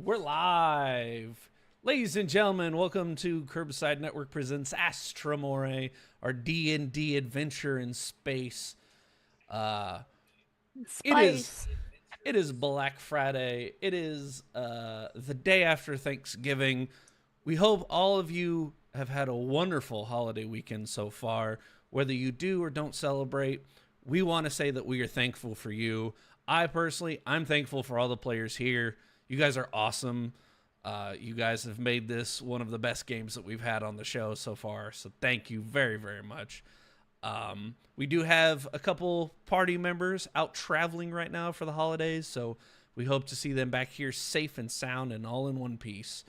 We're live. Ladies and gentlemen, welcome to Kirbside Network presents Astra Mori, our D&D adventure in space. It is Black Friday. It is the day after Thanksgiving. We hope all of you have had a wonderful holiday weekend so far. Whether you do or don't celebrate, we want to say that we are thankful for you. I'm thankful for all the players here. You guys are awesome. You guys have made this one of the best games that we've had on the show so far. So thank you very, very much. We do have a couple party members out traveling right now for the holidays. So we hope to see them back here safe and sound and all in one piece.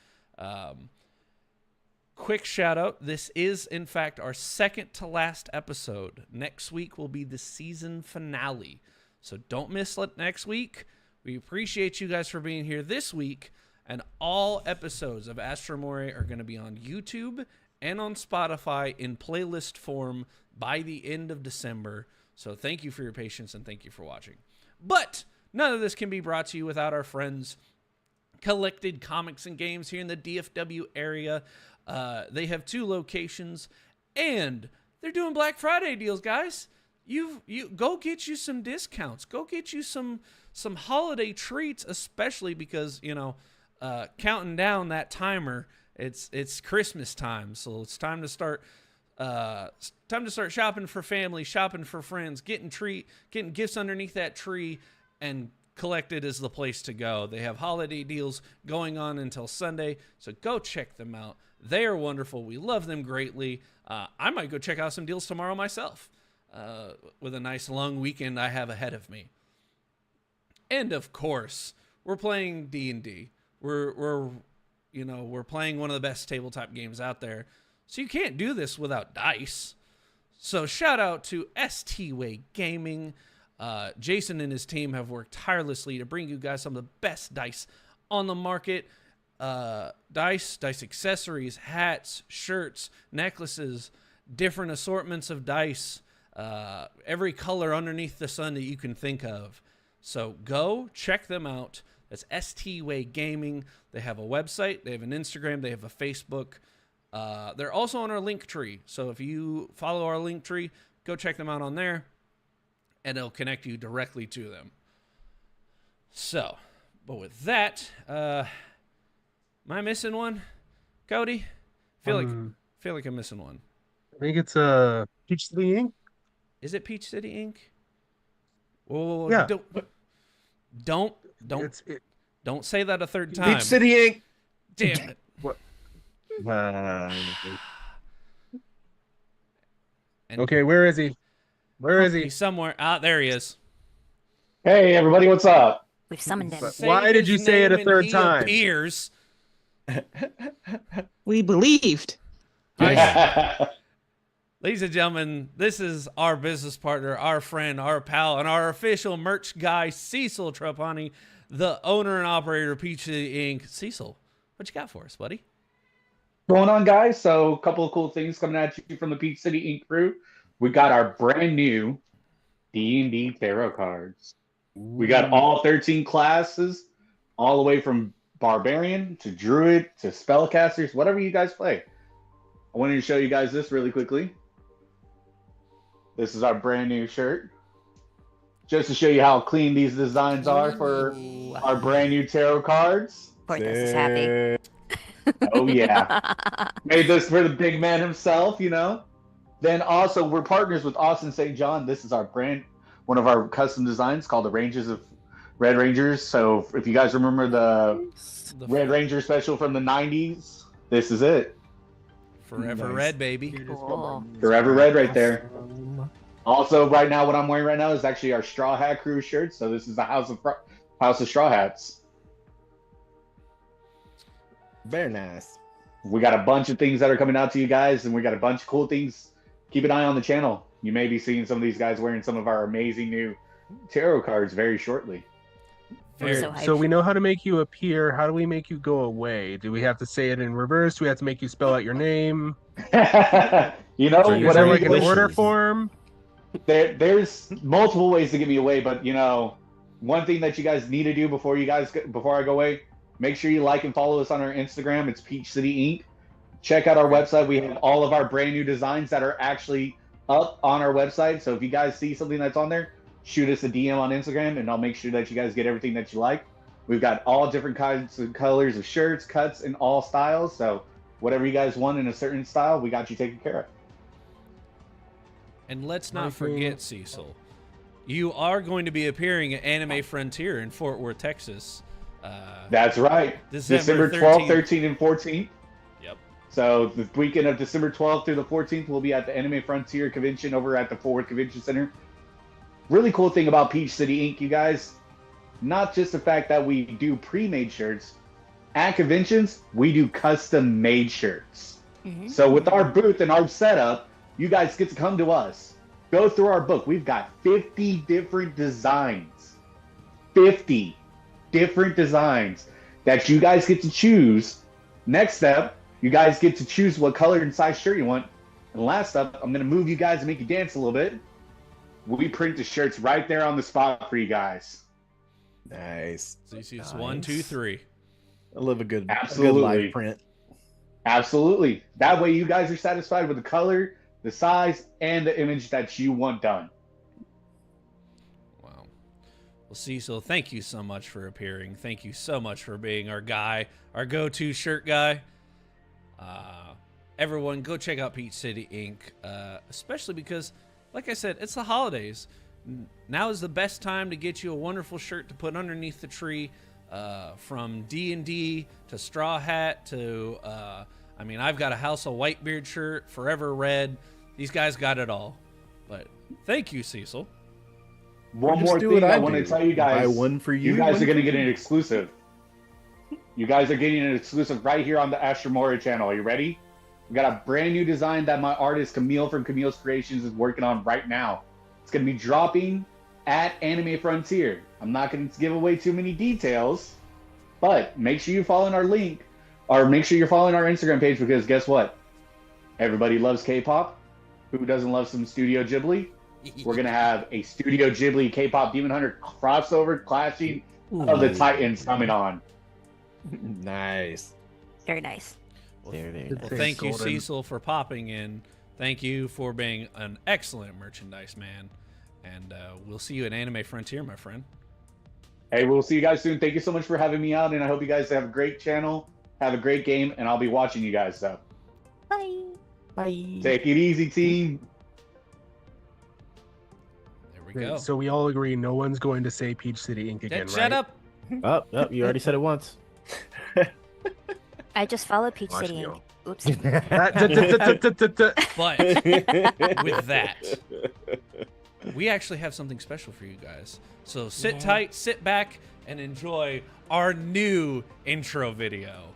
Quick shout out. This is, in fact, our second to last episode. Next week will be the season finale. So don't miss next week. We appreciate you guys for being here this week. And all episodes of Astra Mori are going to be on YouTube and on Spotify in playlist form by the end of December. So thank you for your patience and thank you for watching. But none of this can be brought to you without our friends Collected Comics and Games here in the DFW area. They have 2 locations and they're doing Black Friday deals, guys. You go get you some discounts. Go get you some holiday treats, especially because, counting down that timer, it's Christmas time. So it's time to start shopping for family, shopping for friends, getting gifts underneath that tree, and Collected is the place to go. They have holiday deals going on until Sunday, so go check them out. They are wonderful. We love them greatly. I might go check out some deals tomorrow myself. With a nice long weekend I have ahead of me. And of course, we're playing D&D. We're playing one of the best tabletop games out there. So you can't do this without dice. So shout out to ST-Way Gaming. Jason and his team have worked tirelessly to bring you guys some of the best dice on the market. Dice accessories, hats, shirts, necklaces, different assortments of dice. Every color underneath the sun that you can think of. So go check them out. That's ST-Way Gaming. They have a website, they have an Instagram, they have a Facebook. They're also on our link tree. So if you follow our link tree, go check them out on there and it'll connect you directly to them. So, but with that, am I missing one? Cody? Feel like I'm missing one. I think it's Peach City Inc. Is it Peach City Inc? Oh, yeah. Don't say that a third time. Peach City Inc. Damn it. What? Okay, where is he? Where is he? He's somewhere. There he is. Hey, everybody, what's up? We've summoned him. Why did you say it a third time? Appears. We believed. Ladies and gentlemen, this is our business partner, our friend, our pal, and our official merch guy, Cecil Trapani, the owner and operator of Peach City Inc. Cecil, what you got for us, buddy? Going on, guys? So a couple of cool things coming at you from the Peach City Inc. crew. We got our brand new D&D tarot cards. We got all 13 classes, all the way from Barbarian to Druid to Spellcasters, whatever you guys play. I wanted to show you guys this really quickly. This is our brand new shirt. Just to show you how clean these designs are for our brand new tarot cards. Porthos is happy. Oh, yeah. Made this for the big man himself, Then also, we're partners with Austin St. John. This is our one of our custom designs called the Rangers of Red Rangers. So if you guys remember the Red Ranger special from the 90s, this is it. Forever Red, baby. Cool. Forever Red right there. Also, right now, what I'm wearing right now is actually our Straw Hat Crew shirt. So this is the House of Straw Hats. Very nice. We got a bunch of things that are coming out to you guys, and we got a bunch of cool things. Keep an eye on the channel. You may be seeing some of these guys wearing some of our amazing new tarot cards very shortly. So we know how to make you appear. How do we make you go away? Do we have to say it in reverse? Do we have to make you spell out your name? Whatever. Like an order form? There's multiple ways to get me away, but one thing that you guys need to do before I go away, Make sure you like and follow us on our Instagram. It's Peach City Inc. Check out our website. We have all of our brand new designs that are actually up on our website. So if you guys see something that's on there, shoot us a DM on Instagram, and I'll make sure that you guys get everything that you like. We've got all different kinds of colors of shirts, cuts, and all styles. So whatever you guys want in a certain style, we got you taken care of. And let's not forget, Cecil, you are going to be appearing at Anime Frontier in Fort Worth, Texas. That's right. December 12th, 13th, and 14th. Yep. So the weekend of December 12th through the 14th, we'll be at the Anime Frontier convention over at the Fort Worth Convention Center. Really cool thing about Peach City Inc., you guys, not just the fact that we do pre-made shirts. At conventions, we do custom-made shirts. Mm-hmm. So with our booth and our setup, you guys get to come to us. Go through our book. We've got 50 different designs. 50 different designs that you guys get to choose. Next step, you guys get to choose what color and size shirt you want. And last up, I'm going to move you guys and make you dance a little bit. We print the shirts right there on the spot for you guys. Nice. Nice. 1, 2, 3. I love a good live print. Absolutely. That way you guys are satisfied with the color, the size, and the image that you want done. Wow. Well, Cecil, thank you so much for appearing. Thank you so much for being our guy, our go-to shirt guy. Everyone, go check out Peach City Inc., especially because, like I said, it's the holidays. Now is the best time to get you a wonderful shirt to put underneath the tree, from D&D to Straw Hat to, I've got a House of Whitebeard shirt, Forever Red. These guys got it all. But thank you, Cecil. One more thing I want to tell you guys. Buy one for you. You guys are going to get an exclusive. You guys are getting an exclusive right here on the Astra Mori channel. Are you ready? We got a brand new design that my artist Camille from Camille's Creations is working on right now. It's going to be dropping at Anime Frontier. I'm not going to give away too many details, but make sure you follow our link, or make sure you're following our Instagram page, because guess what? Everybody loves K-pop. Who doesn't love some Studio Ghibli? We're going to have a Studio Ghibli K-pop Demon Hunter crossover clashing of the Titans coming on. Nice. Very nice. Very Well, thank you, Cecil, for popping in. Thank you for being an excellent merchandise man. And we'll see you at Anime Frontier, my friend. Hey, we'll see you guys soon. Thank you so much for having me out, and I hope you guys have a great channel, have a great game, and I'll be watching you guys, so. Bye. Bye. Take it easy, team. There we go. So we all agree no one's going to say Peach City Inc. again, right? Shut up. Oh, you already said it once. I just followed Peach Watch City me Inc. all. Oops. But with that, we actually have something special for you guys. So sit tight, sit back, and enjoy our new intro video.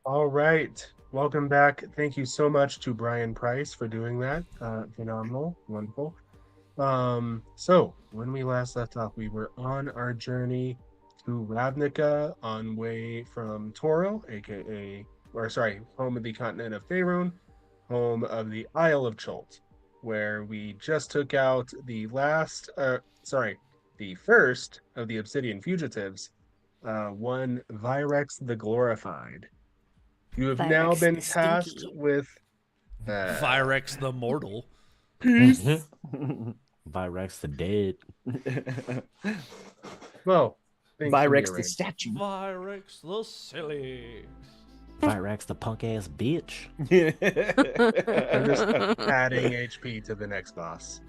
All right. Welcome back. Thank you so much to Brian Price for doing that. Phenomenal. Wonderful. So when we last left off, we were on our journey to Ravnica on way from Toro, home of the continent of Faerun, home of the Isle of Chult, where we just took out the first of the Obsidian fugitives, one Virex the Glorified. You have now Virex been the tasked Stinky. with Virex the Mortal. peace. Virex the dead. Well, things can be Virex the arranged. statue. Virex the Silly. Virex the punk ass bitch. I'm just adding HP to the next boss.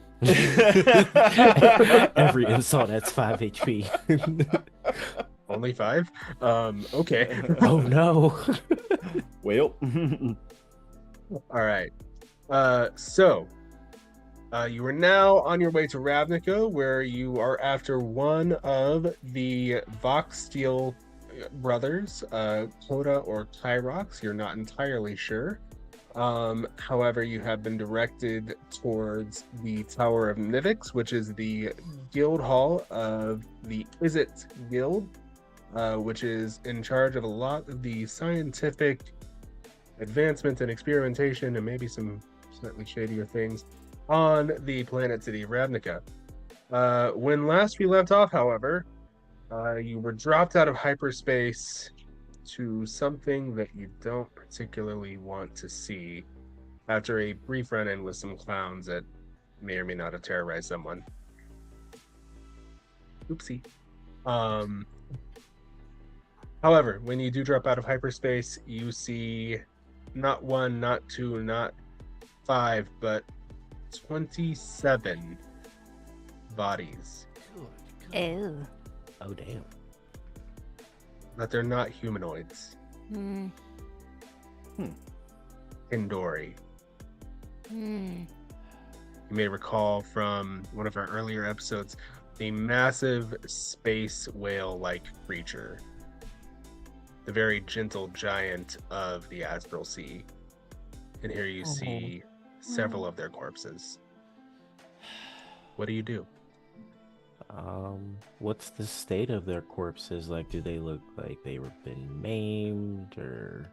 Every insult that's 5 HP. Only 5? Okay. Oh no. Well, All right. So you are now on your way to Ravnica, where you are after one of the Vox Steel brothers, Coda or Kyrox. You're not entirely sure. However, you have been directed towards the Tower of Nivix, which is the guild hall of the Izzet Guild, which is in charge of a lot of the scientific advancement and experimentation and maybe some slightly shadier things on the planet city of Ravnica. When last we left off, however, you were dropped out of hyperspace to something that you don't particularly want to see after a brief run-in with some clowns that may or may not have terrorized someone. Oopsie. However, when you do drop out of hyperspace, you see not 1, not 2, not 5, but 27 bodies. Ew. Oh damn. But they're not humanoids. Hmm. Indori. Hmm. You may recall from one of our earlier episodes the massive space whale-like creature. The very gentle giant of the astral sea. And here you see several of their corpses. What do you do? What's the state of their corpses? Like, do they look like they were been maimed, or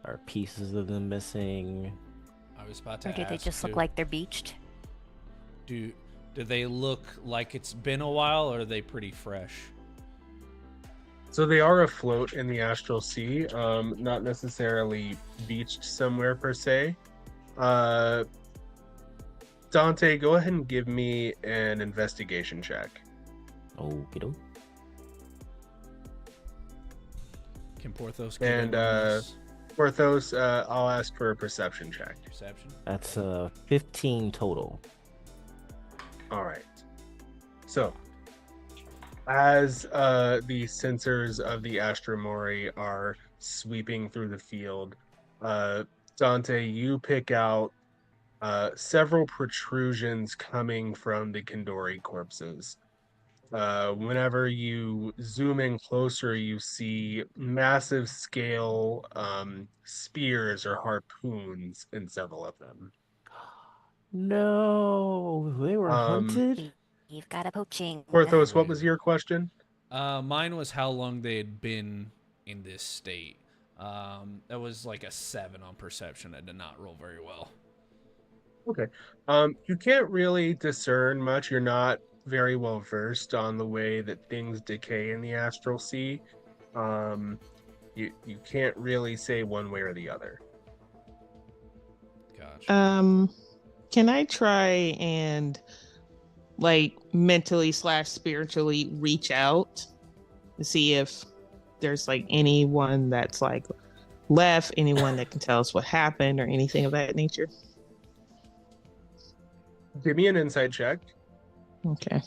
are pieces of them missing? I was about to Or do they ask, just look too. like they're beached? Do they look like it's been a while, or are they pretty fresh? So they are afloat in the astral sea, not necessarily beached somewhere per se. Dante, go ahead and give me an investigation check. Okie doke. Can Porthos get And, in on this? Porthos, I'll ask for a perception check. Perception? That's 15 total. All right. So, as the sensors of the Astra Mori are sweeping through the field, Dante, you pick out several protrusions coming from the Kindori corpses. Whenever you zoom in closer, you see massive scale spears or harpoons in several of them. No, they were hunted. You've got a poaching. Porthos, what was your question? Mine was how long they had been in this state. That was like a 7 on perception. I did not roll very well. Okay. You can't really discern much. You're not very well versed on the way that things decay in the astral sea. You can't really say one way or the other. Gotcha. Can I try and like mentally / spiritually reach out to see if there's like anyone that's like left, anyone that can tell us what happened or anything of that nature? Give me an insight check. Okay.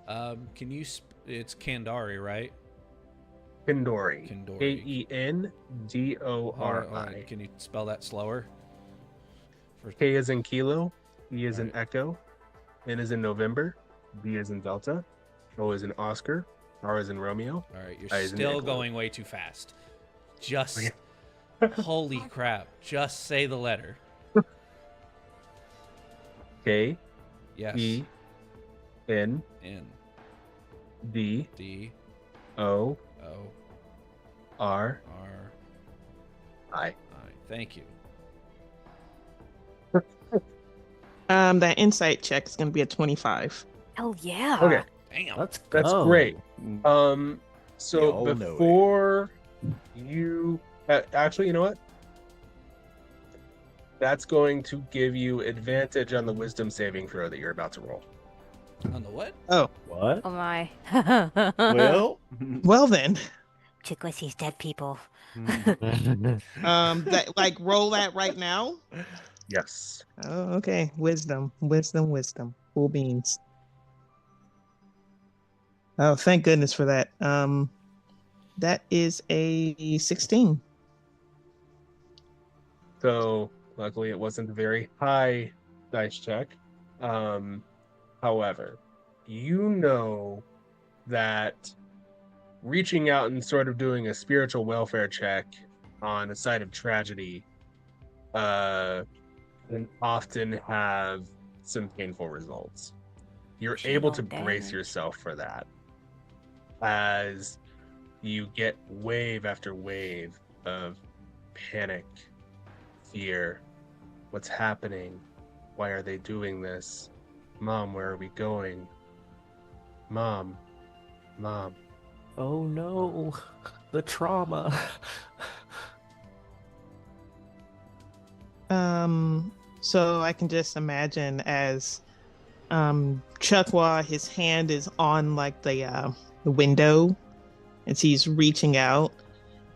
Can you? It's Kandari, right? Kindori. Kindori. Kendori. Can you spell that slower? K is in kilo, E is in echo, N is in November, B is in Delta, O is in Oscar, R is in Romeo. All right, you're I is in still Nicola. going way too fast. Just holy crap! Just say the letter. K, Yes. E, N, N D, D O, O R, R I. I. Thank you. That insight check is going to be a 25. Oh yeah. Okay, Damn. Let's go. that's great. So We all know it. before you Actually, you know what? That's going to give you advantage on the wisdom saving throw that you're about to roll. On the what? Oh, What? Oh my. Well, well then. Chicwa sees dead people. That like roll that right now. Yes. Oh, okay. Wisdom. Cool beans. Oh, thank goodness for that. That is a 16. So luckily it wasn't a very high dice check. However, you know that reaching out and sort of doing a spiritual welfare check on a site of tragedy can often have some painful results. You're able to Shingle brace damage. yourself for that as you get wave after wave of panic, fear. What's happening? Why are they doing this? Mom, where are we going? Mom. Oh no, the trauma. So I can just imagine as Chukwa, his hand is on like the window as he's reaching out,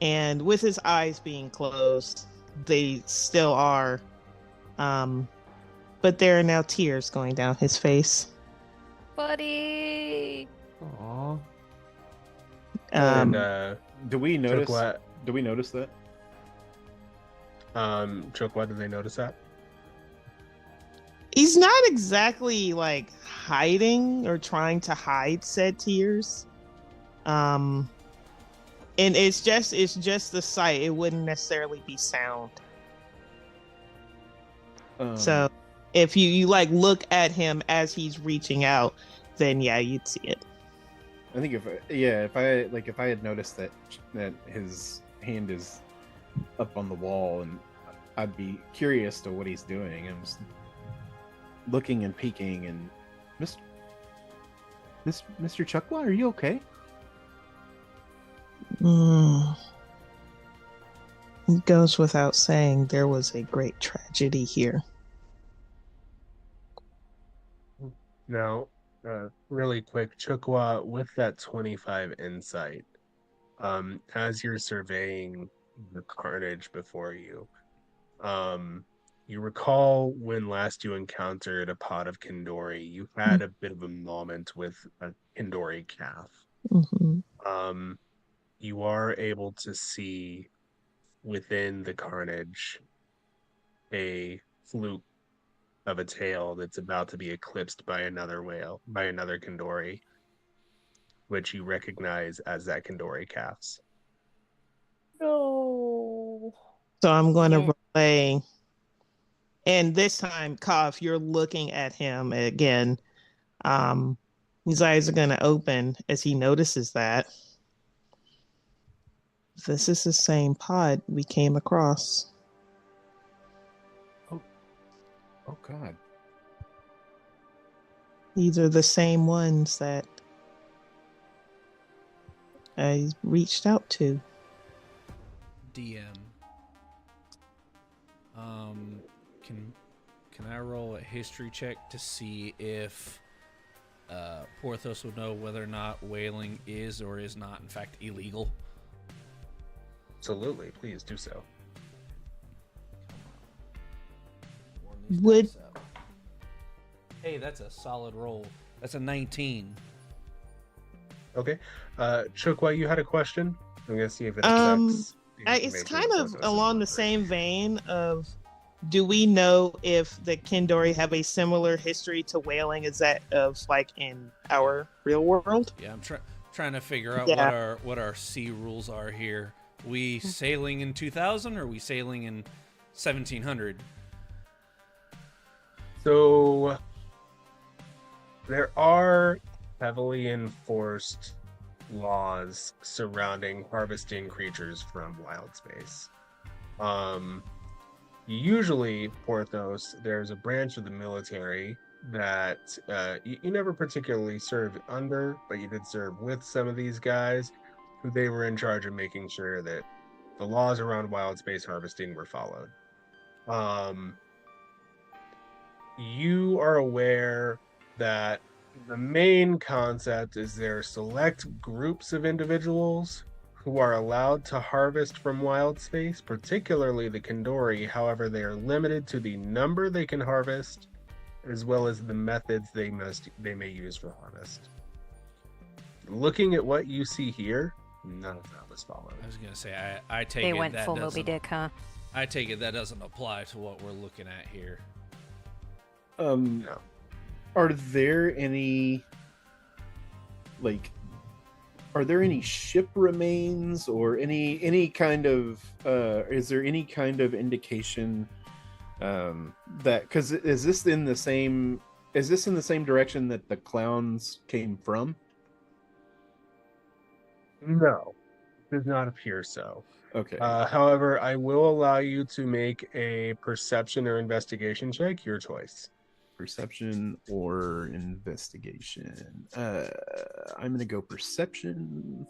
and with his eyes being closed, they still are, but there are now tears going down his face. Buddy. Aw. And do we notice? Chokwa, Do we notice that? Chokwa, did they notice that? He's not exactly like hiding or trying to hide said tears. And it's just the sight. It wouldn't necessarily be sound. So if you like look at him as he's reaching out, then yeah, you'd see it. I think if I had noticed that his hand is up on the wall, and I'd be curious to what he's doing. I'm just looking and peeking, and Mr. Chukwa, are you okay? It goes without saying there was a great tragedy here. Now, really quick, Chukwa, with that 25 insight, as you're surveying the carnage before you, you recall when last you encountered a pot of Kindori, you had a bit of a moment with a Kindori calf. Mm-hmm. You are able to see within the carnage a fluke of a tail that's about to be eclipsed by another whale, by another Kindori, which you recognize as that Kindori calf's. No. So I'm going Yeah. to relay. And this time, Koff, you're looking at him again. His eyes are going to open as he notices that. This is the same pod we came across. Oh God. These are the same ones that I reached out to. DM. Can I roll a history check to see if Porthos would know whether or not whaling is or is not in fact illegal? Absolutely, please do so. Would Hey, that's a solid roll. That's a 19. Okay. Chukwa, you had a question? I'm going to see if it Um, affects. the it's information kind that of Porthos is along the offering. same vein of, do we know if the Kindori have a similar history to whaling as that of like in our real world? Yeah, I'm trying to figure out Yeah. what our sea rules are here. We sailing in 2000 or are we sailing in 1700? So there are heavily enforced laws surrounding harvesting creatures from wild space. Usually, Porthos, there's a branch of the military that you never particularly served under, but you did serve with some of these guys who they were in charge of making sure that the laws around wild space harvesting were followed. You are aware that the main concept is there are select groups of individuals who are allowed to harvest from wild space, particularly the Kandori. However, they are limited to the number they can harvest, as well as the methods they may use for harvest. Looking at what you see here, none of that was followed. I was gonna say I take They it went that full Moby doesn't. Dick, huh? I take it that doesn't apply to what we're looking at here. No. Are there any are there any ship remains or any kind of is there any kind of indication that, because is this in the same direction that the clowns came from? No, does not appear so. Okay. However, I will allow you to make a perception or investigation check, your choice. Perception or investigation. I'm gonna go perception.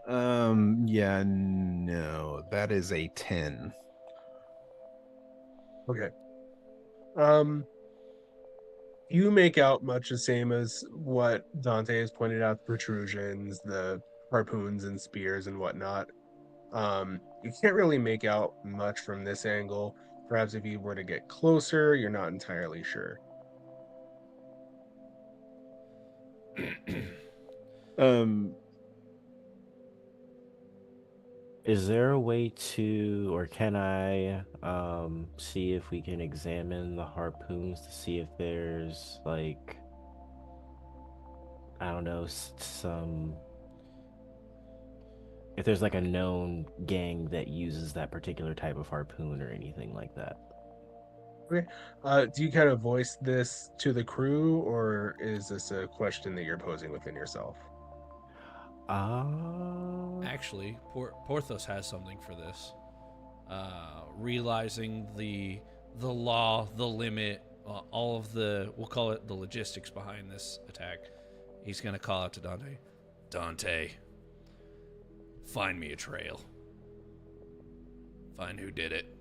Yeah, no, that is a 10. Okay. You make out much the same as what Dante has pointed out, the protrusions, the harpoons and spears and whatnot. You can't really make out much from this angle. Perhaps if you were to get closer, you're not entirely sure. Is there a way to, or can I see if we can examine the harpoons to see if there's like, I don't know, if there's like a known gang that uses that particular type of harpoon or anything like that? Okay. Do you kind of voice this to the crew, or is this a question that you're posing within yourself? Actually, Porthos has something for this. Realizing the law, the limit, all of the, we'll call it the logistics behind this attack, he's going to call out to Dante. Dante, find me a trail. Find who did it.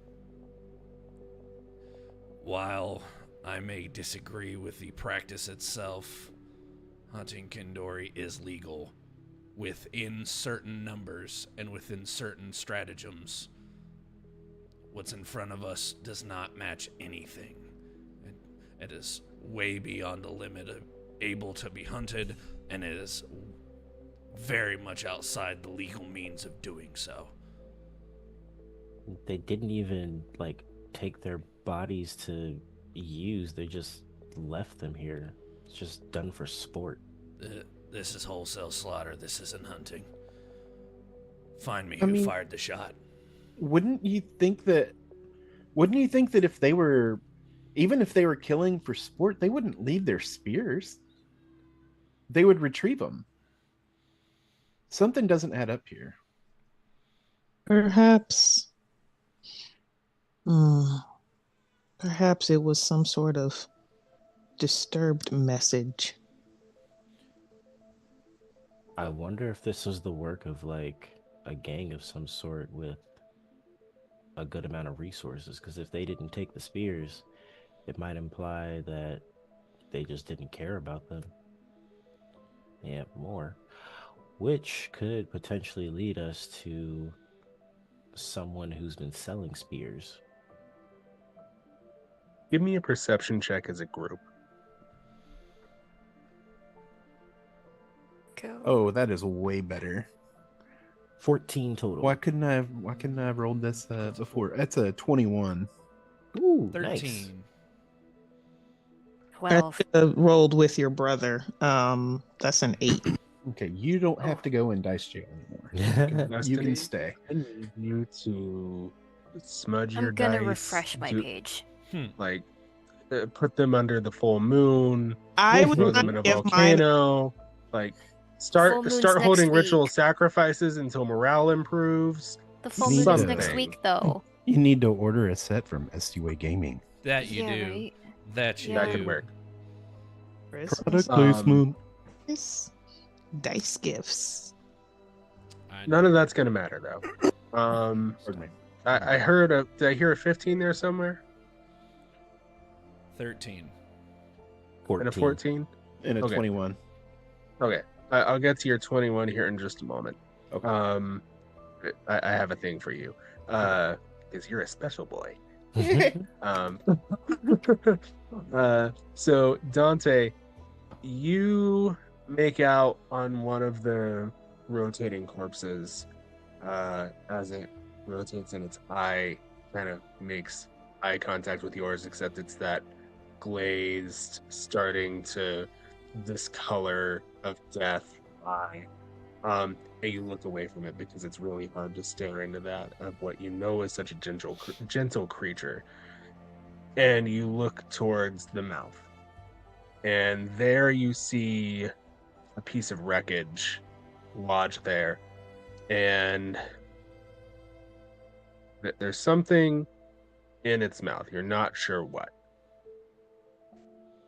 While I may disagree with the practice itself, hunting Kandori is legal within certain numbers and within certain stratagems. What's in front of us does not match anything. It is way beyond the limit of able to be hunted, and it is very much outside the legal means of doing so. They didn't even like take their bodies to use, they just left them here. It's just done for sport. This is wholesale slaughter. This isn't hunting. Find me who fired the shot. Wouldn't you think that if they were, even if they were killing for sport, they wouldn't leave their spears? They would retrieve them. Something doesn't add up here. Perhaps it was some sort of disturbed message. I wonder if this was the work of like a gang of some sort with a good amount of resources, because if they didn't take the spears, it might imply that they just didn't care about them. They have more, which could potentially lead us to someone who's been selling spears. Give me a perception check as a group. Go. Oh, that is way better. 14 total. Why couldn't I have rolled this before? That's a 21. Ooh, 13. nice. 12. Rolled with your brother. That's an 8. Okay, you don't have to go in dice jail anymore. You can stay. I need you to smudge your I'm gonna dice. refresh my page. Like, put them under the full moon. I would Throw not them in a give mine. volcano. Like, Full moon's start next holding week. ritual sacrifices until morale improves. The full Me moon is neither. next week, though. You need to order a set from SUA Gaming. That you Yeah, do. right? That you Yeah. That do. could work. Christmas Product placement. dice gifts. None of that's gonna matter though. Pardon me. I heard a. Did I hear a 15 there somewhere? 13. 14. And a 14. And a Okay. 21. Okay, I'll get to your 21 here in just a moment. Okay. I have a thing for you, because you're a special boy. Um, so Dante, you make out on one of the rotating corpses, as it rotates and its eye kind of makes eye contact with yours, except it's that glazed, starting to discolor of death eye. And you look away from it because it's really hard to stare into that of what you know is such a gentle creature. And you look towards the mouth, and there you see a piece of wreckage lodged there, and there's something in its mouth. You're not sure what.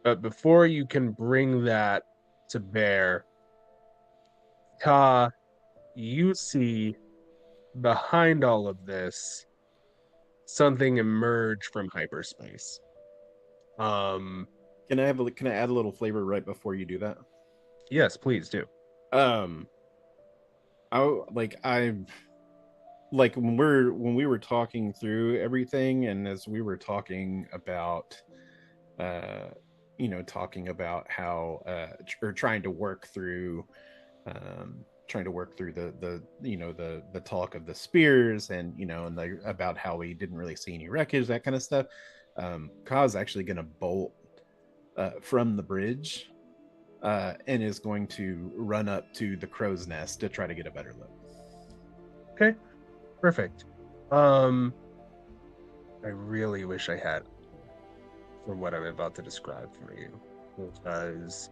But before you can bring that to bear, Ka, you see behind all of this something emerge from hyperspace. Can I add a little flavor right before you do that? Yes, please do. When we were talking through everything, and as we were talking about how or trying to work through the talk of the spears, and about how we didn't really see any wreckage, that kind of stuff. Ka's actually going to bolt from the bridge, and is going to run up to the crow's nest to try to get a better look. Okay, perfect. I really wish I had for what I'm about to describe for you, because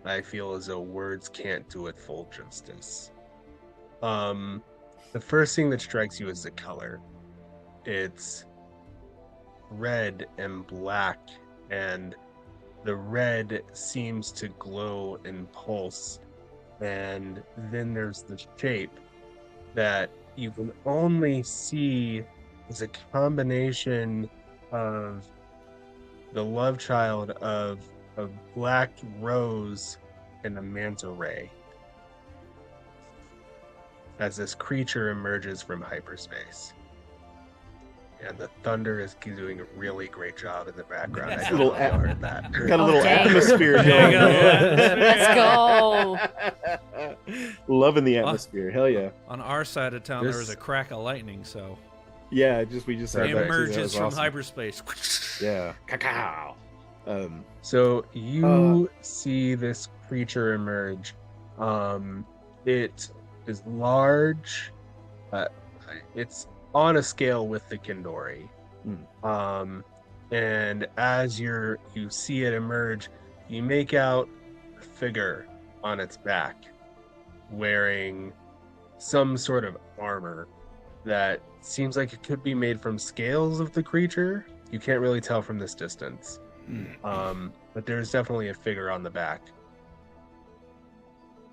I feel as though words can't do it full justice. The first thing that strikes you is the color. It's red and black, and the red seems to glow and pulse, and then there's the shape that you can only see as a combination of the love child of a black rose and a manta ray, as this creature emerges from hyperspace. And the thunder is doing a really great job in the background. I don't know if y'all heard that. Got a little Okay. atmosphere There you going. go. Let's go. Loving the atmosphere. Hell yeah. On our side of town, there was a This- crack of lightning, so Yeah, we just had it that too. That emerges was from awesome. hyperspace. Yeah. Cacao. So you see this creature emerge. It is large. It's on a scale with the Kindori. And as you see it emerge, you make out a figure on its back wearing some sort of armor that seems like it could be made from scales of the creature. You can't really tell from this distance. But there's definitely a figure on the back.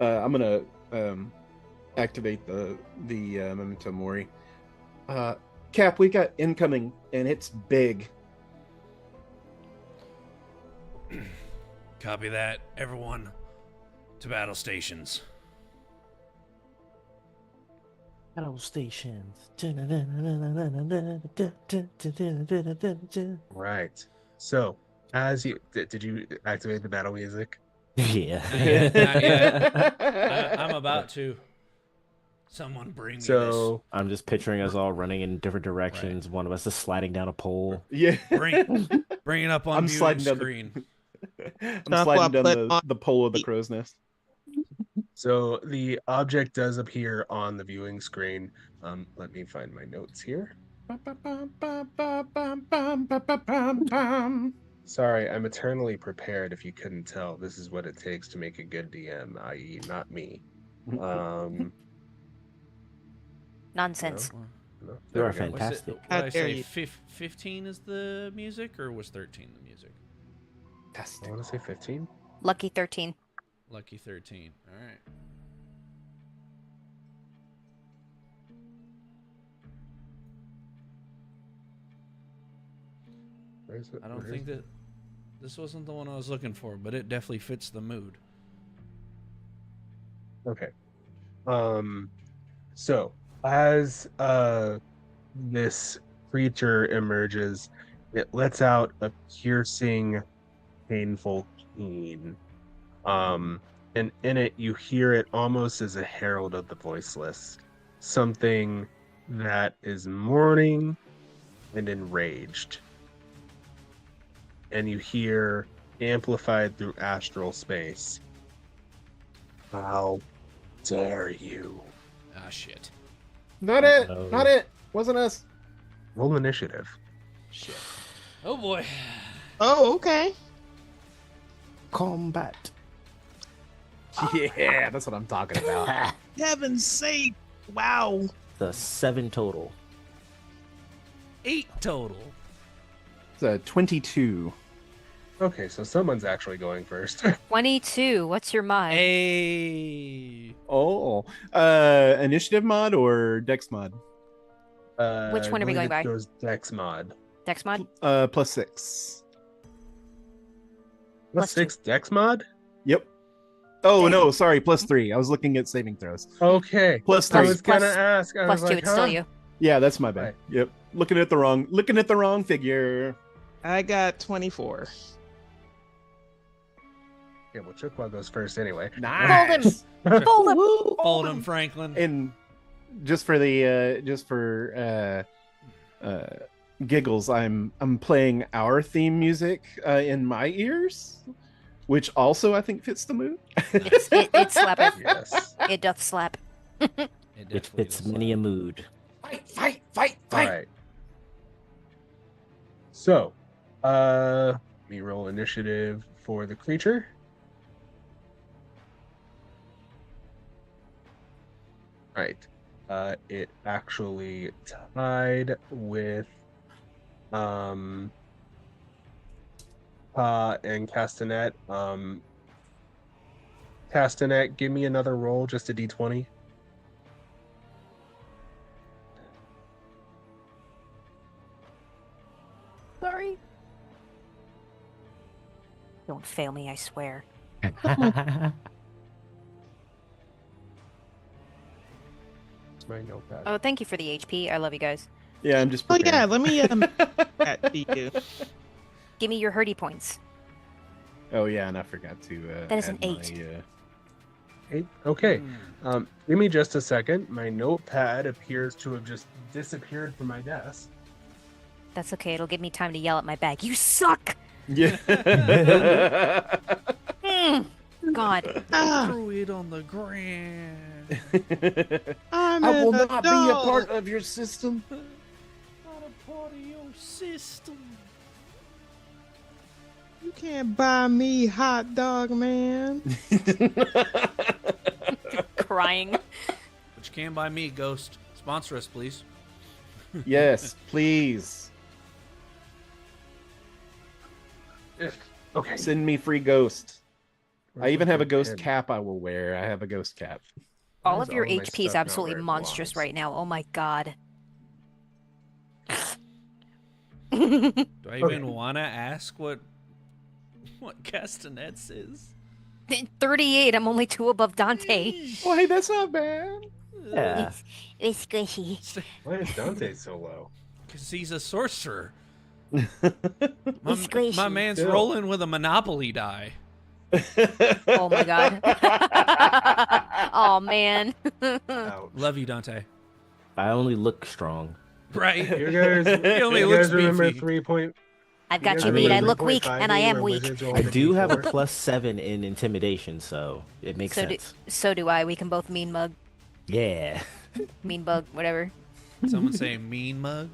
I'm gonna activate the Memento Mori. Cap, we got incoming, and it's big. Copy that. Everyone to battle stations. Battle stations. Right. So, as you did you activate the battle music? Yeah. Not yet. I'm about to. Someone bring me So, I'm just picturing us all running in different directions. One of us is sliding down a pole. Yeah. this. Bring it up on I'm viewing sliding down screen. I'm Chop sliding up, down flip on. the pole of the crow's nest. so the object does appear on the viewing screen. Let me find my notes here. Sorry, I'm eternally prepared. If you couldn't tell, this is what it takes to make a good DM, i.e., not me. Nonsense. No, You there are we go. fantastic. What How did I dare say? you. 15 is the music, or was 13 the music? I want to say 15. Lucky 13. Lucky 13. All right. Where is it? I don't Where think is that this wasn't the one I was looking for, but it definitely fits the mood. it? Okay. So as this creature emerges, it lets out a piercing, painful keen. And in it, you hear it almost as a herald of the voiceless, something that is mourning and enraged. And you hear, amplified through astral space, how dare you? Ah, shit. Not it. No. Not it. Wasn't us. Roll initiative. Shit. Oh boy. Oh, okay. Combat. Yeah, that's what I'm talking about. Heaven's sake. Wow. The 7 total. 8 total. It's a 22. Okay, so someone's actually going first. 22. What's your mod? Hey. Oh, initiative mod or dex mod? Which one are we I believe going it by? Goes Dex mod. Dex mod? +6. Plus Plus 6 Dex mod? Yep. Oh Damn. no, sorry, +3. I was looking at saving throws. Okay. I +3. was gonna Plus- ask. I Plus was 2, like, it's still huh? you. Yeah, that's my bad. Right. Yep. Looking at the wrong figure. I got 24. Yeah, well, Chukwa goes first anyway. Nice. Hold him. Hold him, Franklin. And just for giggles, I'm playing our theme music in my ears, which also I think fits the mood. It slap. Yes. It doth slap. It It definitely fits does many a slap. mood. Fight. All right. So, let me roll initiative for the creature. All right. It actually tied with and Castanet. Castanet, give me another roll, just a d20. Sorry. Don't fail me, I swear. It's my notepad. Oh, thank you for the HP. I love you guys. Yeah, I'm just. Oh yeah, preparing. let me that to you. Give me your hurdy points. Oh yeah, and I forgot to. That is an add 8. my, Eight? Okay. Hmm. Give me just a second. My notepad appears to have just disappeared from my desk. That's okay. It'll give me time to yell at my bag. You suck! Yeah. Mm. God. Ah, Throw it on the ground. I'm I will an not be a adult. part of your system. Not a part of your system. You can't buy me hot dog, man. Crying. But you can buy me, Ghost. Sponsor us, please. Yes, please. Okay. Send me free ghost. I even have a ghost pen? cap I will wear. I have a ghost cap. All Why of is your all my HP is stuff not absolutely where it monstrous belongs? right now. Oh my god. Do I even Okay. want to ask what Castanets is? 38. I'm only 2 above Dante. Oh, hey, that's not bad. Yeah. It's squishy. Why is Dante so low? Because he's a sorcerer. It's My squishy. man's Still. rolling with a Monopoly die. Oh my god. Oh man. Ouch. Love you, Dante. I only look strong. Right? You guys, He only you looks guys remember beefy. 3 point? I've got guys you I beat. mean, I look weak, 3.5 and I am where weak. wizards roll I a do have a D4? +7 in intimidation, so it makes sense. So do I. We can both mean mug, Yeah. mean bug, whatever. Someone say mean mug.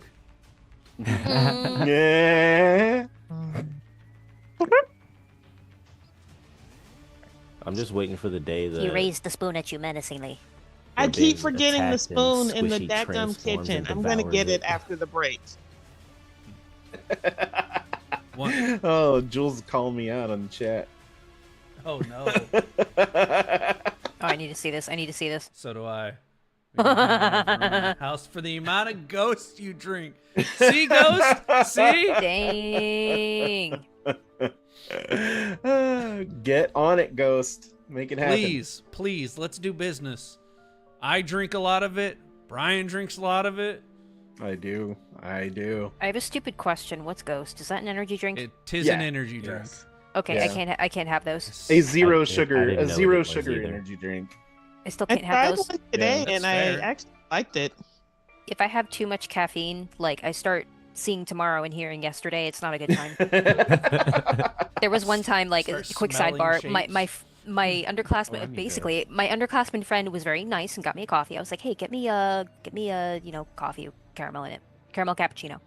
Mm. Yeah. I'm just waiting for the day that He raised the spoon at you menacingly. I the keep day forgetting the attacked and spoon in the Squishy dadgum transforms kitchen. and I'm gonna devours get it it. after the break. What? Oh, Jules calling me out on the chat. Oh no. Oh, I need to see this. I need to see this. So do I. How house for the amount of ghost you drink. See, Ghost? See? Dang. Get on it, Ghost. Make it happen. Please, let's do business. I drink a lot of it. Brian drinks a lot of it. I do. I have a stupid question. What's Ghost? Is that an energy drink? It is an energy drink. Yes. Okay, Yeah. I can't have those. A zero I sugar, didn't a know zero what it was sugar either. energy drink. I still I can't have tried those. one today, that's and fair. I actually liked it. If I have too much caffeine, like I start seeing tomorrow and hearing yesterday, it's not a good time. There was one time, like a Start quick smelling sidebar. shapes. My underclassman, Oh, I need basically, my underclassman friend was very nice and got me a coffee. I was like, hey, get me a coffee with caramel in it, caramel cappuccino.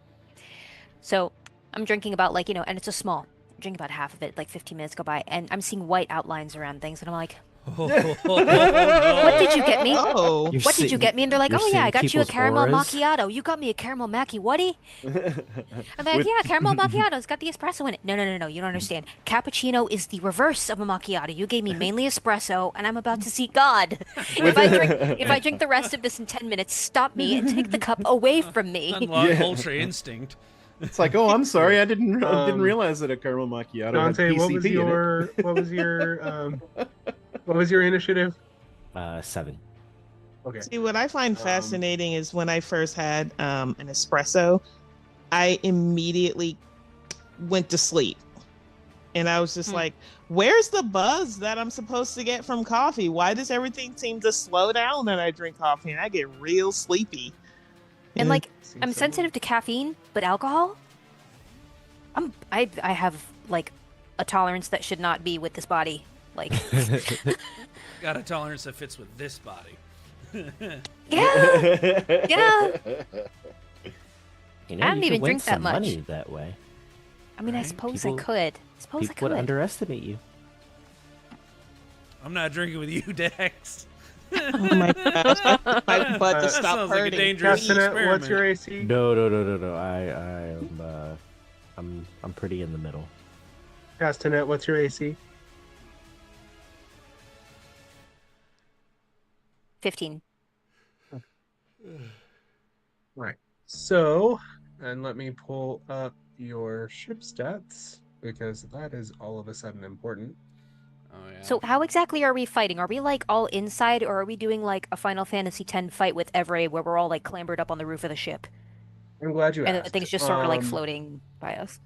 So I'm drinking about and it's a small. I'm drinking about half of it. Like 15 minutes go by, and I'm seeing white outlines around things, and I'm like, what did you get me? Oh, You're What did you seeing- get me? And they're like, you're oh yeah, I seeing got you a people's caramel auras? macchiato. You got me a caramel macchi whatty? I'm like, yeah, caramel macchiato. It's got the espresso in it. No. You don't understand. Cappuccino is the reverse of a macchiato. You gave me mainly espresso, and I'm about to see God. If I drink the rest of this in 10 minutes, stop me and take the cup away from me. Unlock Yeah. Ultra Instinct. It's like, oh, I'm sorry, I didn't Um, realize that a caramel macchiato had Dante, PCP what was in it. your initiative? 7. Okay. see, what I find fascinating is when I first had an espresso, I immediately went to sleep. And I was just like, where's the buzz that I'm supposed to get from coffee? Why does everything seem to slow down when I drink coffee? And I get real sleepy. And Yeah. like, I'm sensitive to caffeine, but alcohol, I have like a tolerance that should not be with this body. Like, Got a tolerance that fits with this body. yeah. You know, I don't you even could win drink that some much. money that way. I mean, I Right? suppose People- I could. People would underestimate you. I'm not drinking with you, Dex. Oh my gosh. My butt to That stop sounds like a hurting. dangerous Castanet, what's your AC? No. I'm pretty in the middle. Castanet, what's your AC? 15. Right. So, and let me pull up your ship stats because that is all of a sudden important. Oh yeah. So how exactly are we fighting? Are we like all inside, or are we doing like a Final Fantasy X fight with Evray where we're all like clambered up on the roof of the ship I'm glad you and asked. the thing's just sort of like floating by us?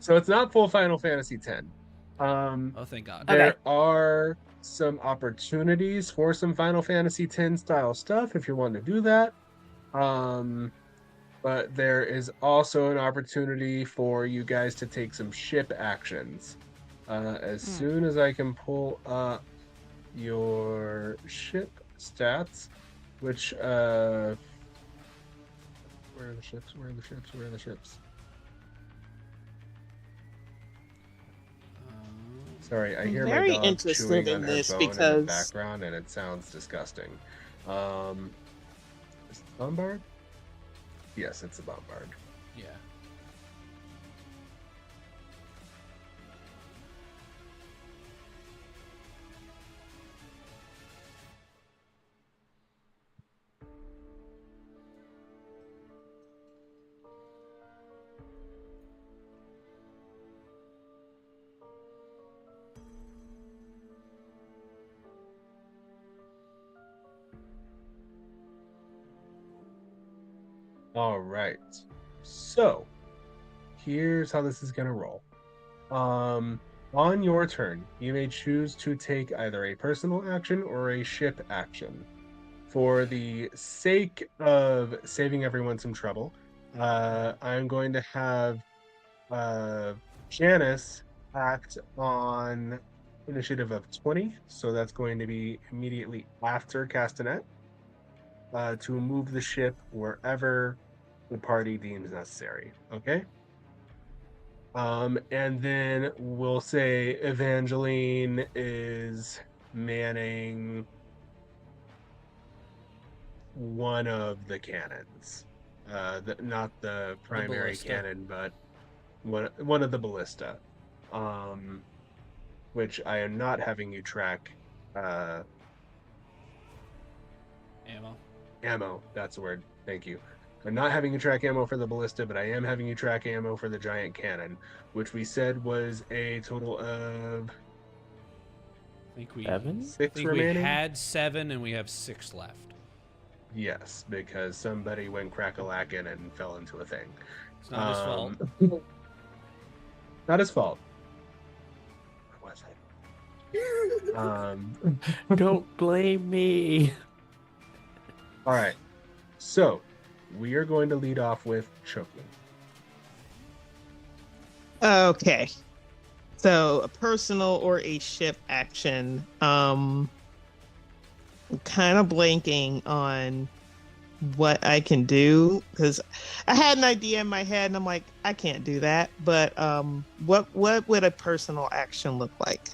So it's not full Final Fantasy X. Oh, thank God. Okay. There are some opportunities for some Final Fantasy X style stuff if you're wanting to do that. But there is also an opportunity for you guys to take some ship actions. As soon as I can pull up your ship stats, which where are the ships? Where are the ships? Where are the ships? Sorry, I I'm hear very my dog interested chewing in on her this bone in the because- background, and it sounds disgusting. Is it Bombard? Yes, it's a Bombard. Yeah. All right. So, here's how this is going to roll. On your turn, you may choose to take either a personal action or a ship action. For the sake of saving everyone some trouble, I'm going to have Janice act on initiative of 20. So that's going to be immediately after Castanet to move the ship wherever the party deems necessary. Okay? And then we'll say Evangeline is manning one of the cannons. Not the primary ballista. cannon, but one of the ballista. Which I am not having you track Ammo. That's the word. Thank you. I'm not having you track ammo for the ballista, but I am having you track ammo for the giant cannon, which we said was a total of I think we 7? 6 we remaining. had 7 and we have 6 left. Yes, because somebody went crack-a-lackin' and fell into a thing. It's not his fault. Not his fault. What was it? Don't blame me. All right. So, we are going to lead off with choking. Okay. So a personal or a ship action. I'm kind of blanking on what I can do because I had an idea in my head and I'm like, I can't do that. But what would a personal action look like?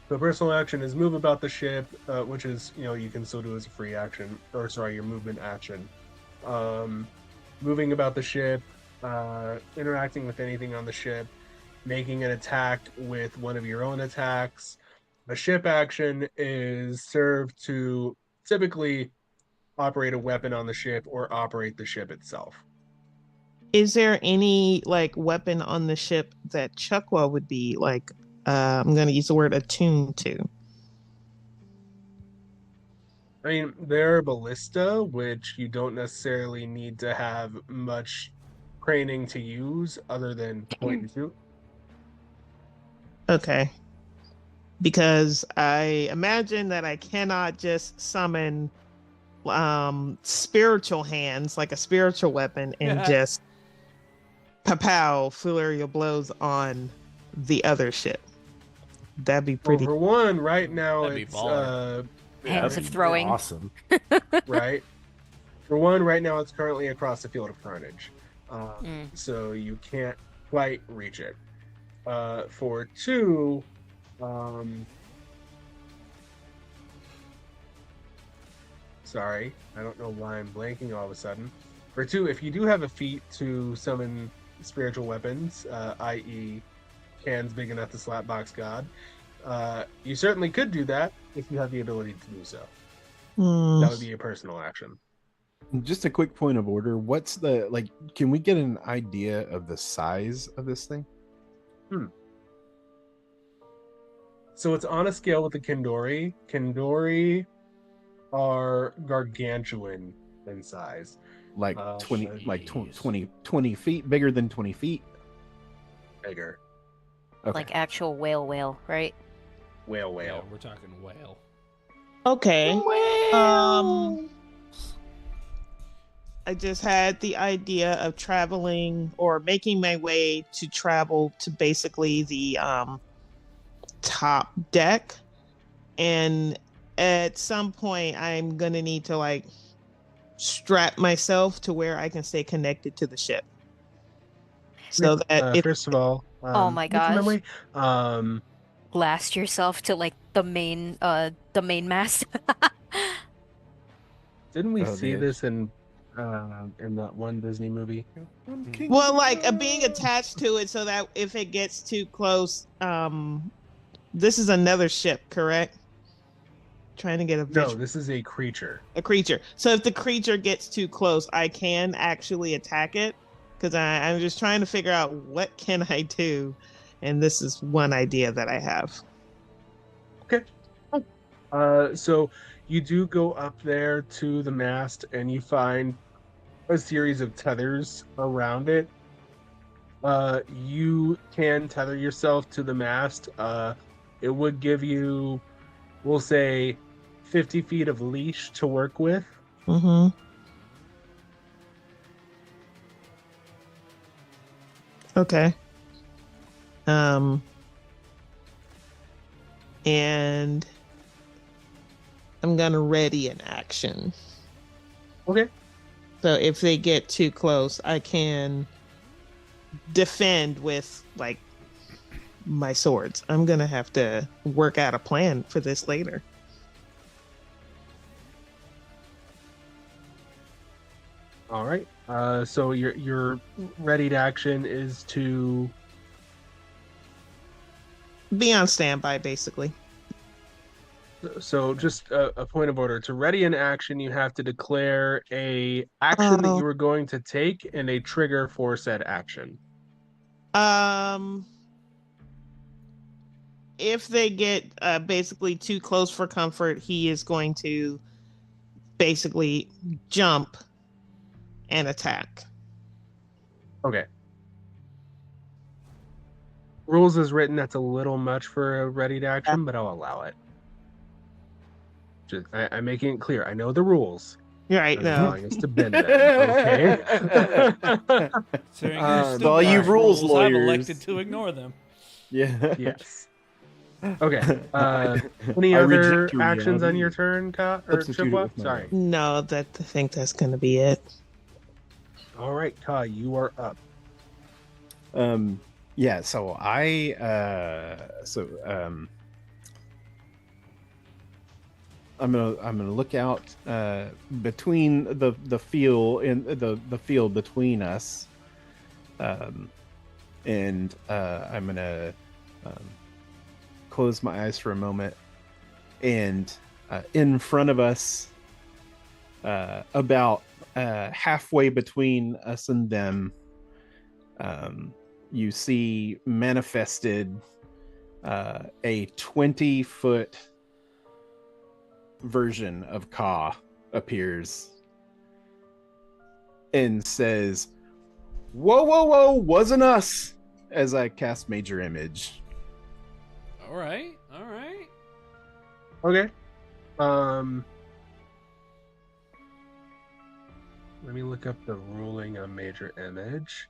The personal action is move about the ship, which is, you can still do as a free action, or sorry, your movement action. Moving about the ship, interacting with anything on the ship, making an attack with one of your own attacks. A ship action is served to typically operate a weapon on the ship or operate the ship itself. Is there any like weapon on the ship that Chuckwa would be like? I'm going to use the word attuned to. I mean, there are ballista, which you don't necessarily need to have much training to use other than point and shoot. Okay. Because I imagine that I cannot just summon spiritual hands, like a spiritual weapon, and just pow flurry of blows on the other ship. That'd be pretty. For one, right now That'd be it's baller. Hands That'd of be throwing. Awesome. right. For one, right now it's currently across the field of carnage, Mm. so you can't quite reach it. For two, sorry, I don't know why I'm blanking all of a sudden. For two, if you do have a feat to summon spiritual weapons, i.e., cans big enough to slap box God, you certainly could do that if you have the ability to do so. That would be a personal action. Just a quick point of order. What's the can we get an idea of the size of this thing? So it's on a scale with the Kindori. Kindori are gargantuan in size. Like Oh, 20 jeez. 20 feet, bigger than 20 feet. Bigger. Okay. Like actual whale, right? Whale. Yeah, we're talking whale. Okay. I just had the idea of traveling or making my way to travel to basically the top deck. And at some point, I'm going to need to like strap myself to where I can stay connected to the ship. So that if First of all, Oh my what's the gosh. memory? Last yourself to like the main mast. Didn't we Oh, see the this in that one Disney movie? well, like being attached to it so that if it gets too close, this is another ship, correct? Trying to get a No, visual. this is a creature. A creature. So if the creature gets too close, I can actually attack it because I'm just trying to figure out what can I do, and this is one idea that I have. Okay. So you do go up there to the mast and you find a series of tethers around it. You can tether yourself to the mast. It would give you, we'll say, 50 feet of leash to work with. Mm-hmm. Okay. And I'm gonna ready an action. Okay. So if they get too close, I can defend with like my swords. I'm gonna have to work out a plan for this later. All right. So your readied action is to Be on standby, basically. So just a point of order. To ready an action, you have to declare a action that Oh. you are going to take and a trigger for said action. If they get basically too close for comfort, he is going to basically jump and attack. Okay. Rules is written, that's a little much for a readied action, but I'll allow it. I'm making it clear. I know the rules. You're right. I'm No. allowing us to bend them. Okay. Considering you're So stupid all you with rules I've lawyers. elected to ignore them. Yeah. yes. Okay. Any I other reject actions on reality. your turn, Ka or Substitute it Chippewa? with my Sorry. own. No, I think that's gonna be it. All right, Ka, you are up. Yeah, so I'm gonna look out between the field in the field between us, and I'm gonna close my eyes for a moment, and in front of us, about halfway between us and them, you see manifested a 20-foot version of Ka appears and says, "Whoa, whoa, whoa, wasn't us," as I cast Major Image. All right, all right. Okay. Let me look up the ruling on Major Image.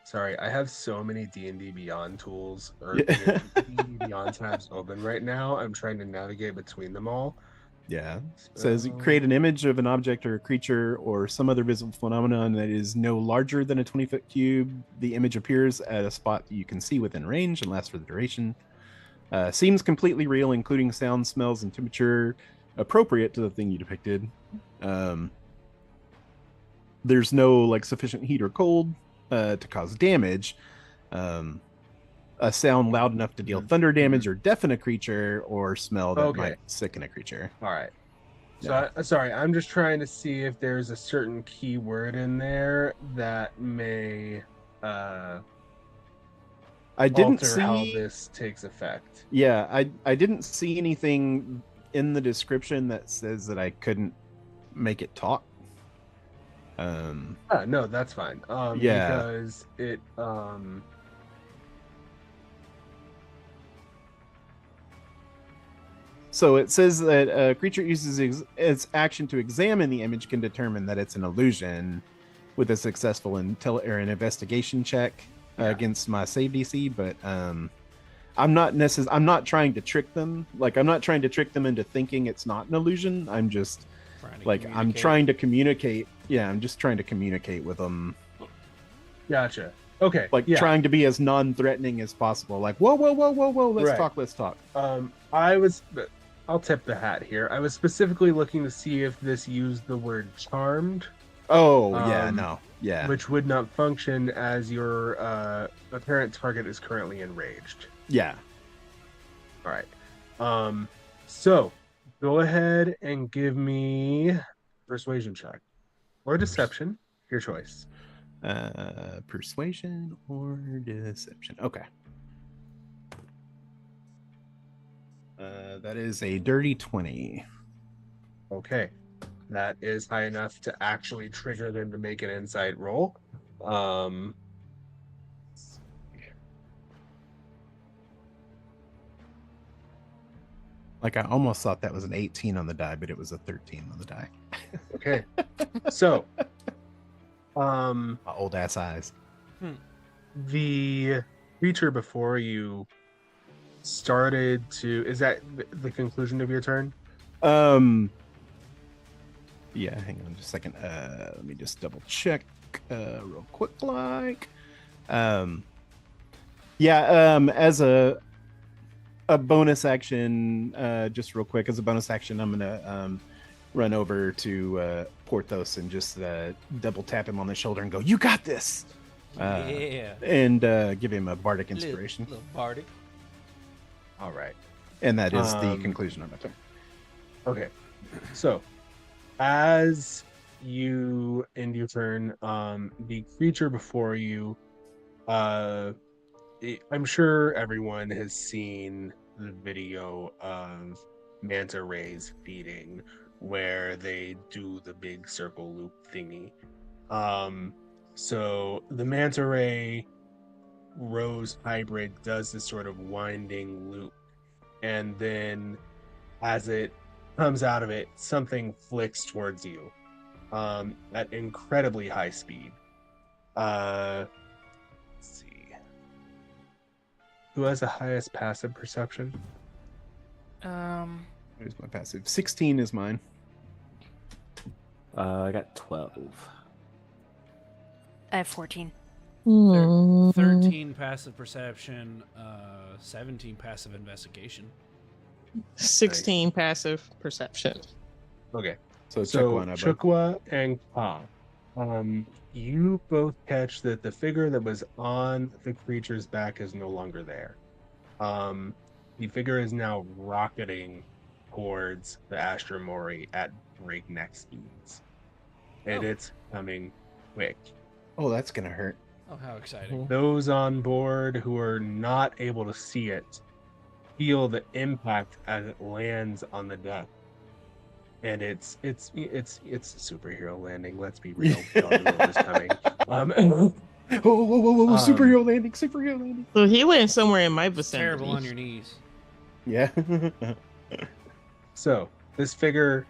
Sorry, I have so many D&D Beyond tools or D&D Beyond tabs open right now. I'm trying to navigate between them all. Yeah. Says create an image of an object or a creature or some other visible phenomenon that is no larger than a 20-foot cube. The image appears at a spot you can see within range and lasts for the duration. Seems completely real, including sound, smells, and temperature appropriate to the thing you depicted. There's no sufficient heat or cold to cause damage. A sound loud enough to deal thunder damage or deafen a creature, or smell that might sicken a creature. All right. So, sorry, I'm just trying to see if there's a certain keyword in there that may I didn't alter see how this takes effect. Yeah, I didn't see anything in the description that says that I couldn't make it talk. No, that's fine. Yeah. Because it So it says that a creature uses its action to examine the image can determine that it's an illusion with a successful an investigation check against my save DC, but I'm not trying to trick them. I'm not trying to trick them into thinking it's not an illusion. I'm just I'm trying to communicate. Yeah, I'm just trying to communicate with them. Gotcha. Okay. Trying to be as non-threatening as possible. Whoa, whoa, whoa, whoa, whoa. Let's talk. I'll tip the hat here. I was specifically looking to see if this used the word charmed. Oh, yeah. Which would not function as your apparent target is currently enraged. Yeah. All right. So go ahead and give me persuasion check or deception, your choice. Persuasion or deception. Okay. That is a dirty 20. Okay. That is high enough to actually trigger them to make an insight roll. I almost thought that was an 18 on the die, but it was a 13 on the die. Okay. So, my old ass eyes. The creature before you started to, is that the conclusion of your turn? Yeah, hang on just a second. Let me just double check real quick. As a bonus action, just real quick, as a bonus action, I'm gonna run over to Porthos and just double tap him on the shoulder and go, "You got this!" Yeah. And give him a bardic inspiration. Little bardic. All right. And that is the Um, conclusion of my turn. Okay. So, as you end your turn, the creature before you, I'm sure everyone has seen the video of manta rays feeding, where they do the big circle loop thingy. So the manta ray rose hybrid does this sort of winding loop, and then as it comes out of it, something flicks towards you at incredibly high speed. Let's see. Who has the highest passive perception? Here's my passive. 16 is mine. I got 12. I have 14. 13 passive perception, 17 passive investigation. 16 passive perception. Okay. So So Chukwa and I both. Chukwa and Ka, you both catch that the figure that was on the creature's back is no longer there. The figure is now rocketing towards the Astra Mori at breakneck speeds, and Oh. it's coming quick. Oh, that's gonna hurt. Oh, how exciting. Those on board who are not able to see it feel the impact as it lands on the deck. And it's a superhero landing. Let's be real. We all knew it was coming. Whoa, superhero landing, superhero landing. So he went somewhere in my It's vicinity. terrible on your knees. Yeah. So this figure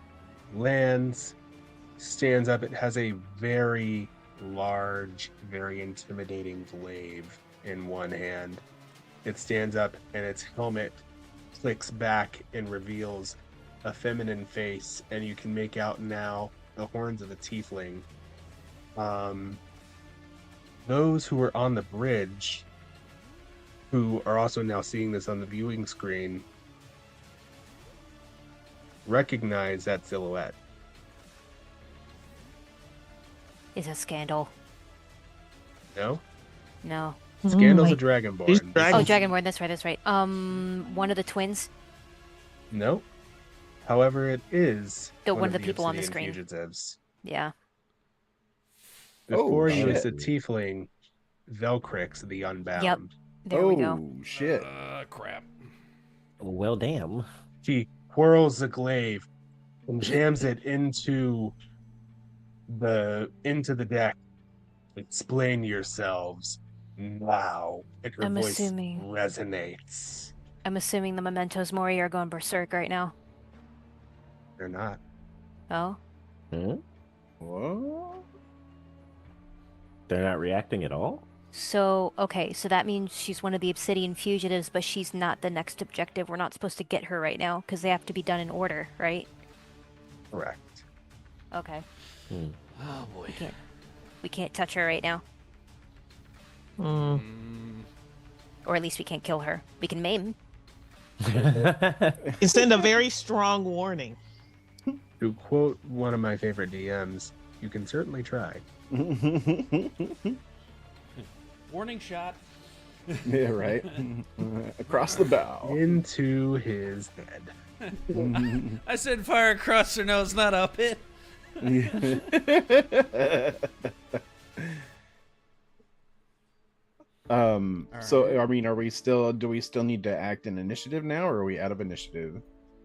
lands, stands up. It has a very large, very intimidating glaive in one hand. It stands up and its helmet clicks back and reveals a feminine face, and you can make out now the horns of a tiefling. Those who are on the bridge, who are also now seeing this on the viewing screen, recognize that silhouette. Is a scandal. No? No. Scandal's my- a dragonborn. He's This dragon- Oh, is- Dragonborn. That's right. That's right. One of the twins. No. However, it is One of the people on the obsidian screen. fugitives. Yeah. Before you shit. is the tiefling, Velcrix the Unbound. Yep. There we go. Shit. Crap. Well, damn. He whirls the glaive and jams it into the deck. Explain yourselves now. And her I'm voice assuming- resonates. I'm assuming the Mementos Mori are going berserk right now. They're not. Oh. Hmm? What? They're not reacting at all? So, okay, so that means she's one of the Obsidian fugitives, but she's not the next objective. We're not supposed to get her right now, because they have to be done in order, right? Correct. Okay. Oh, boy. We can't touch her right now. Mm. Or at least we can't kill her. We can maim. And send a very strong warning. To quote one of my favorite DMs, you can certainly try. Warning shot. Yeah, right. Across the bow. Into his head. I said fire across her nose, not up it. So I mean, do we still need to act in initiative now, or are we out of initiative?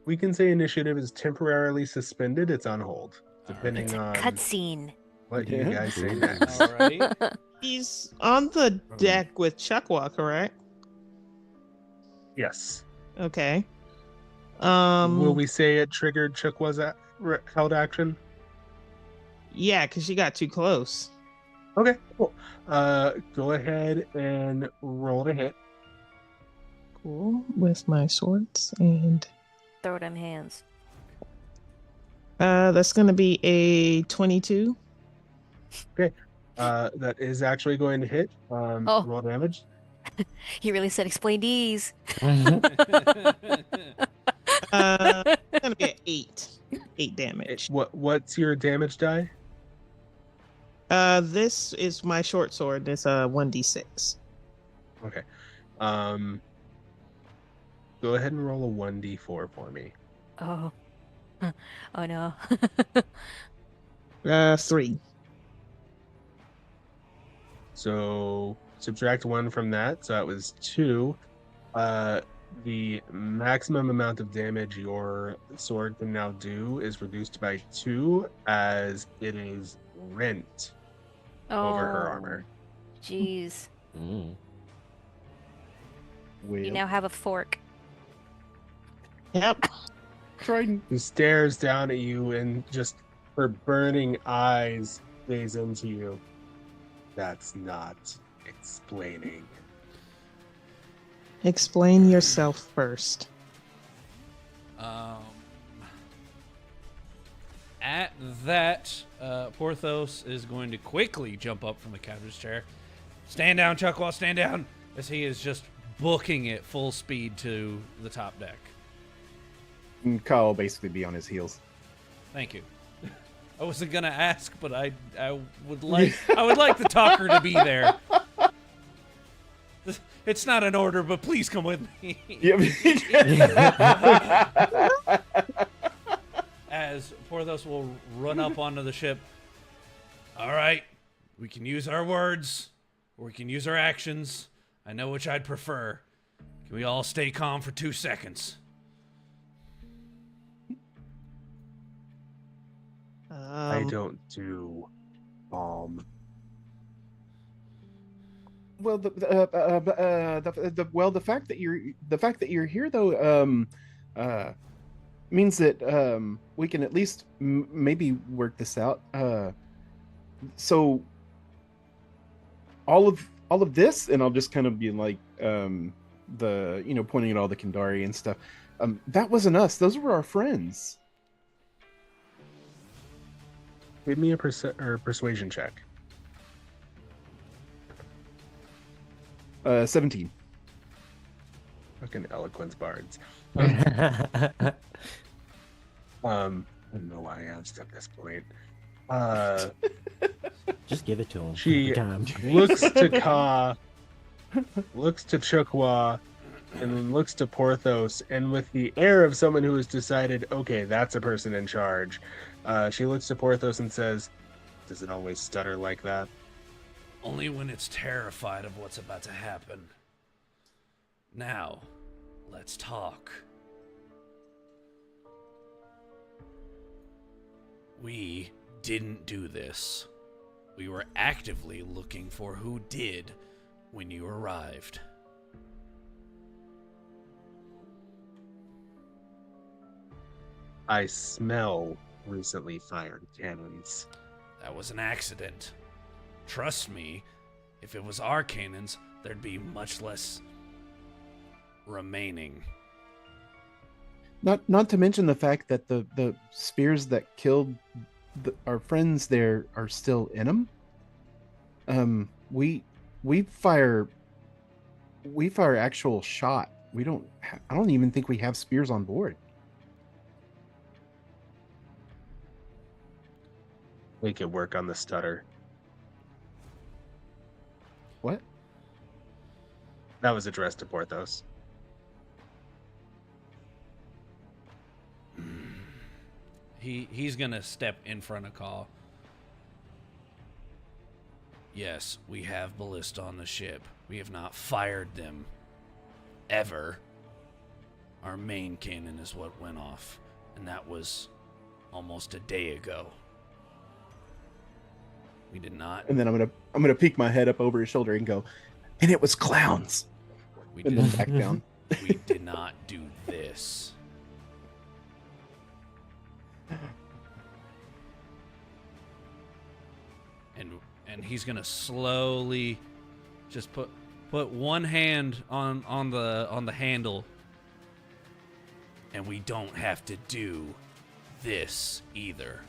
We can say initiative is temporarily suspended. It's on hold, depending It's a on cutscene. what you Yeah. guys say next. Alrighty. He's on the deck with Chukwa, correct? Yes. Okay. Will we say it triggered Chukwa's held action? Yeah, because she got too close. Okay, cool. Go ahead and roll to hit. Cool. With my swords and Throw them hands. that's gonna be a 22. That is actually going to hit. Oh. Roll damage. He really said explain these. It's gonna be an 8. 8 damage. What's your damage die? This is my short sword. It's a 1d6. Okay. Go ahead and roll a 1d4 for me. Oh. Oh no. 3. So subtract 1 from that. So that was 2. The maximum amount of damage your sword can now do is reduced by 2 as it is rent over her armor. Jeez. Mm. You now have a fork. Yep. Trident. She stares down at you and just her burning eyes gaze into you. That's not explaining. Explain yourself first. At that, Porthos is going to quickly jump up from the captain's chair. Stand down, Chuckwall, stand down! As he is just booking it full speed to the top deck. And Kyle will basically be on his heels. Thank you. I wasn't gonna ask, but I would like the talker to be there. It's not an order, but please come with me. As Porthos will run up onto the ship. All right, we can use our words, or we can use our actions. I know which I'd prefer. Can we all stay calm for 2 seconds? I don't do calm. Well, the fact that you're here though means that we can at least maybe work this out. So all of this, and I'll just kind of be like pointing at all the Kandari and stuff. That wasn't us. Those were our friends. Give me a persuasion check. 17. Fucking eloquence bards. I don't know why I asked at this point. Just give it to him. She every time. looks to Ka, looks to Chukwa, and then looks to Porthos, and with the air of someone who has decided, okay, that's a person in charge, she looks to Porthos and says, "Does it always stutter like that?" Only when it's terrified of what's about to happen. Now, let's talk. We didn't do this. We were actively looking for who did when you arrived. I smell recently fired cannons. That was an accident. Trust me, if it was our cannons, there'd be much less remaining. Not to mention the fact that the spears that killed our friends there are still in them. We fire actual shot. I don't even think we have spears on board. We could work on the stutter. What? That was addressed to Porthos. He's gonna step in front of Call. Yes, we have ballista on the ship. We have not fired them. Ever. Our main cannon is what went off. And that was almost a day ago. We did not. And then I'm gonna peek my head up over his shoulder and go, and it was clowns. We And did, then back down. we did not do this. And he's gonna slowly just put one hand on the handle, and we don't have to do this either.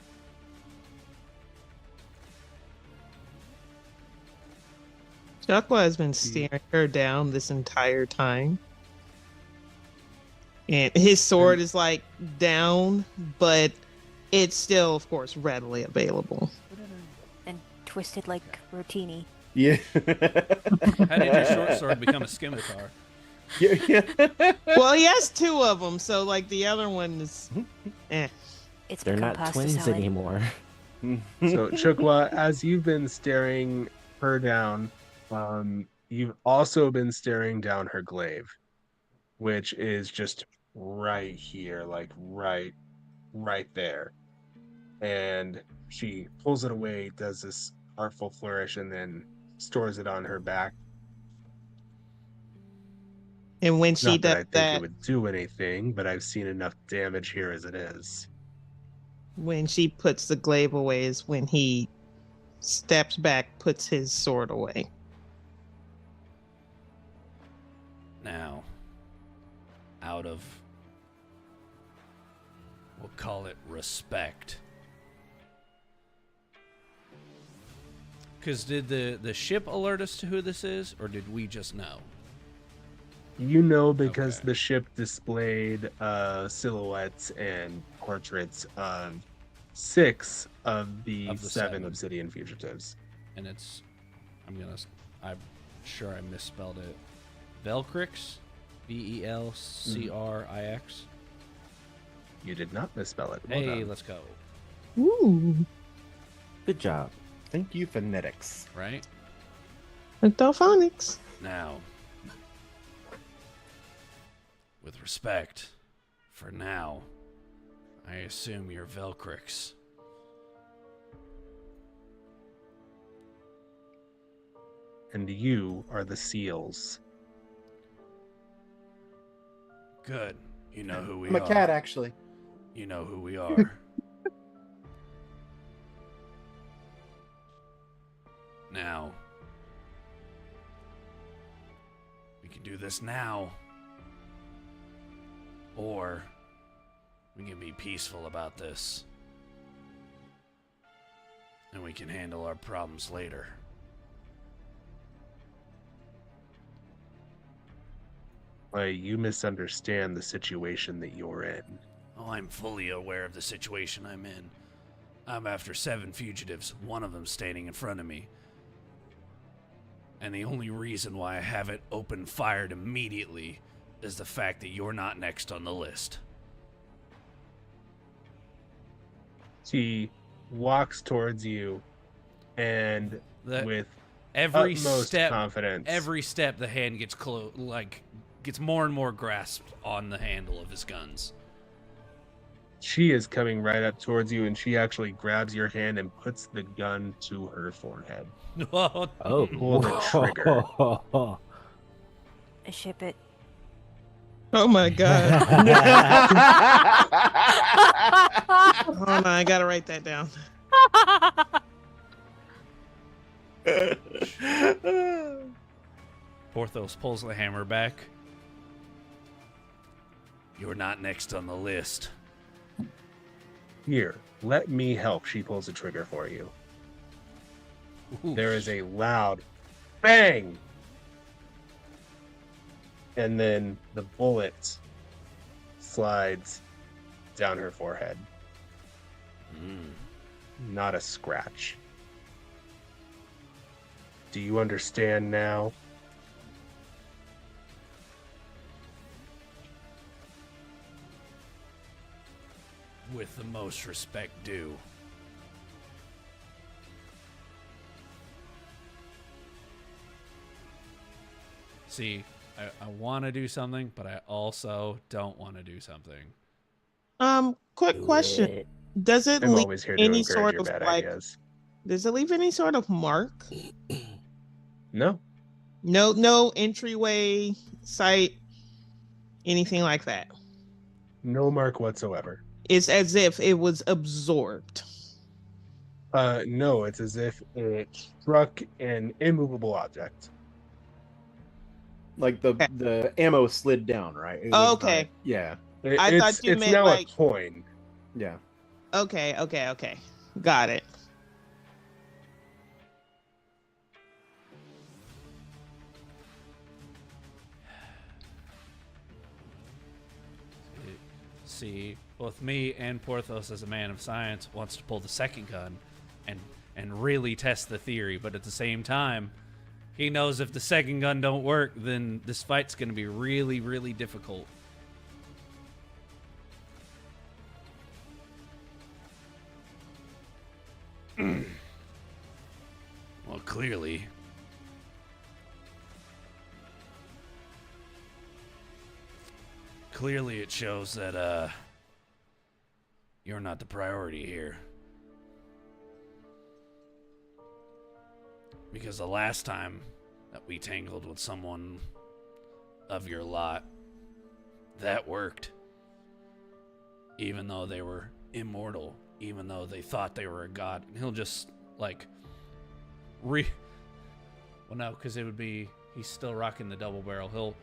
Chakwa has been staring her down this entire time. And his sword is like down, but it's still, of course, readily available. And twisted like rotini. Yeah. How did your short sword become a scimitar? Yeah. Well, he has two of them, so like the other one is. It's They're become not pasta twins salad. anymore. So Chukwa, as you've been staring her down, you've also been staring down her glaive, which is just right here, like right there. And she pulls it away, does this artful flourish, and then stores it on her back. And when she Not that does I think it that, would do anything, but I've seen enough damage here as it is. when she puts the glaive away, is when he steps back, puts his sword away. Now, out of, we'll call it respect. Because did the ship alert us to who this is, or did we just know? You know, because Okay. the ship displayed silhouettes and portraits of 6 of the Of the 7 seven. obsidian fugitives. And it's, I'm sure I misspelled it. Velcrix? Velcrix. You did not misspell it. Well Hey, done. let's go. Ooh, Good job. Thank you, phonetics. Right? orthophonics. Now, with respect, for now, I assume you're Velcrix. And you are the seals. Good. You know who we I'm are. a cat, actually. You know who we are. Now, we can do this now, or we can be peaceful about this, and we can handle our problems later. You misunderstand the situation that you're in. Oh, I'm fully aware of the situation I'm in. I'm after 7 fugitives, one of them standing in front of me. And the only reason why I haven't opened fired immediately is the fact that you're not next on the list. She walks towards you and That with every utmost step, confidence. every step, the hand gets gets more and more grasped on the handle of his guns. She is coming right up towards you, and she actually grabs your hand and puts the gun to her forehead. Oh, Pull the trigger. I ship it. Oh my god. Hold on, I gotta write that down. Porthos pulls the hammer back. You're not next on the list. Here, let me help. She pulls the trigger for you. Ooh. There is a loud bang. And then the bullet slides down her forehead. Not a scratch. Do you understand now? With the most respect due. See, I want to do something, but I also don't want to do something. Quick question. Does it I'm leave always here to any encourage sort your of bad like ideas. does it leave any sort of mark? No. No entryway, site, anything like that. No mark whatsoever. It's as if it was absorbed. No, it's as if it struck an immovable object. Like the ammo slid down, right? It Oh, was okay. not- yeah. I thought you It's meant now like- a coin. Yeah. Okay. Got it. See, both me and Porthos, as a man of science, wants to pull the second gun and really test the theory, but at the same time, he knows if the second gun don't work, then this fight's going to be really, really difficult. Well, clearly it shows that you're not the priority here. Because the last time that we tangled with someone of your lot, that worked. Even though they were immortal, even though they thought they were a god. And he'll just, like, well, no, because it would be, he's still rocking the double barrel. He'll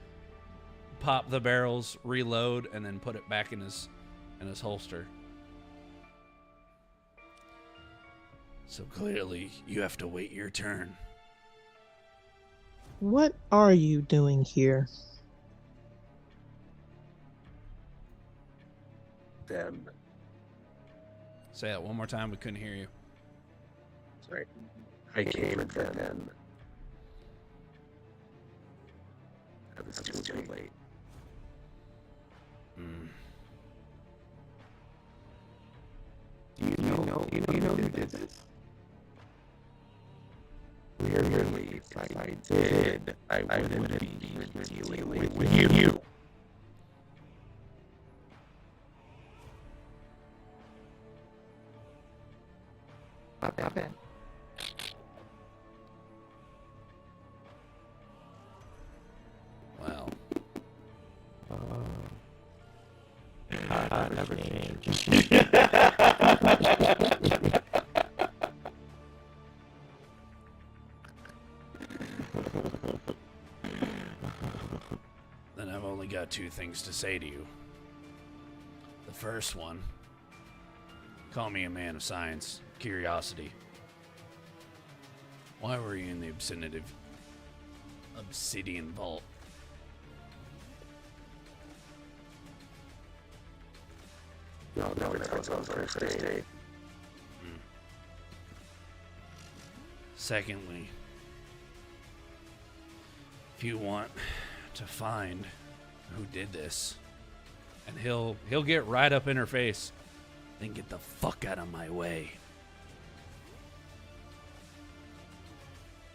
pop the barrels, reload, and then put it back in his holster. So clearly, you have to wait your turn. What are you doing here? Them. Say that one more time. We couldn't hear you. Sorry. I came at them. It was too late. You know who did this? Clearly, if I did, I wouldn't be dealing with you. What happened? Well, I never changed. then I've only got two things to say to you. The first one, call me a man of science, curiosity. Why were you in the obsidian vault? No, it's on first date. Secondly, if you want to find who did this, and he'll get right up in her face, then get the fuck out of my way.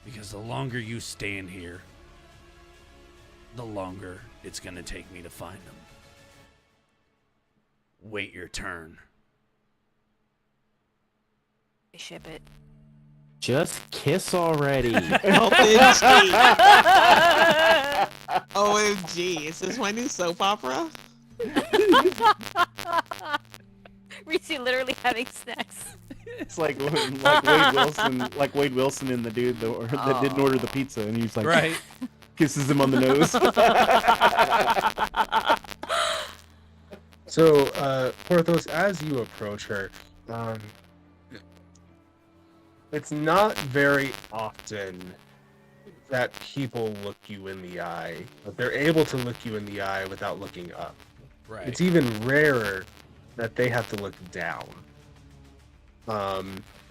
Because the longer you stand here, the longer it's gonna take me to find them. Wait your turn. Ship it. Just kiss already. OMG. OMG. Is this my new soap opera? Reese literally having snacks. It's like Wade Wilson and the dude that didn't order the pizza, and he's like, Right. kisses him on the nose. So, Porthos, as you approach her, it's not very often that people look you in the eye, but they're able to look you in the eye without looking up. Right. It's even rarer that they have to look down.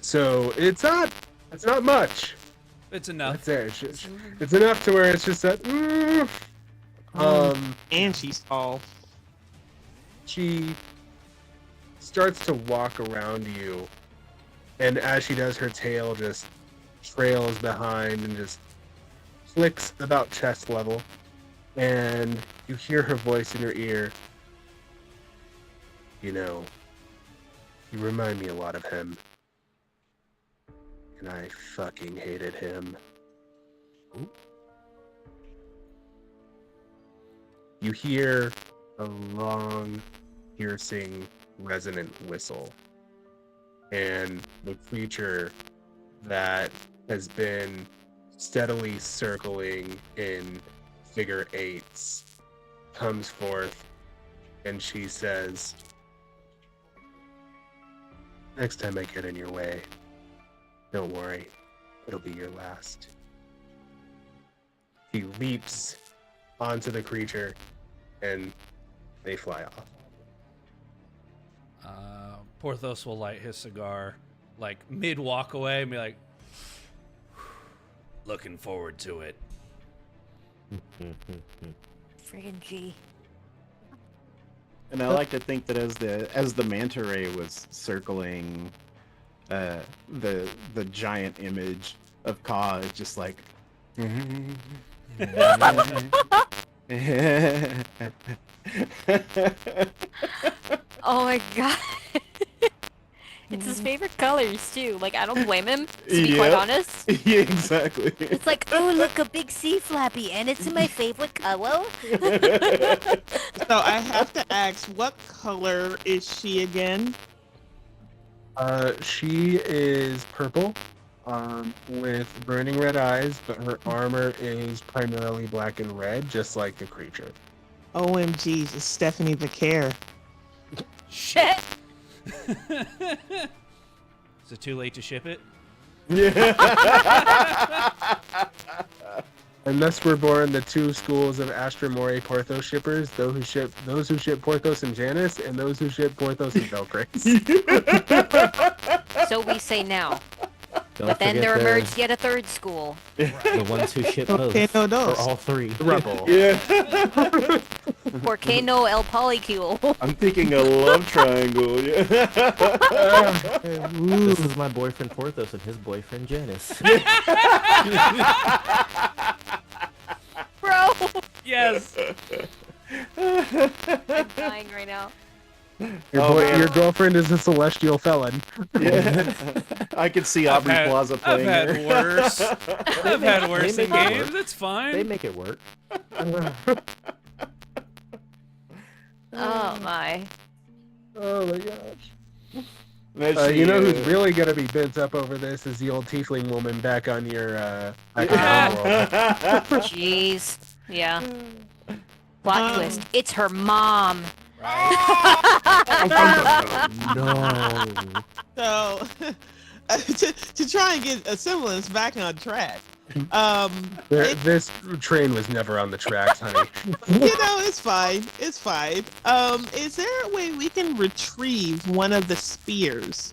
So it's not much. It's enough. It's there. It's enough to where it's just that. And she's tall. She starts to walk around you, and as she does, her tail just trails behind and just flicks about chest level, and you hear her voice in your ear. You know, you remind me a lot of him, and I fucking hated him. Ooh. You hear a long, piercing, resonant whistle. And the creature that has been steadily circling in figure eights comes forth, and she says, "Next time I get in your way, don't worry, it'll be your last." He leaps onto the creature, and they fly off. Porthos will light his cigar, like mid walk away, and be like, Looking forward to it. Friggin' G. And I like to think that as the manta ray was circling the giant image of Ka, it's just like Oh my god. It's his favorite colors too. Like I don't blame him, to be quite honest. Yeah, exactly. It's like, oh look, a big sea flappy, and it's my favorite color. So I have to ask, what color is she again? She is purple, with burning red eyes, but her armor is primarily black and red, just like the creature. OMG, it's Stephanie the Care. Shit. Is it too late to ship it? Yeah. Unless we're born the two schools of Astra Mori Porthos shippers, those who ship Porthos and Janus, and those who ship Porthos and Velcrace. So we say now. Don't But then forget there the- emerged yet a third school. the ones who ship both Okay, no, for those. all three. Rebel. Yeah. Porcano El Polycule. I'm thinking a love triangle. Yeah. This is my boyfriend Porthos and his boyfriend Janice. Bro! Yes. I'm dying right now. Your girlfriend is a celestial felon. Yeah. I could see Aubrey Plaza I've playing had her. worse. I've had worse they in make it games. work. That's fine. They make it work. Oh my. Oh my gosh. That You know she, who's really gonna be bent up over this is the old tiefling woman back on your back on your world. Jeez. Yeah. Plot twist. It's her mom. No. So, to try and get a semblance back on track, This train was never on the tracks, honey. it's fine. It's fine. Is there a way we can retrieve one of the spears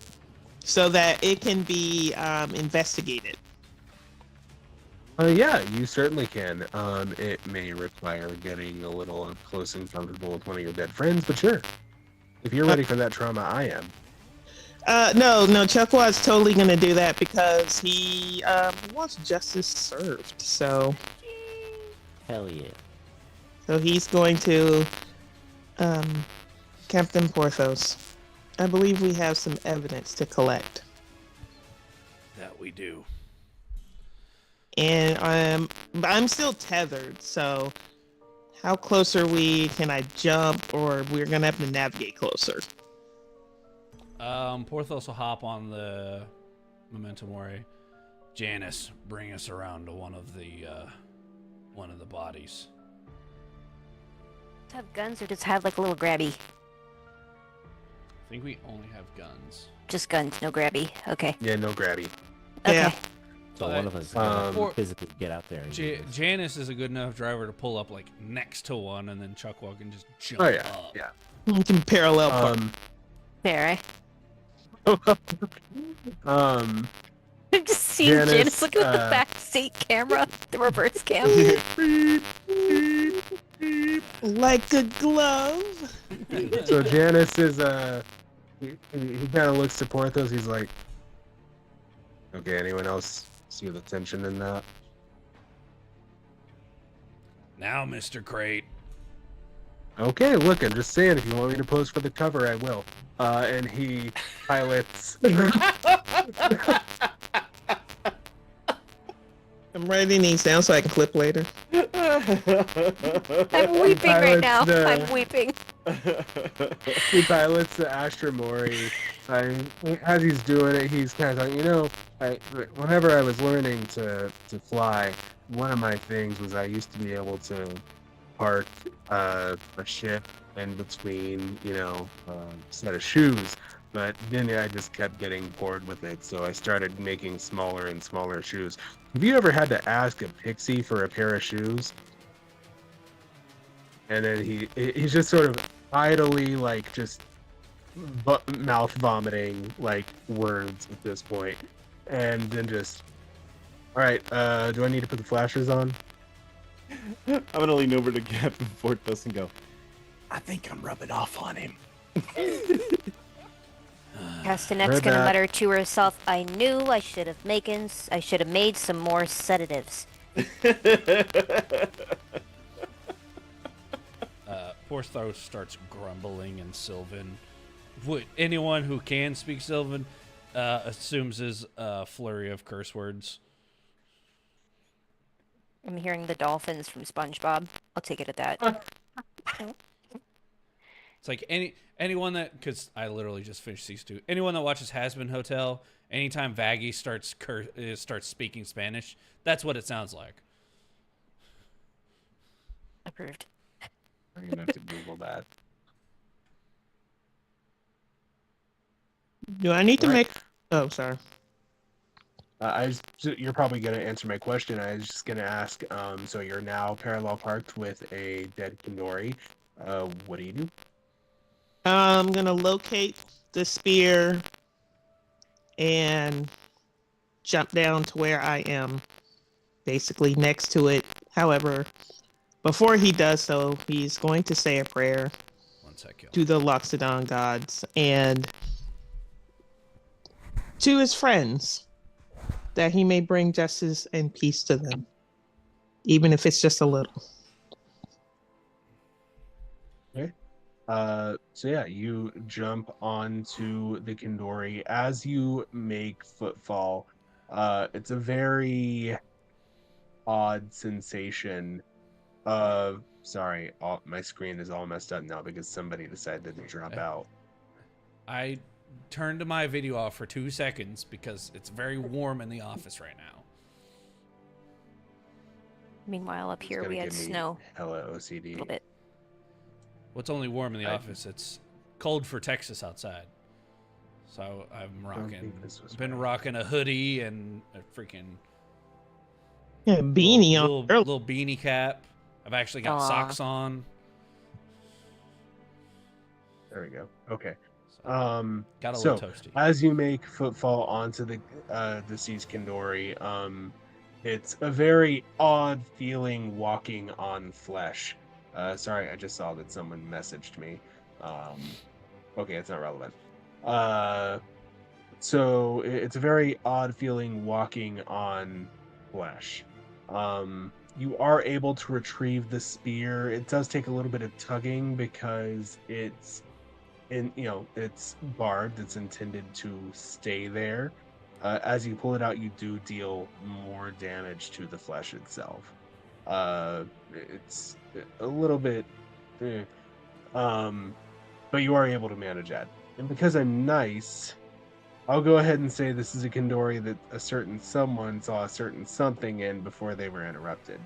so that it can be investigated? Yeah, you certainly can. It may require getting a little up close and comfortable with one of your dead friends, but sure. If you're ready for that trauma, I am. No, Chuckwad's totally gonna do that because he wants justice served. So Hell yeah. he's going to Captain Porthos. I believe we have some evidence to collect. That we do. And I'm still tethered, so how close are we? Can I jump, or we're gonna have to navigate closer? Porthos will hop on the Memento Mori. Janice, bring us around to one of the bodies. Does it have guns or does it have like a little grabby? I think we only have guns. Just guns, no grabby. Okay. Yeah, no grabby. Okay. Yeah. So But, one of us is gonna or- physically get out there and do this. Janice is a good enough driver to pull up like next to one, and then Chuckwalk can just jump Oh yeah, up. yeah. We can parallel park. There, eh? Um, I'm just seeing Janice, Janice looking at the back seat camera, the reverse cam. Like a glove. so Janice is he kind of looks to Porthos. He's like, okay, anyone else see the tension in that? Now, Mr. Crate. Okay, look, I'm just saying, if you want me to pose for the cover, I will. And he pilots. I'm writing these down so I can clip later. I'm weeping right now. I'm weeping. He pilots the Astra Mori. As he's doing it, he's kind of like, whenever I was learning to fly, one of my things was I used to be able to park a ship in between, a set of shoes. But then I just kept getting bored with it, so I started making smaller and smaller shoes. Have you ever had to ask a pixie for a pair of shoes? And then he's just sort of idly, like, just mouth vomiting, like, words at this point. And then just All right. Do I need to put the flashes on? I'm gonna lean over to Captain Fortos and go, I think I'm rubbing off on him. Castanet's Heard gonna that. mutter to herself, I knew I should have made some more sedatives. Porthos starts grumbling in Sylvan. Anyone who can speak Sylvan assumes his flurry of curse words. I'm hearing the dolphins from SpongeBob. I'll take it at that. It's like anyone that, because I literally just finished season 2. Anyone that watches Hazbin Hotel, anytime Vaggie starts speaking Spanish, that's what it sounds like. Approved. I'm gonna have to Google that. Do I need to Right. make? Oh, sorry. You're probably gonna answer my question. I was just gonna ask. So you're now parallel parked with a dead Kindori. What do you do? I'm gonna locate the spear and jump down to where I am, basically next to it. However, before he does so, he's going to say a prayer One sec, yo. to the Loxodon gods and to his friends, that he may bring justice and peace to them, even if it's just a little. Okay. So yeah, you jump onto the Kindori as you make footfall. It's a very odd sensation of. Sorry, my screen is all messed up now because somebody decided to drop out. I turned my video off for 2 seconds because it's very warm in the office right now. Meanwhile, up It's here gonna we had give me snow Hella a OCD. little bit. What's only warm in the office? It's cold for Texas outside. So I'm been rocking a hoodie and a freaking Yeah, beanie little, on. little beanie cap. I've actually got Aw. socks on. There we go. Okay. So, got a So little toasty. as you make footfall onto the deceased Kindori, it's a very odd feeling walking on flesh. Sorry, I just saw that someone messaged me. Okay, it's not relevant. So it's a very odd feeling walking on flesh. You are able to retrieve the spear. It does take a little bit of tugging because it's it's barbed. It's intended to stay there. As you pull it out, you do deal more damage to the flesh itself. It's a little bit, eh. But you are able to manage that. And because I'm nice, I'll go ahead and say this is a Kindori that a certain someone saw a certain something in before they were interrupted.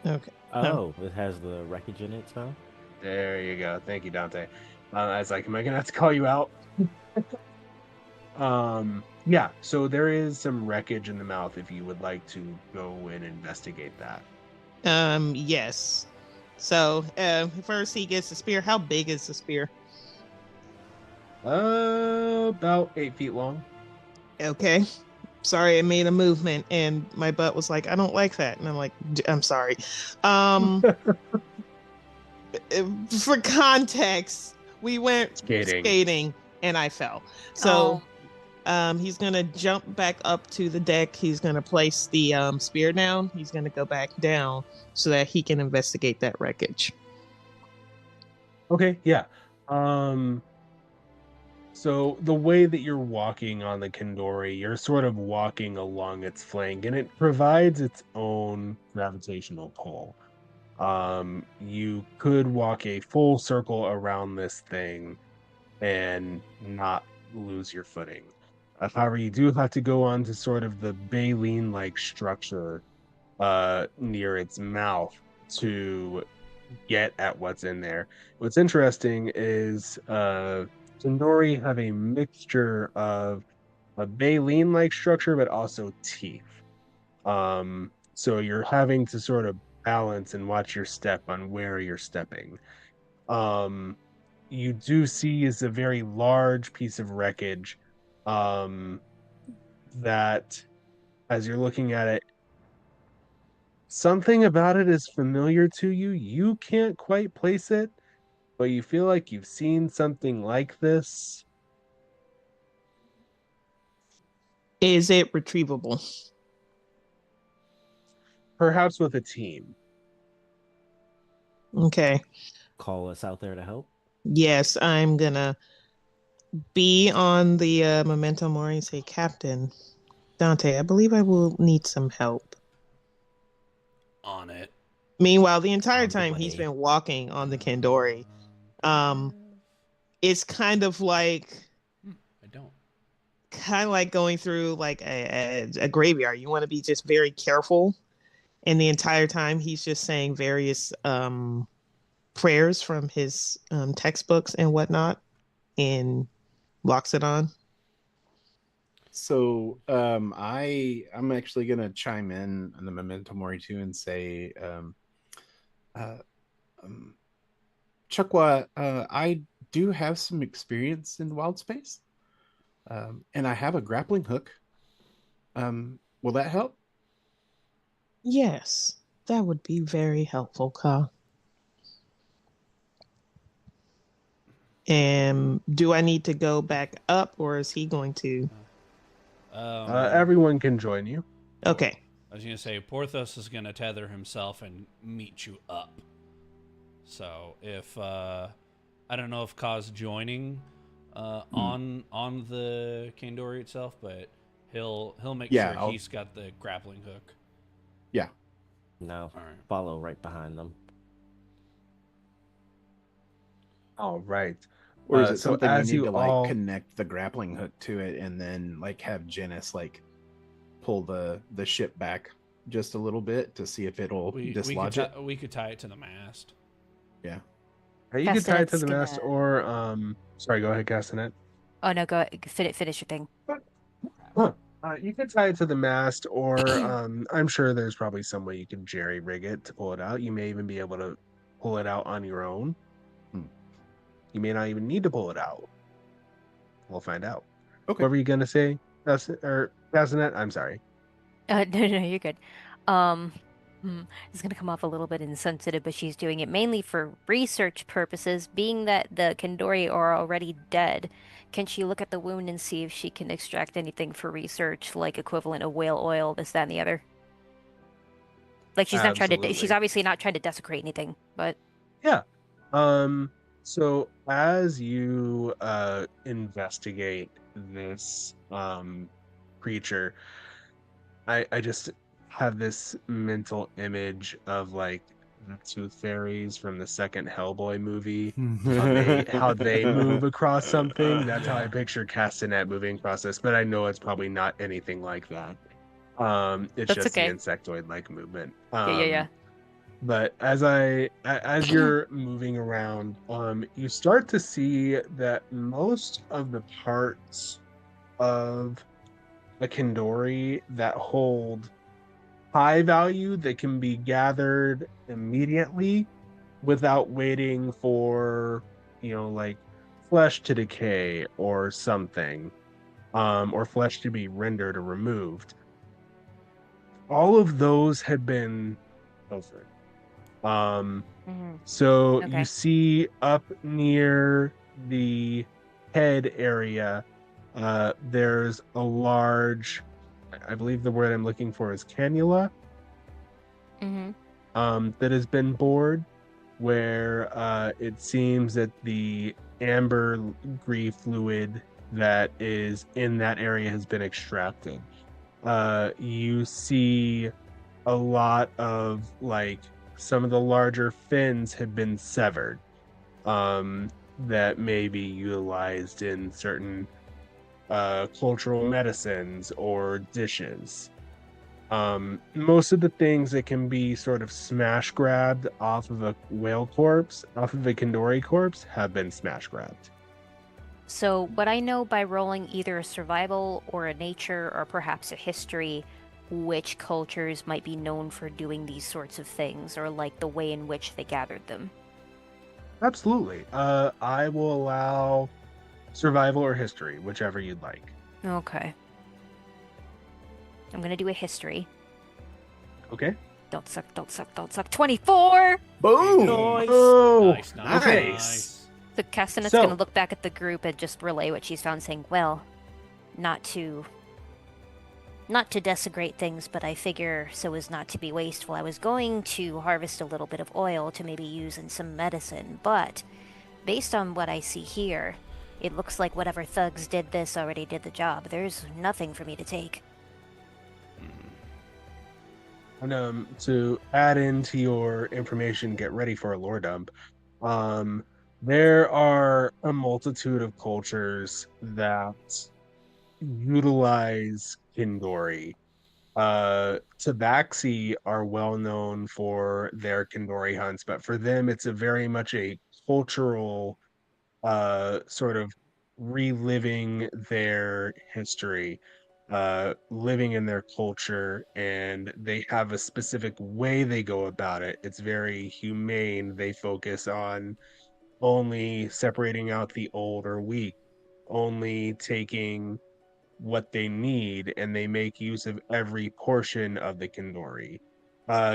Okay. Oh, it has the wreckage in it now? There you go. Thank you, Dante. I was like, am I gonna have to call you out? Yeah, so there is some wreckage in the mouth if you would like to go and investigate that. Yes. So, first he gets the spear. How big is the spear? About 8 feet long. Okay. Sorry, I made a movement and my butt was like, I don't like that. And I'm like, I'm sorry. For context, we went skating and I fell. So he's gonna jump back up to the deck. He's gonna place the spear down. He's gonna go back down so that he can investigate that wreckage. Okay, yeah. So the way that you're walking on the Kindori, you're sort of walking along its flank, and it provides its own gravitational pull. You could walk a full circle around this thing and not lose your footing. However, you do have to go on to sort of the baleen-like structure near its mouth to get at what's in there. What's interesting is Sindori have a mixture of a baleen-like structure, but also teeth. So you're having to sort of balance and watch your step on where you're stepping. You do see is a very large piece of wreckage that as you're looking at it, something about it is familiar to you. You can't quite place it, but you feel like you've seen something like this. Is it retrievable? Perhaps with a team. Okay. Call us out there to help. Yes, I'm gonna be on the Memento Mori and say, Captain Dante, I believe I will need some help. On it. Meanwhile, the entire On the time he's way. been walking on the Kandori, it's kind of like I don't. going through like a graveyard. You want to be just very careful, and the entire time he's just saying various prayers from his textbooks and whatnot, and locks it on. So I'm actually gonna chime in on the Memento Mori too and say, Chukwa, I do have some experience in wild space, and I have a grappling hook. Will that help? Yes, that would be very helpful, Ka. And do I need to go back up, or is he going to? Everyone can join you. Okay. I was gonna say Porthos is gonna tether himself and meet you up. So if I don't know if Ka's joining on the Kandori itself, but he'll make sure he's got the grappling hook. Yeah. No, All right. follow right behind them. All right. Or is it so something we as need you to all like connect the grappling hook to it and then like have Janice like pull the ship back just a little bit to see if it'll dislodge it? We could tie it to the mast. Yeah. you could tie it to Castanet's the mast, gonna- or sorry, go ahead, Castanet. Oh no, go finish your thing. You could tie it to the mast, or I'm sure there's probably some way you can jerry rig it to pull it out. You may even be able to pull it out on your own. You may not even need to pull it out. We'll find out. Okay. What were you gonna say, Castanet? I'm sorry. No, you're good. It's gonna come off a little bit insensitive, but she's doing it mainly for research purposes. Being that the Kandori are already dead, can she look at the wound and see if she can extract anything for research, like equivalent of whale oil, this, that, and the other? Like she's not trying to. She's Absolutely. obviously not trying to desecrate anything, but Yeah. So as you investigate this creature, I just have this mental image of like the tooth fairies from the second Hellboy movie. How they move across something. That's how I picture Castanet moving across this, but I know it's probably not anything like that. It's that's just okay. the insectoid like movement. Yeah. But as you're moving around, you start to see that most of the parts of a Kandori that hold high value that can be gathered immediately without waiting for, like flesh to decay or something, or flesh to be rendered or removed. All of those had been over. So Okay. you see up near the head area, there's a large, I believe the word I'm looking for is cannula, that has been bored, where it seems that the ambergris fluid that is in that area has been extracted. You see a lot of like some of the larger fins have been severed, that may be utilized in certain cultural medicines or dishes. Most of the things that can be sort of smash grabbed off of a whale corpse, off of a Kandori corpse, have been smash grabbed. So, would I know by rolling either a survival or a nature or perhaps a history which cultures might be known for doing these sorts of things, or like the way in which they gathered them? Absolutely. I will allow survival or history, whichever you'd like. Okay. I'm gonna do a history. Okay. Don't suck, don't suck, don't suck. 24! Boom! Oh, Nice, nice. So Castanet's So- gonna look back at the group and just relay what she's found, saying, well, not to desecrate things, but I figure so as not to be wasteful. I was going to harvest a little bit of oil to maybe use in some medicine, but based on what I see here, it looks like whatever thugs did this already did the job. There's nothing for me to take. And to add into your information, get ready for a lore dump. There are a multitude of cultures that utilize Kindori. Tabaxi are well known for their Kindori hunts, but for them, it's a very much a cultural sort of reliving their history, living in their culture, and they have a specific way they go about it. It's very humane. They focus on only separating out the old or weak, only taking what they need, and they make use of every portion of the Kindori.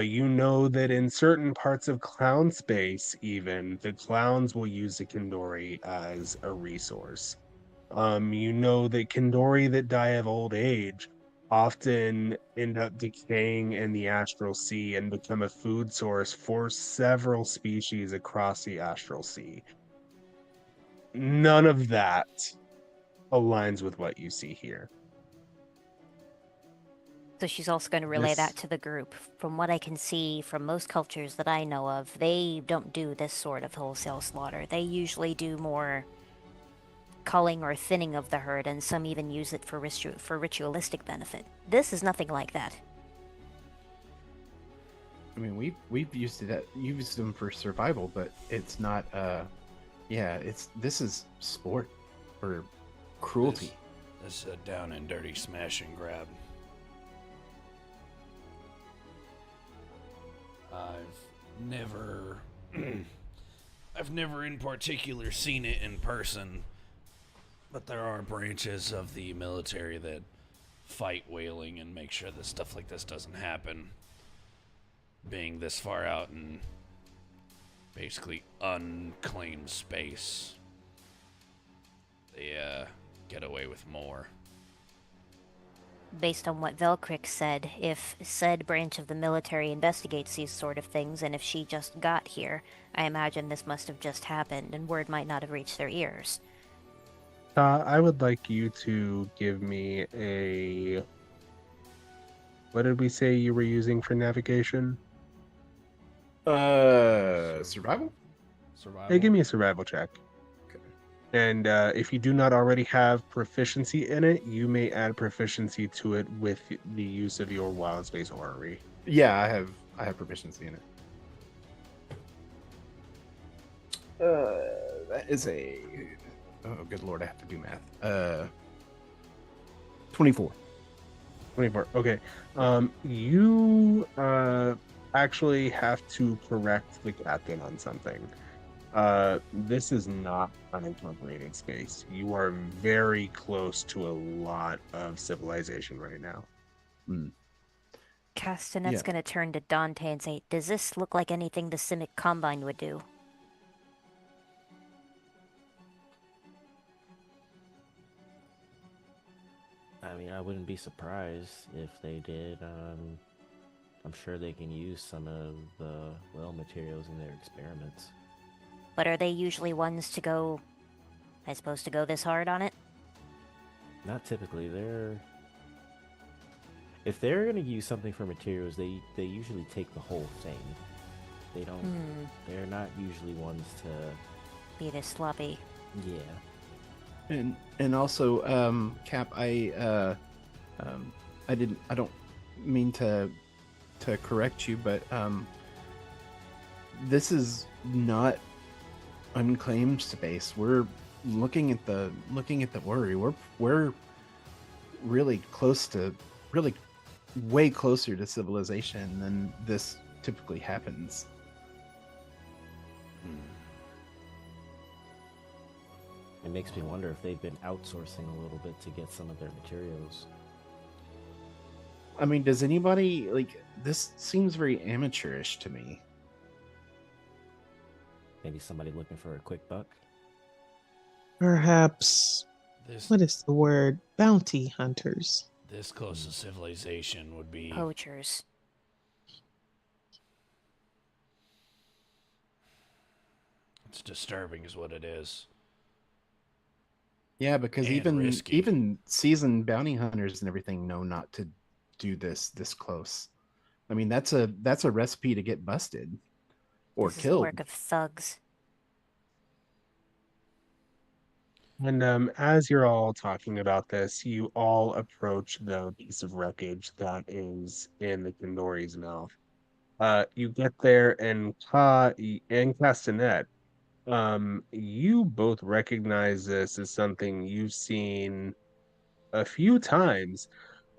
You know that in certain parts of clown space, even the clowns will use the Kindori as a resource. You know that Kindori that die of old age often end up decaying in the astral sea and become a food source for several species across the astral sea. None of that aligns with what you see here. So she's also going to relay This- that to the group. From what I can see from most cultures that I know of, they don't do this sort of wholesale slaughter. They usually do more culling or thinning of the herd, and some even use it for ritualistic benefit. This is nothing like that. I mean, we've used them for survival, but it's not. This is sport or cruelty. This is a down and dirty smash and grab. I've never in particular seen it in person, but there are branches of the military that fight whaling and make sure that stuff like this doesn't happen. Being this far out in basically unclaimed space, they get away with more. Based on what Velcrick said, if said branch of the military investigates these sort of things, and if she just got here, I imagine this must have just happened, and word might not have reached their ears. I would like you to give me a. What did we say you were using for navigation? Survival. Survival. Hey, give me a survival check. Okay. And if you do not already have proficiency in it, you may add proficiency to it with the use of your wild space orrery. Yeah, I have proficiency in it. That is a. Oh, good lord! I have to do math. 24. 24. Okay. You actually have to correct the captain on something. This is not unincorporated space. You are very close to a lot of civilization right now. Castanet's Yeah. gonna turn to Dante and say, does this look like anything the Simic Combine would do? I mean, I wouldn't be surprised if they did. I'm sure they can use some of the well materials in their experiments. But are they usually ones to go, I suppose, to go this hard on it? Not typically. If they're gonna use something for materials, they usually take the whole thing. They don't. They're not usually ones to. Be this sloppy. Yeah. And also, Cap, I don't mean to correct you, but this is not unclaimed space. We're looking at the worry. We're really way closer to civilization than this typically happens. It makes me wonder if they've been outsourcing a little bit to get some of their materials. I mean, does anybody like this? Seems very amateurish to me. Maybe somebody looking for a quick buck. Perhaps, This what is the word? Bounty hunters. this close to civilization would be Poachers. it's disturbing, is what it is. Yeah, because And even risky. even seasoned bounty hunters and everything know not to do this close. I mean, that's a recipe to get busted or This is the killed. work of thugs. And as you're all talking about this, you all approach the piece of wreckage that is in the Kendori's mouth. You get there, and Ka and Castanet, you both recognize this as something you've seen a few times.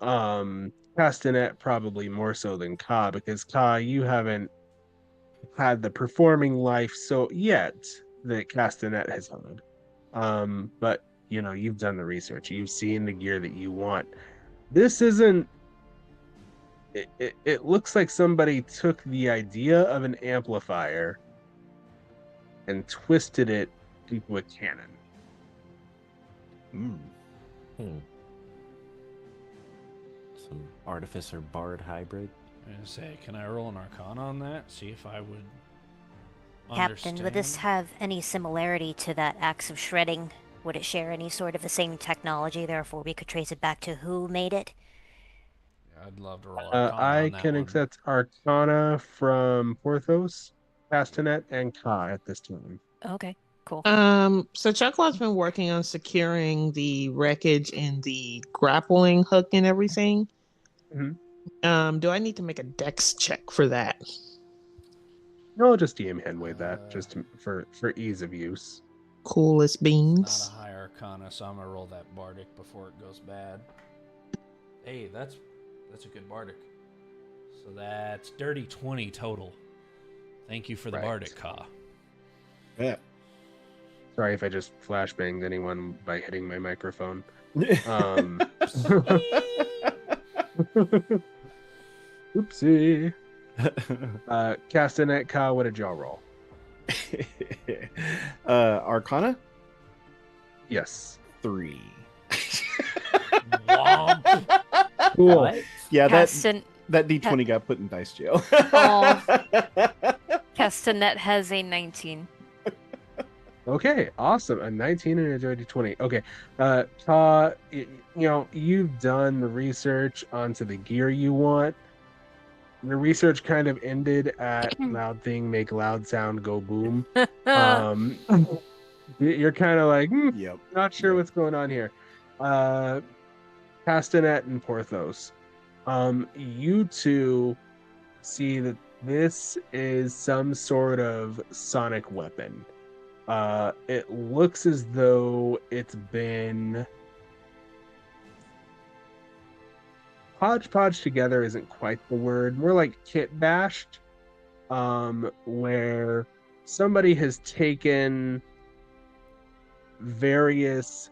Castanet probably more so than Ka, because Ka, you haven't had the performing life so yet that Castanet has had. But you know, you've done the research, you've seen the gear that you want. This isn't it looks like somebody took the idea of an amplifier and twisted it into a cannon. Mm. Some artificer bard hybrid. I'm gonna say, can I roll an Arcana on that? See if I would. Captain, would this understand? have any similarity to that axe of shredding? Would it share any sort of the same technology, therefore we could trace it back to who made it? Yeah, I'd love to roll Arcana I on that can one. accept Arcana from Porthos, Castanet, and Ka at this time. Okay, cool. So Chuckwal's been working on securing the wreckage and the grappling hook and everything. Mhm. Do I need to make a dex check for that? No, just DM handwave that, just for ease of use. Coolest Not beans. a high Arcana, so I'm gonna roll that Bardic before it goes bad. Hey, that's a good Bardic. So that's dirty 20 total. Thank you for the Right. Bardic, Ka. Yeah. Sorry if I just flashbanged anyone by hitting my microphone. Oopsie. Castanet, Ka, what did y'all roll? Arcana Yes. 3. Womp. Cool. What? Yeah, Castan- that D20 got put in dice jail. Oh. Castanet has a 19. Okay, awesome. A 19 and a dirty 20. Okay. Ka, you know, you've done the research onto the gear you want. The research kind of ended at loud thing, make loud sound, go boom. You're kind of like, Yep. not sure Yep. what's going on here. Castanet and Porthos. You two see that this is some sort of sonic weapon. It looks as though it's been hodgepodge together isn't quite the word, more like kit bashed, where somebody has taken various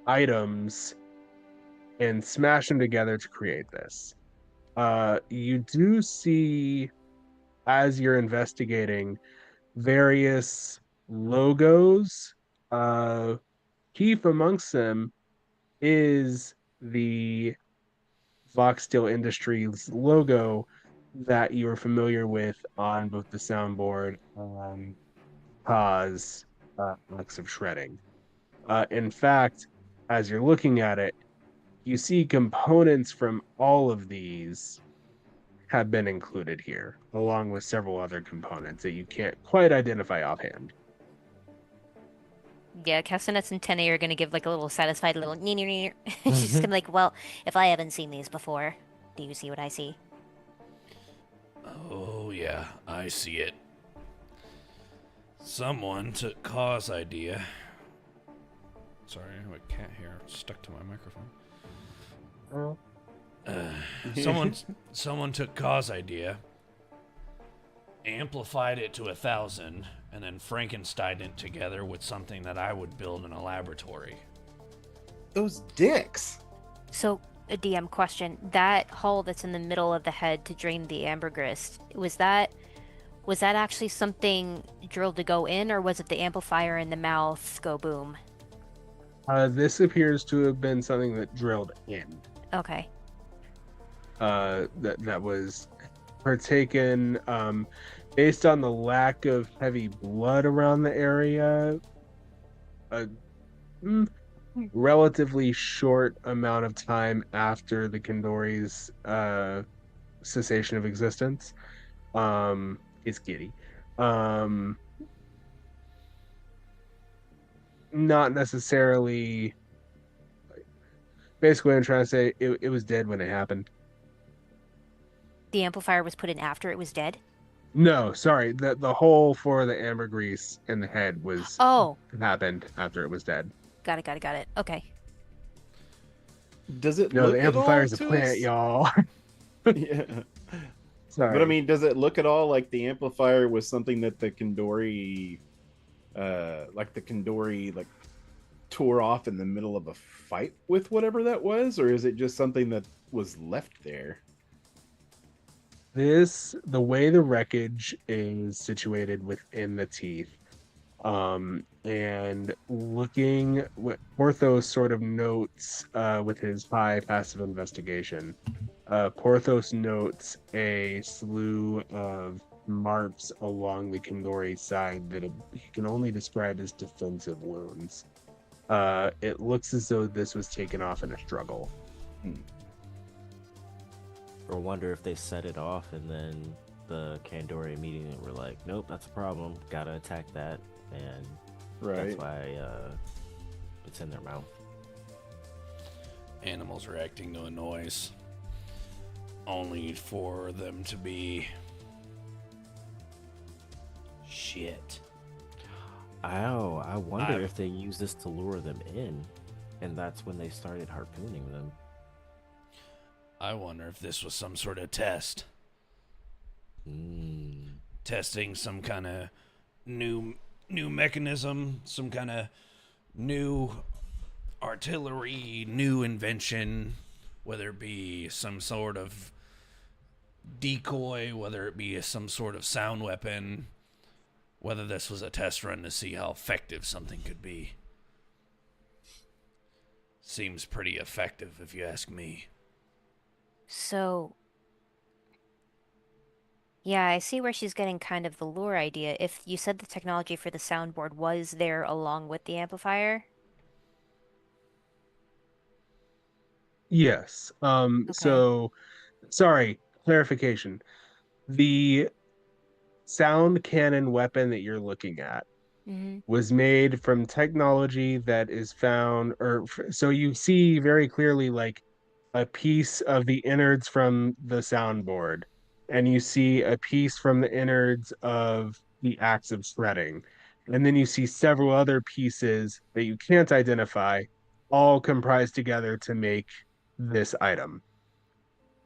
items and smashed them together to create this. You do see, as you're investigating, various logos. Chief amongst them is the Vox Steel Industries logo that you are familiar with on both the soundboard and Ka's acts of shredding. In fact, as you're looking at it, you see components from all of these have been included here, along with several other components that you can't quite identify offhand. Yeah, Castanet's antennae are gonna give like a little satisfied little near. She's just gonna be like, well, if I haven't seen these before, do you see what I see? Oh, yeah, I see it. Someone took Ka's idea. Sorry, my cat hair stuck to my microphone. Someone took Ka's idea, amplified it to 1,000, and then Frankensteined it together with something that I would build in a laboratory. Those dicks. So, a DM question. That hole that's in the middle of the head to drain the ambergris, was that actually something drilled to go in, or was it the amplifier in the mouth go boom? This appears to have been something that drilled in. Okay. That was partaken based on the lack of heavy blood around the area. A relatively short amount of time after the Kandori's cessation of existence. Is Giddy. Not necessarily. Basically, what I'm trying to say, it was dead when it happened. The amplifier was put in after it was dead? No, sorry. The hole for the ambergris in the head was happened after it was dead. Got it. Okay. Does it No, look the at all amplifier is a to plant, us? y'all. Yeah. Sorry. But I mean, does it look at all like the amplifier was something that the Kandori, like tore off in the middle of a fight with whatever that was, or is it just something that was left there? The way the wreckage is situated within the teeth, and looking what Porthos sort of notes with his high passive investigation. Porthos notes a slew of marks along the Kandori side that he can only describe as defensive wounds. It looks as though this was taken off in a struggle. Or wonder if they set it off and then the Kandori immediately were like, nope, that's a problem. Gotta attack that. And that's why it's in their mouth. Animals reacting to a noise. Only for them to be shit. Oh, I wonder if they use this to lure them in, and that's when they started harpooning them. I wonder if this was some sort of test. Testing some kind of new mechanism, some kind of new artillery, new invention, whether it be some sort of decoy, whether it be some sort of sound weapon, whether this was a test run to see how effective something could be. Seems pretty effective, if you ask me. So, yeah, I see where she's getting kind of the lure idea. If you said the technology for the soundboard was there along with the amplifier? Yes. So, sorry, clarification. The sound cannon weapon that you're looking at was made from technology that is found, so you see very clearly like a piece of the innards from the soundboard, and you see a piece from the innards of the axe of shredding, and then you see several other pieces that you can't identify, all comprised together to make this item.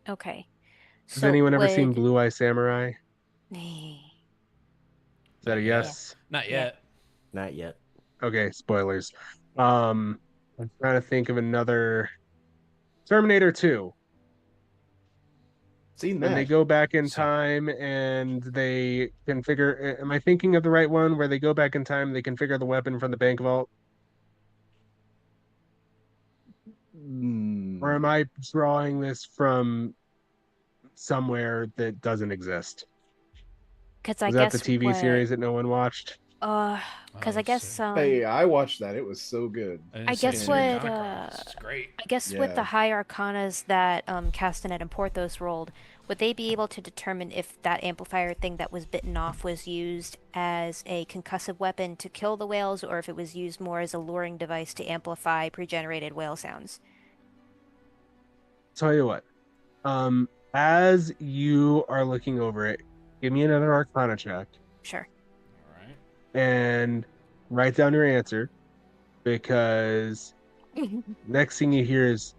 Okay. Has anyone ever seen Blue Eye Samurai? Is that a yes? Not yet. Not yet. Okay, spoilers. I'm trying to think of another. Terminator 2. Seen When that. they go back in time and they configure. Am I thinking of the right one? Where they go back in time, they configure the weapon from the bank vault? Or am I drawing this from somewhere that doesn't exist? Because I Was guess that the TV series that no one watched? because I guess Hey, I watched that. It was so good. I guess what It's great. I guess with the high arcanas that Castanet and Porthos rolled, would they be able to determine if that amplifier thing that was bitten off was used as a concussive weapon to kill the whales, or if it was used more as a luring device to amplify pre-generated whale sounds? Tell you what, as you are looking over it, give me another Arcana check. Sure. All right. And write down your answer, because next thing you hear is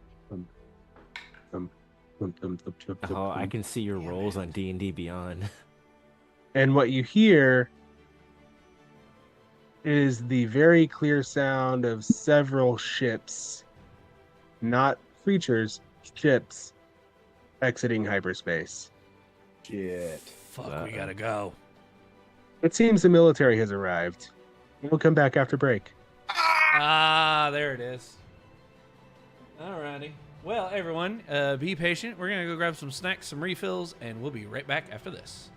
Oh, I can see your rolls on D&D Beyond. And what you hear is the very clear sound of several ships, not creatures, ships exiting hyperspace. Shit. Fuck, we gotta go. It seems the military has arrived. We'll come back after break. Ah, there it is. Alrighty. Well, everyone, be patient. We're gonna go grab some snacks, some refills, and we'll be right back after this.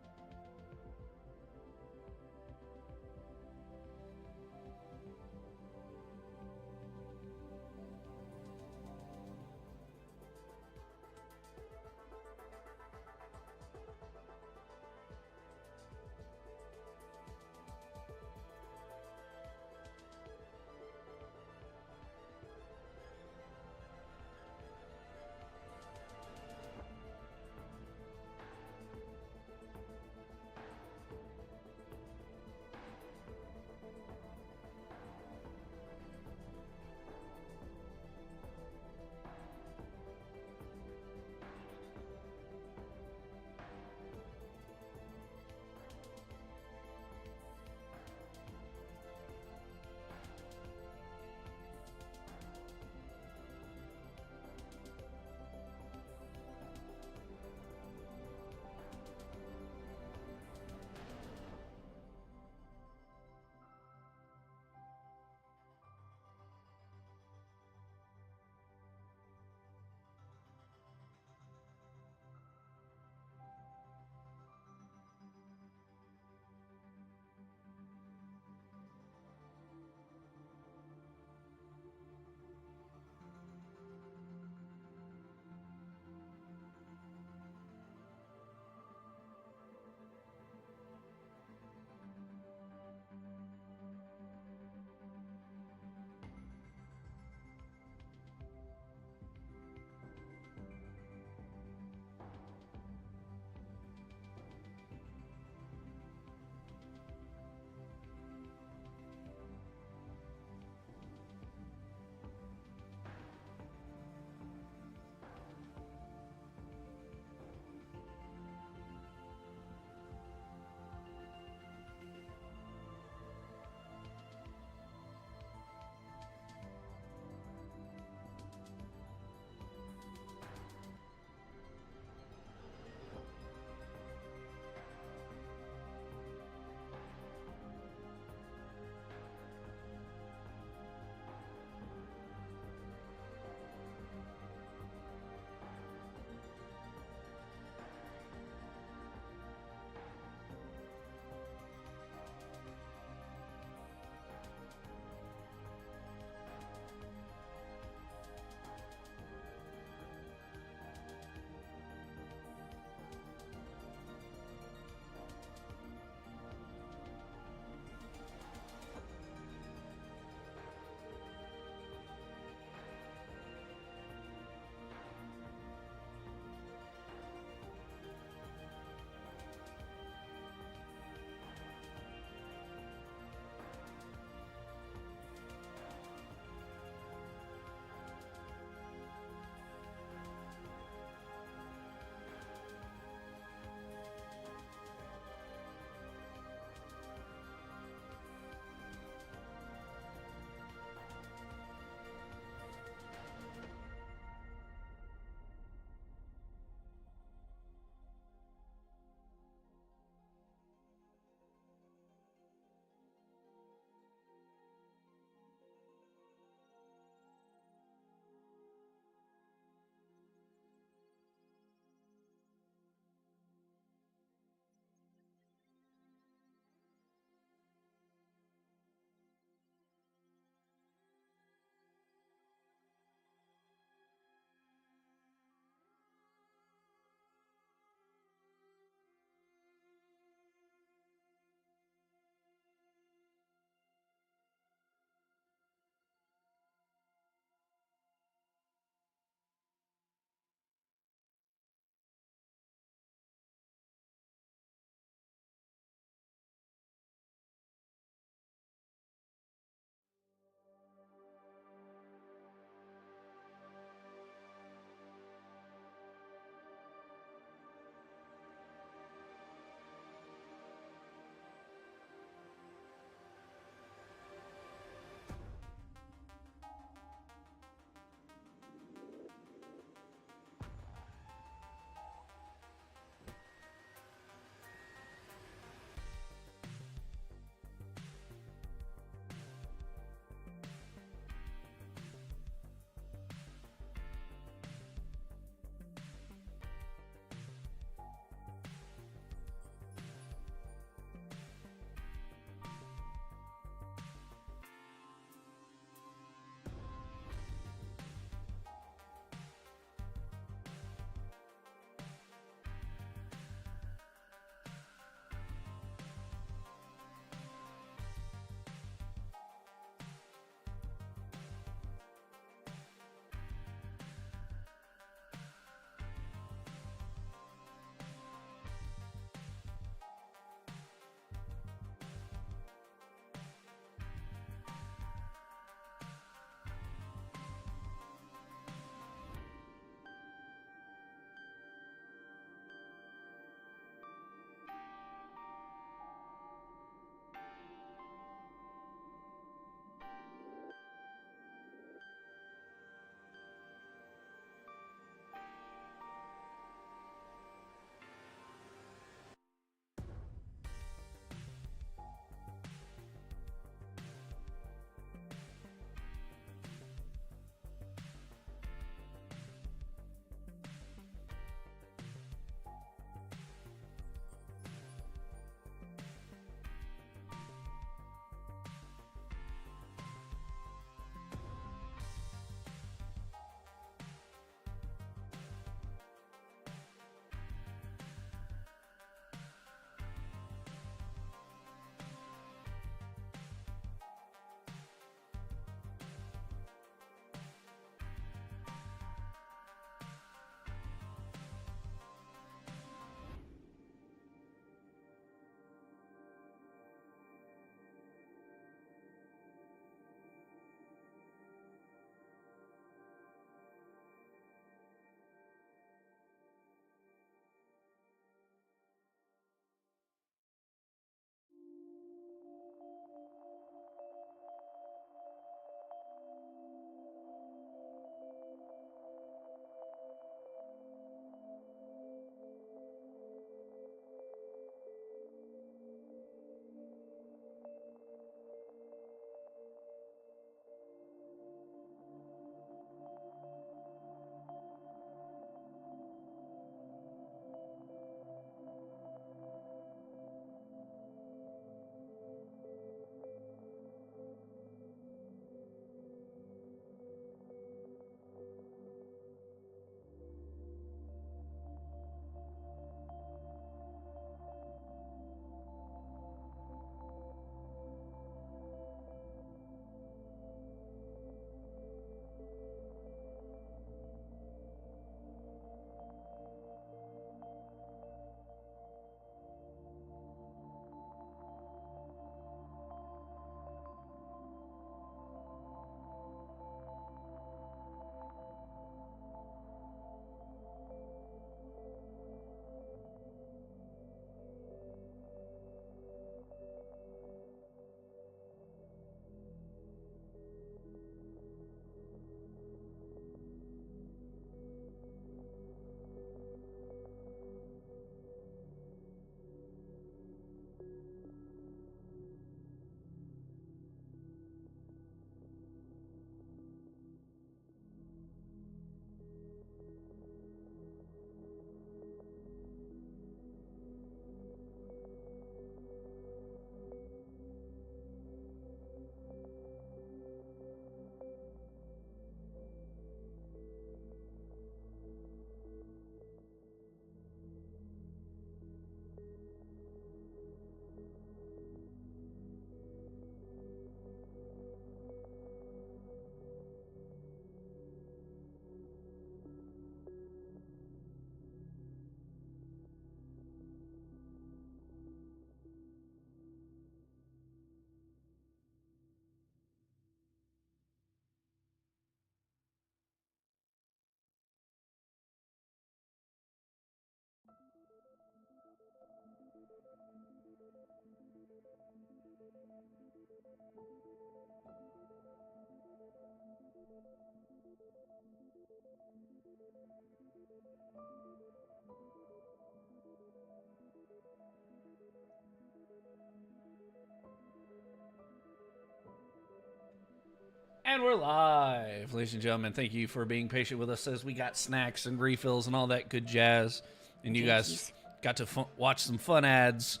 And we're live, ladies and gentlemen. Thank you for being patient with us as we got snacks and refills and all that good jazz. And you guys got to watch some fun ads,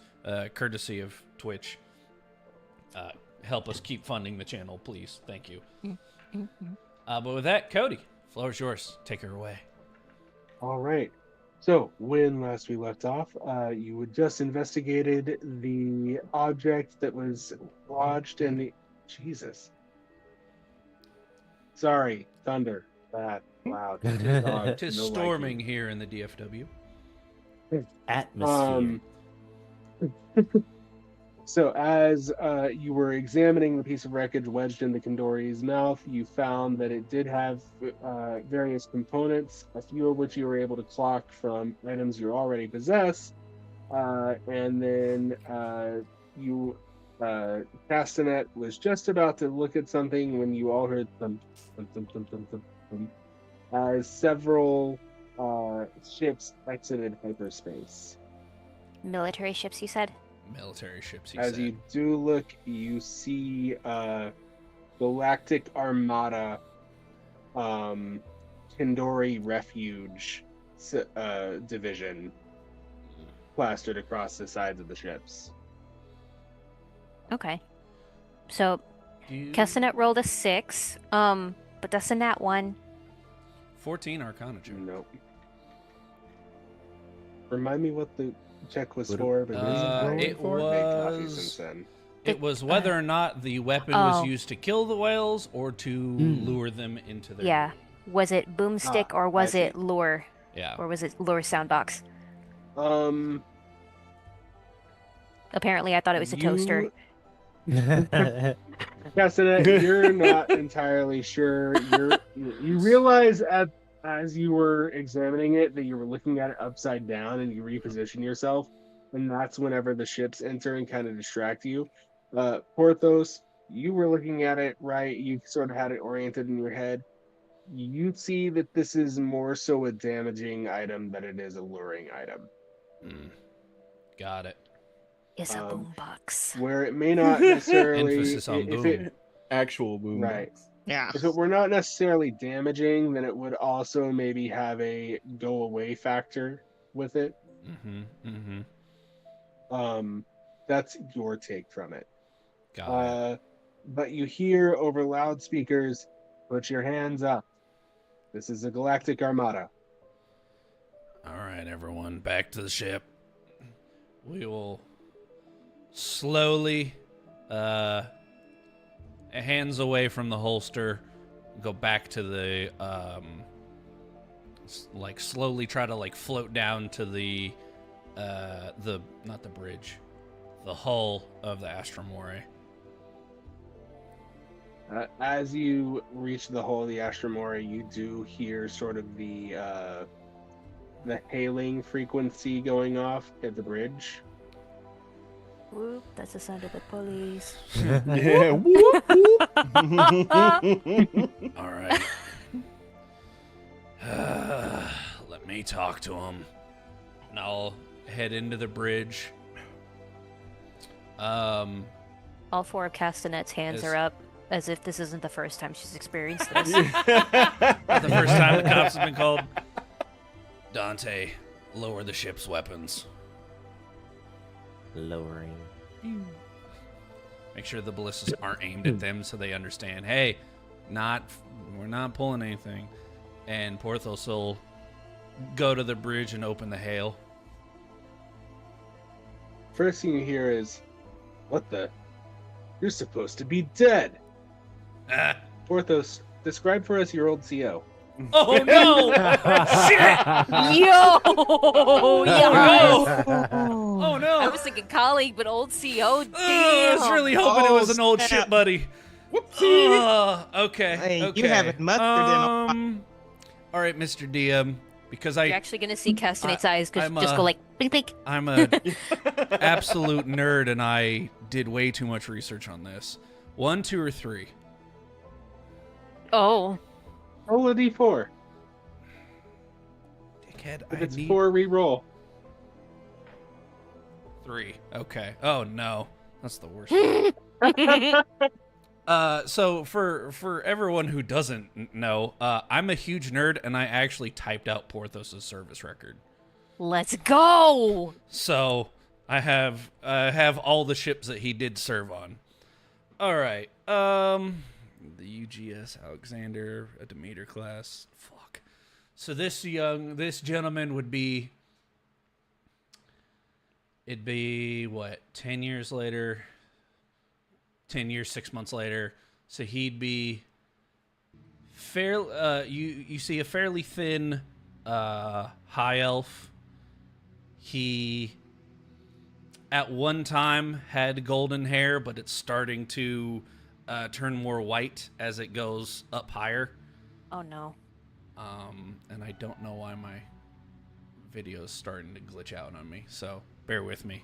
courtesy of Twitch. Help us keep funding the channel, please. Thank you. But with that, Cody, floor is yours. Take her away. All right. So when last we left off, you had just investigated the object that was lodged in the... Jesus. Sorry, thunder. That loud. Tis storming here in the DFW. Atmosphere. So as you were examining the piece of wreckage wedged in the Kandori's mouth, you found that it did have various components, a few of which you were able to clock from items you already possess. And then Castanet was just about to look at something when you all heard thump, thump, thump, thump, thump, thump, thump, as several ships exited hyperspace. Military ships, you said? Military ships, he As said. you do look, you see Galactic Armada Kandori Refuge division plastered across the sides of the ships. Okay. So, Castanet rolled a 6, but that's a nat 1. 14 Arcana check. Nope. Remind me what the check was What for, but it was- It was whether or not the weapon was used to kill the whales or to lure them into their... Yeah. Was it boomstick or was it lure? Yeah. Or was it lure soundbox? Um, Apparently, I thought it was a toaster. Castanet, you're not entirely sure. You realize as you were examining it that you were looking at it upside down, and you reposition yourself, and that's whenever the ships enter and kind of distract you. Porthos, you were looking at it right. You sort of had it oriented in your head. You see that this is more so a damaging item than it is a luring item. Got it. It's a boombox. Where it may not necessarily Emphasis on boom. Actual boom. Right. Yeah. If it were not necessarily damaging, then it would also maybe have a go away factor with it. That's your take from it. Got it. But you hear over loudspeakers, "Put your hands up. This is a Galactic Armada." All right, everyone, back to the ship. We will slowly, hands away from the holster, go back to the, slowly try to, float down to the not the bridge, the hull of the Astra Mori. As you reach the hull of the Astra Mori, you do hear sort of the hailing frequency going off at the bridge. Whoop, that's the sound of the police. Yeah. Whoop, whoop. All right. Let me talk to him. And I'll head into the bridge. All 4 of Castanet's hands are up, as if this isn't the first time she's experienced this. Not the first time the cops have been called. Dante, lower the ship's weapons. Lowering. Make sure the ballistas aren't aimed at them so they understand, hey, we're not pulling anything. And Porthos will go to the bridge and open the hail. First thing you hear is, "What the? You're supposed to be dead." Porthos, describe for us your old CO. Oh no! Shit! Yo! Oh no! Oh no! I was thinking colleague, but old CO. Damn. I was really hoping it was an old ship buddy. Whoopsie! Okay. Hey, Okay. you haven't mustered in a All right, Mr. DM. because You're actually gonna see Castane's eyes I'm just go like blink blink. I'm a absolute nerd, and I did way too much research on this. 1, 2, or 3? Oh, Roll a d4. Dickhead, If I it's need 4, re-roll. 3. Okay. Oh no, that's the worst. So for everyone who doesn't know, I'm a huge nerd, and I actually typed out Porthos' service record. let's go. So I have all the ships that he did serve on. All right. The UGS Alexander, a Demeter class. Fuck. So this gentleman would be. It'd be what, 10 years later. 10 years, 6 months later. So he'd be you see a fairly thin high elf. He at one time had golden hair, but it's starting to turn more white as it goes up higher. Oh no. And I don't know why my video's starting to glitch out on me, so bear with me.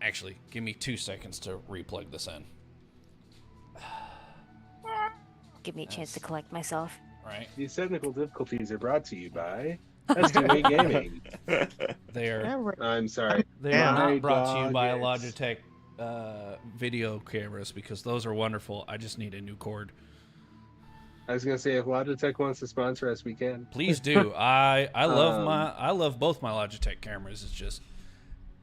Actually, give me 2 seconds to replug this in. Give me a chance to collect myself. Right? These technical difficulties are brought to you by Estimate Gaming. They are I'm sorry. they are My not brought to you dog by is- Logitech video cameras, because those are wonderful. I just need a new cord. I was gonna say, if Logitech wants to sponsor us, we can. Please do. I love Um, I love both my Logitech cameras. It's just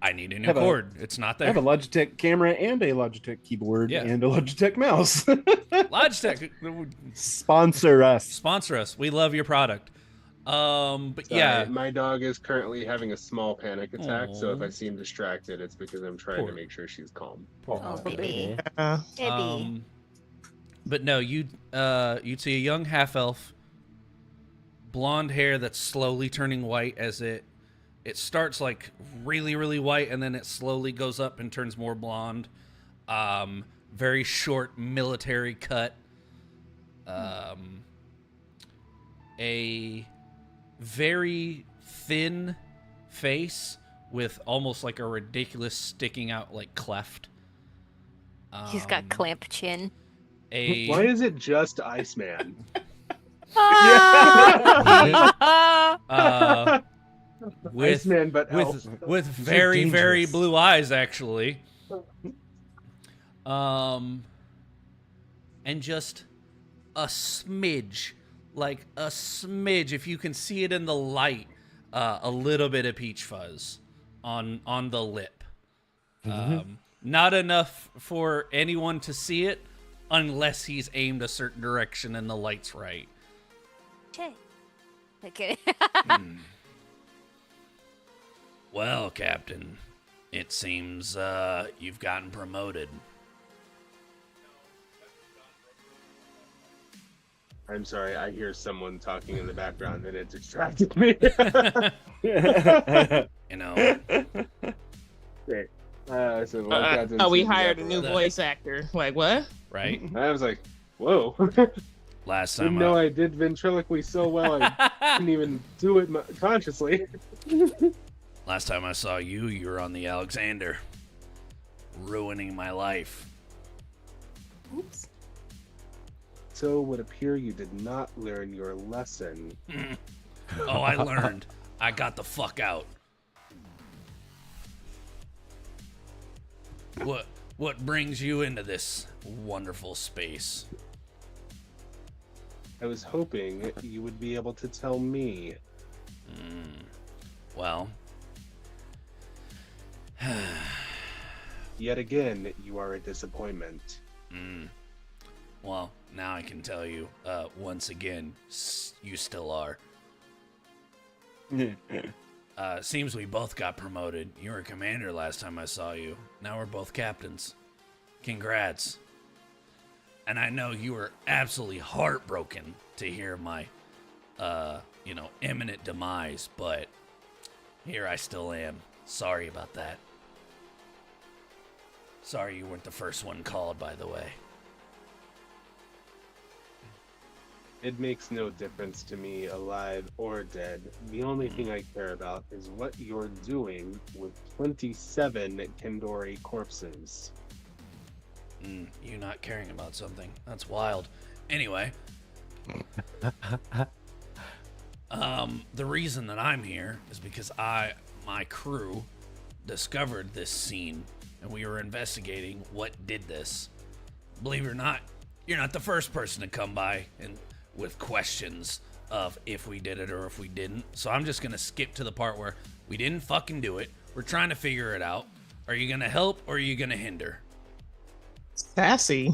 I need a new Have a- cord. It's not I have there. a Logitech camera and a Logitech keyboard Yeah. and a Logitech mouse. Logitech Sponsor us. sponsor us. We love your product. But Sorry, yeah, my dog is currently having a small panic attack, so if Aw. I seem distracted, it's because I'm trying Poor- to make sure she's calm. Oh, baby. Uh, Baby. But no, you'd see a young half elf, blonde hair that's slowly turning white as it starts like really, really white, and then it slowly goes up and turns more blonde. Very short military cut. A very thin face with almost like a ridiculous sticking out like cleft. He's got clamp chin. Why is it just Iceman? with Iceman, but elf. with very very dangerous. blue eyes actually. And just a smidge, like a smidge, if you can see it in the light, a little bit of peach fuzz on the lip. Not enough for anyone to see it unless he's aimed a certain direction and the light's right. Okay. Okay. Well, Captain, it seems you've gotten promoted. I'm sorry, I hear someone talking in the background and it distracted me. You know, Great. So well, Captain we Susie hired a got new the- voice actor. Like what? right? I was like, whoa. Last time Didn't know I did ventriloquy so well I didn't even do it consciously. Last time I saw you, you were on the Alexander, ruining my life. Oops. So it would appear you did not learn your lesson. Oh, I learned. I got the fuck out. What brings you into this wonderful space? I was hoping you would be able to tell me. Well, Yet again, you are a disappointment. well, now I can tell you, once again, you still are. Seems we both got promoted. You were commander last time I saw you. Now we're both captains. Congrats. And I know you were absolutely heartbroken to hear my, imminent demise, but here I still am. Sorry about that. Sorry you weren't the first one called, by the way. It makes no difference to me, alive or dead. The only thing I care about is what you're doing with 27 Kendori corpses. You not caring about something. That's wild. Anyway. The reason that I'm here is because my crew discovered this scene and we were investigating what did this. Believe it or not, you're not the first person to come by and with questions of if we did it or if we didn't. So I'm just gonna skip to the part where we didn't fucking do it. We're trying to figure it out. Are you gonna help or are you gonna hinder? Sassy.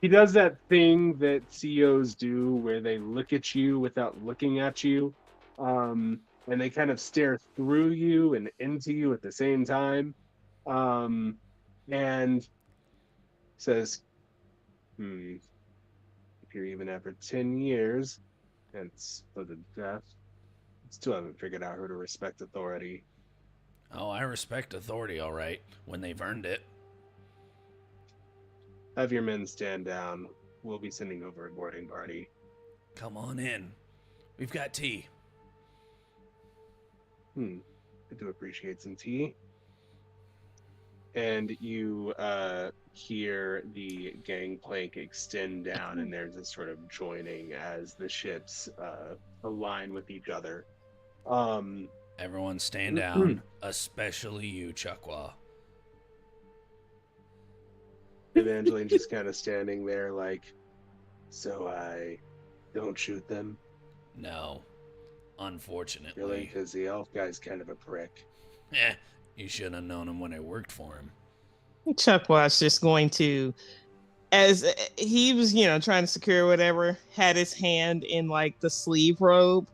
He does that thing that CEOs do where they look at you without looking at you, and they kind of stare through you and into you at the same time, and says, if you're even after 10 years and split to death, still haven't figured out how to respect authority. Oh, I respect authority, all right, when they've earned it. Have your men stand down. We'll be sending over a boarding party. Come on in. We've got tea. I do appreciate some tea. And you hear the gangplank extend down, and there's this sort of joining as the ships align with each other. Everyone stand down, especially you, Chukwa. Evangeline just kind of standing there like, so I don't shoot them? No, unfortunately. Really? Because the elf guy's kind of a prick. You should have known him when I worked for him. Chuck was just going to, as he was, trying to secure whatever, had his hand in like the sleeve robe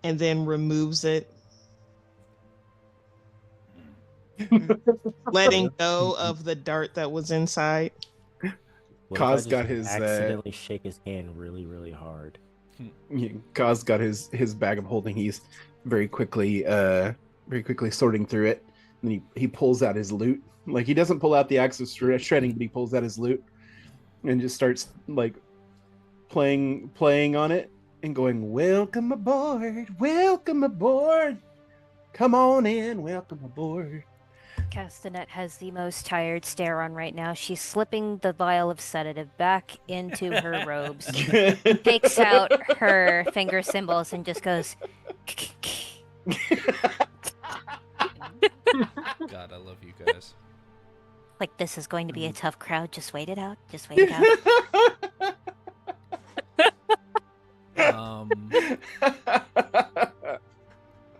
and then removes it. Letting go of the dart that was inside. Kaz got his accidentally shake his hand really, really hard. Kaz got his bag of holding. He's very quickly sorting through it, and he pulls out his loot. Like, he doesn't pull out the axe of shredding, but he pulls out his loot and just starts like playing on it and going, "Welcome aboard, welcome aboard, come on in, welcome aboard." Castanet has the most tired stare on right now. She's slipping the vial of sedative back into her robes, takes out her finger symbols, and just goes. God, I love you guys. Like, this is going to be a tough crowd. Just wait it out. Just wait it out.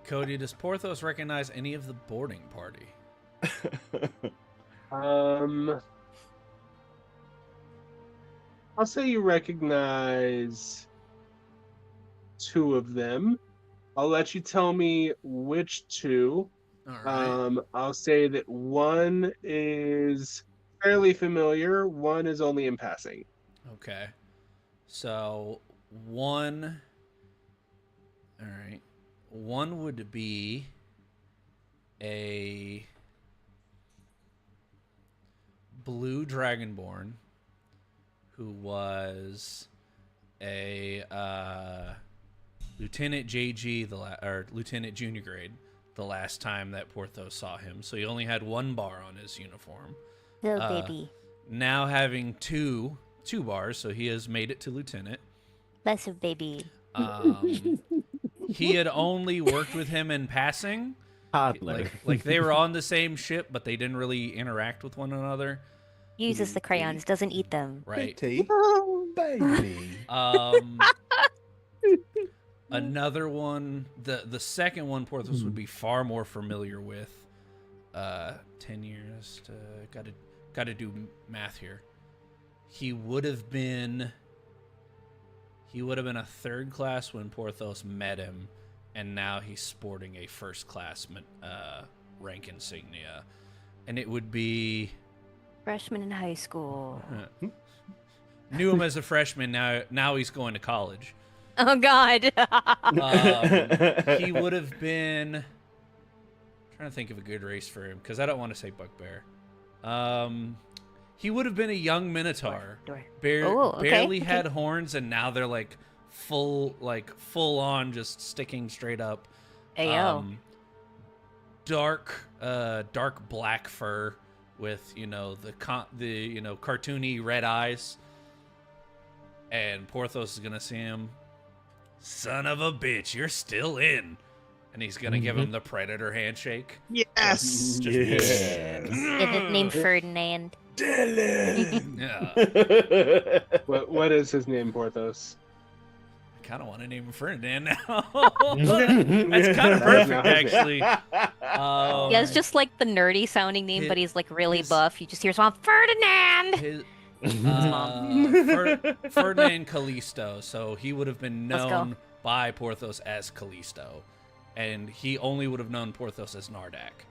Cody, does Porthos recognize any of the boarding party? I'll say you recognize two of them. I'll let you tell me which two. All right. I'll say that one is fairly familiar, one is only in passing. Okay. So, one... All right. One would be a blue dragonborn who was a Lieutenant JG, or Lieutenant Junior Grade, the last time that Porthos saw him. So he only had one bar on his uniform. Little baby. Now having two bars, so he has made it to Lieutenant. Less of baby. He had only worked with him in passing. Toddler. Like they were on the same ship, but they didn't really interact with one another. Uses the crayons, doesn't eat them. Right. Oh, baby. Another one, the second one, Porthos would be far more familiar with. 10 years to gotta do math here. He would have been a third class when Porthos met him, and now he's sporting a first class rank insignia, and it would be Freshman in high school. Knew him as a freshman. Now he's going to college. Oh God. He would have been. I'm trying to think of a good race for him because I don't want to say bugbear. He would have been a young minotaur. Door. Okay, Barely okay. had horns, and now they're like full on, just sticking straight up. Ayo. Dark black fur with the cartoony red eyes. And Porthos is gonna see him. Son of a bitch, you're still in. And he's gonna give him the predator handshake. Yes. Named Ferdinand. Dylan. Yeah. What is his name, Porthos? I kind of want to name him Ferdinand now. That's kind of perfect, actually. Yeah, it's just like the nerdy sounding name, but he's like really his- buff. You just hear his mom, Ferdinand. His, Ferdinand Callisto. So he would have been Let's go. known by Porthos as Callisto, and he only would have known Porthos as Nardak.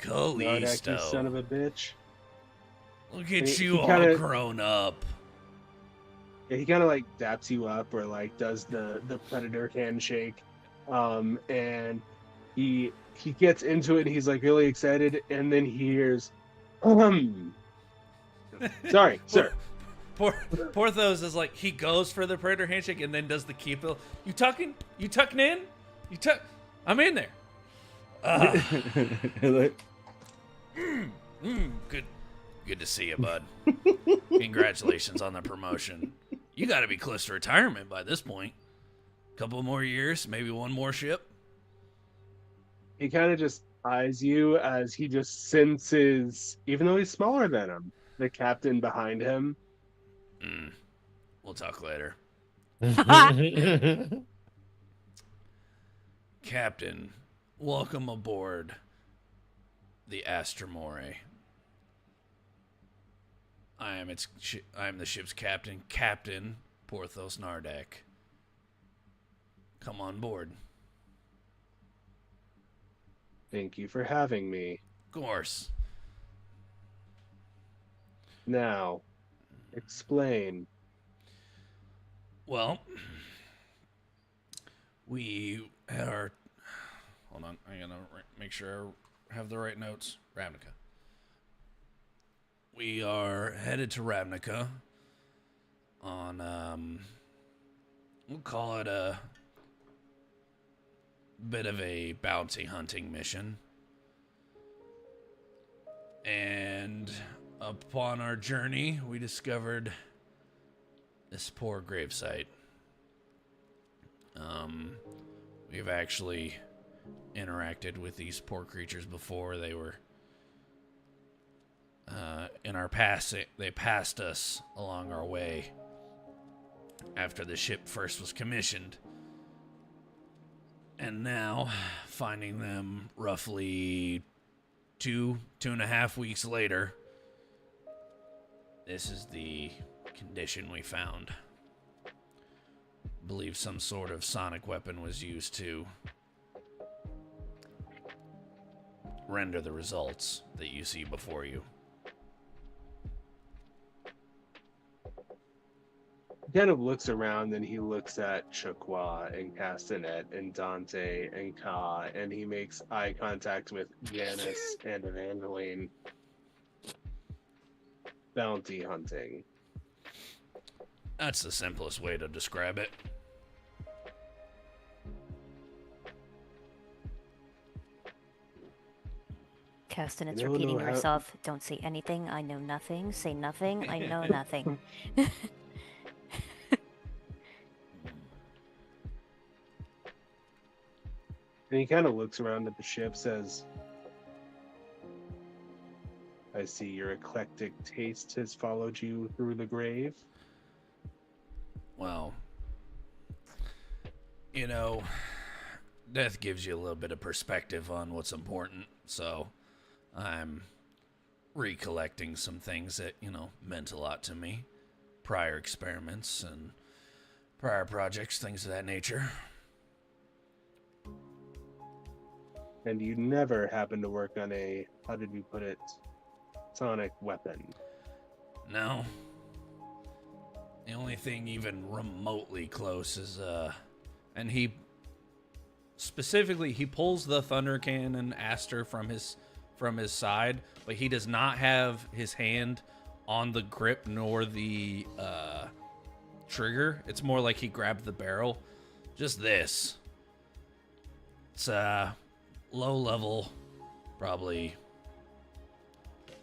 Nardak, Callisto, you son of a bitch. look at He you all kinda- grown up. Yeah, he kind of like daps you up or like does the predator handshake, and he gets into it. And he's like really excited, and then he hears, sorry, sir. Porthos is like, he goes for the predator handshake and then does the keep. You tucking in? I'm in there. Good to see you, bud. Congratulations on the promotion. You got to be close to retirement by this point. Couple more years, maybe one more ship. He kind of just eyes you as he just senses, even though he's smaller than him, the captain behind him. We'll talk later. Captain, welcome aboard the Astra Mori. I am the ship's captain, Captain Porthos Nardak. Come on board. Thank you for having me. Of course. Now, explain. Well, we are. Hold on, I'm gonna make sure I have the right notes. Ravnica. We are headed to Ravnica on, we'll call it a bit of a bounty hunting mission. And upon our journey, we discovered this poor gravesite. We've actually interacted with these poor creatures before. They were in our past, they passed us along our way after the ship first was commissioned. And now, finding them roughly 2.5 weeks later, this is the condition we found. Believe some sort of sonic weapon was used to render the results that you see before you. He kind of looks around and he looks at Chukwa and Castanet and Dante and Ka, and he makes eye contact with Janice and Evangeline. Bounty hunting. That's the simplest way to describe it. Castanet's I don't repeating know to how- herself, don't say anything, I know nothing, say nothing, I know nothing. And he kind of looks around at the ship, says, I see your eclectic taste has followed you through the grave. Well, death gives you a little bit of perspective on what's important, so I'm recollecting some things that, meant a lot to me. Prior experiments and prior projects, things of that nature. And you never happen to work on a, how did we put it, sonic weapon. No. The only thing even remotely close is, and he pulls the Thunder Cannon Aster from his from his side, but he does not have his hand on the grip nor the trigger. It's more like he grabbed the barrel. Just this. It's low level, probably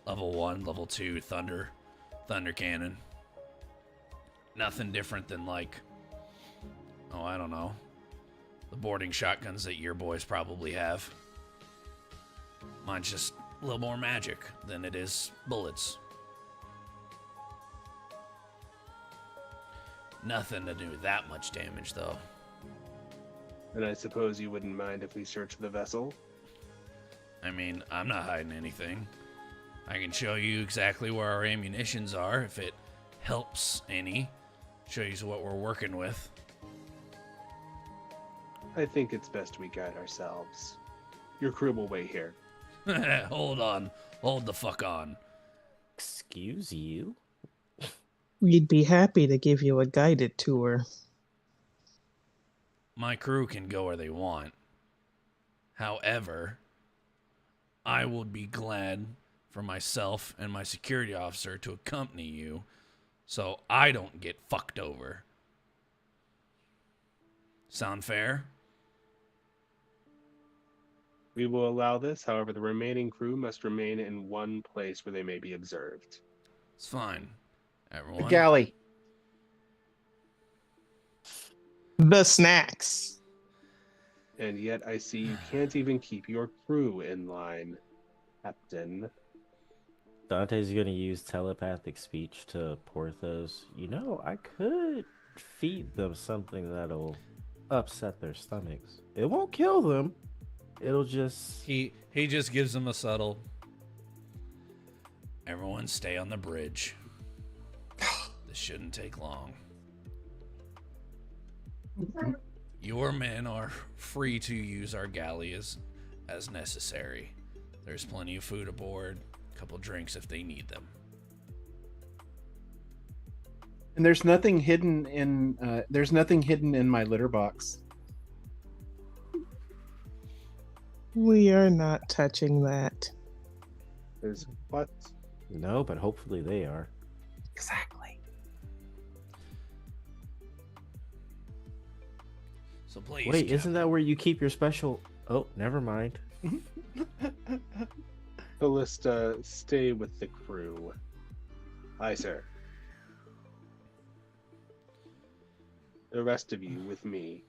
level 1, level 2 thunder cannon. Nothing different than like, oh, I don't know, the boarding shotguns that your boys probably have. Mine's just a little more magic than it is bullets. Nothing to do that much damage, though. And I suppose you wouldn't mind if we search the vessel? I mean, I'm not hiding anything. I can show you exactly where our ammunitions are, if it helps any. Show you what we're working with. I think it's best we guide ourselves. Your crew will wait here. Hold on. Hold the fuck on. Excuse you? We'd be happy to give you a guided tour. My crew can go where they want. However, I would be glad for myself and my security officer to accompany you so I don't get fucked over. Sound fair? We will allow this, however, the remaining crew must remain in one place where they may be observed. It's fine. The Everyone. galley. The snacks. And yet I see you can't even keep your crew in line, Captain. Dante's gonna use telepathic speech to Porthos. You know, I could feed them something that'll upset their stomachs. It won't kill them. It'll just... He just gives them a subtle. Everyone stay on the bridge. This shouldn't take long. Your men are free to use our galley as necessary. There's plenty of food aboard, a couple drinks if they need them. And there's nothing hidden in my litter box. We are not touching that. There's what? No, but hopefully they are. Exactly. So please. Wait, isn't that where you keep your special... Oh, never mind. Callista, stay with the crew. Aye, sir. The rest of you with me.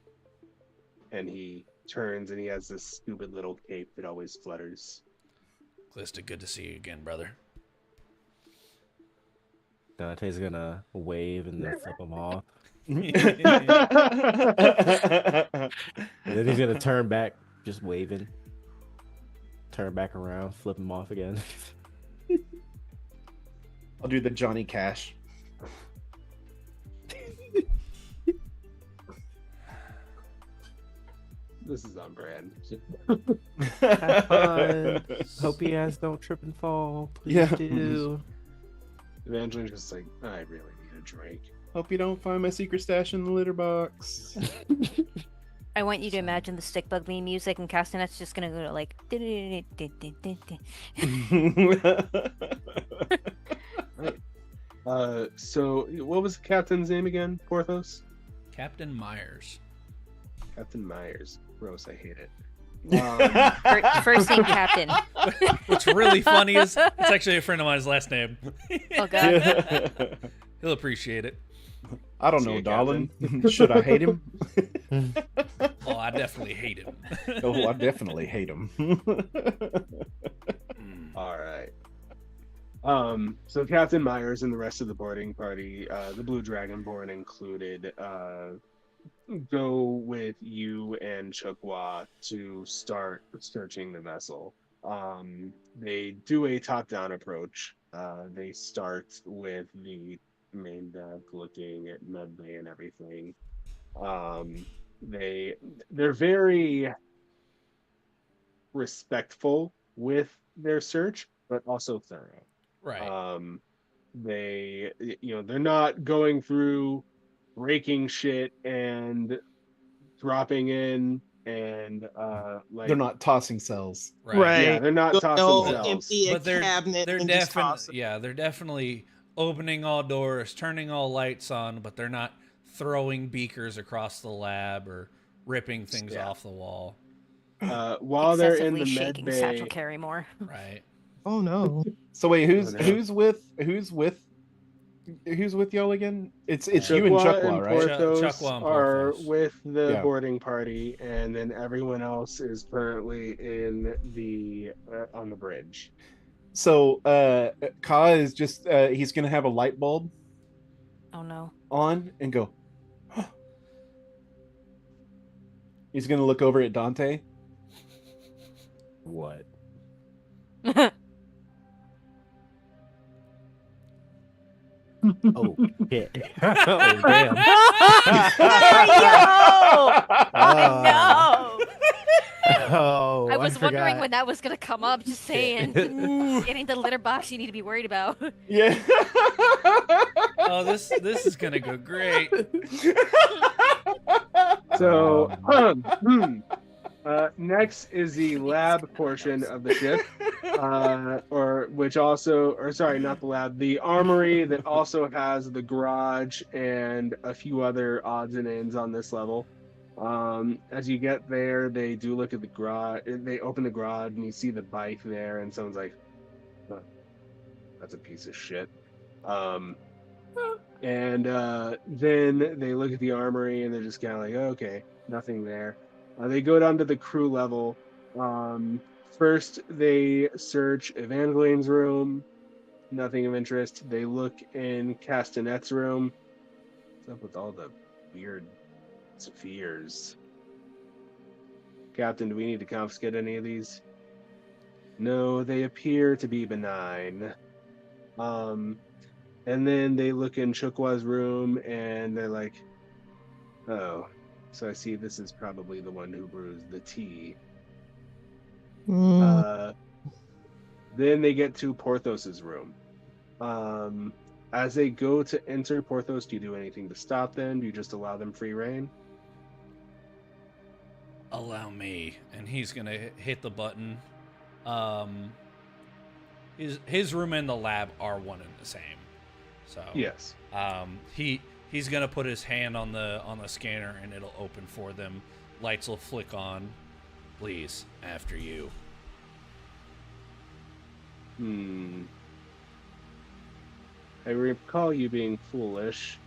And he turns and he has this stupid little cape that always flutters. Callista, good to see you again, brother. Dante's gonna wave and then flip him off. And then he's gonna turn back, just waving. Turn back around, flip him off again. I'll do the Johnny Cash. This is on brand. Have fun. Hope you guys don't trip and fall. Please Yeah. do. Evangeline's just like, I really need a drink. Hope you don't find my secret stash in the litter box. I want you to imagine the stick bug me music and Castanet's just gonna go to like. So what was the captain's name again? Porthos? Captain Myers. Captain Myers. Gross, I hate it. First name Captain. What's really funny is it's actually a friend of mine's last name. Oh god. He'll appreciate it. I don't See know, you, darling. Should I hate him? Oh, I definitely hate him. Oh, I definitely hate him. All right. So Captain Myers and the rest of the boarding party, the Blue Dragonborn included, go with you and Chukwa to start searching the vessel. They do a top-down approach. They start with the main deck, looking at medbay and everything. They're very respectful with their search, but also thorough. Right. They're not going through breaking shit and dropping in and like They're not tossing cells. Right. yeah, they're not tossing They'll cells. empty a But they're cabinet they're and just toss definitely it. they're definitely opening all doors, turning all lights on, but they're not throwing beakers across the lab or ripping things Yeah. off the wall. While they're in Excessively the med shaking Satchel bay, Carrymore. Right. Oh no. So wait, Oh, no. who's with y'all again? It's you and Chukwa Chukwa, and right? Porthos Chukwa and are Porthos. with the Yeah. boarding party, and then everyone else is currently in the on the bridge. So Ka is just he's gonna have a light bulb Oh no. on and go. He's gonna look over at Dante. What? Oh shit! Oh damn! Oh no! Oh, I was wondering forgot. when that was gonna come up. Just saying, it ain't the litter box you need to be worried about. Yeah. Oh, this is gonna go great. So, next is the lab portion of the ship, not the lab, the armory that also has the garage and a few other odds and ends on this level. As you get there, they do look at the garage. They open the garage and you see the bike there, and someone's like, "Huh, that's a piece of shit." And then they look at the armory and they're just kind of like, okay, nothing there. They go down to the crew level. First, they search Evangeline's room. Nothing of interest. They look in Castanet's room. What's up with all the weird spheres? Captain, do we need to confiscate any of these? No, they appear to be benign. And then they look in Chukwa's room and they're like, oh, so I see this is probably the one who brews the tea. Then they get to Porthos's room. As they go to enter Porthos, do you do anything to stop them? Do you just allow them free reign? Allow me, and he's gonna hit the button. His room and the lab are one and the same. So Yes. He's gonna put his hand on the scanner and it'll open for them. Lights will flick on. Please, after you. I recall you being foolish.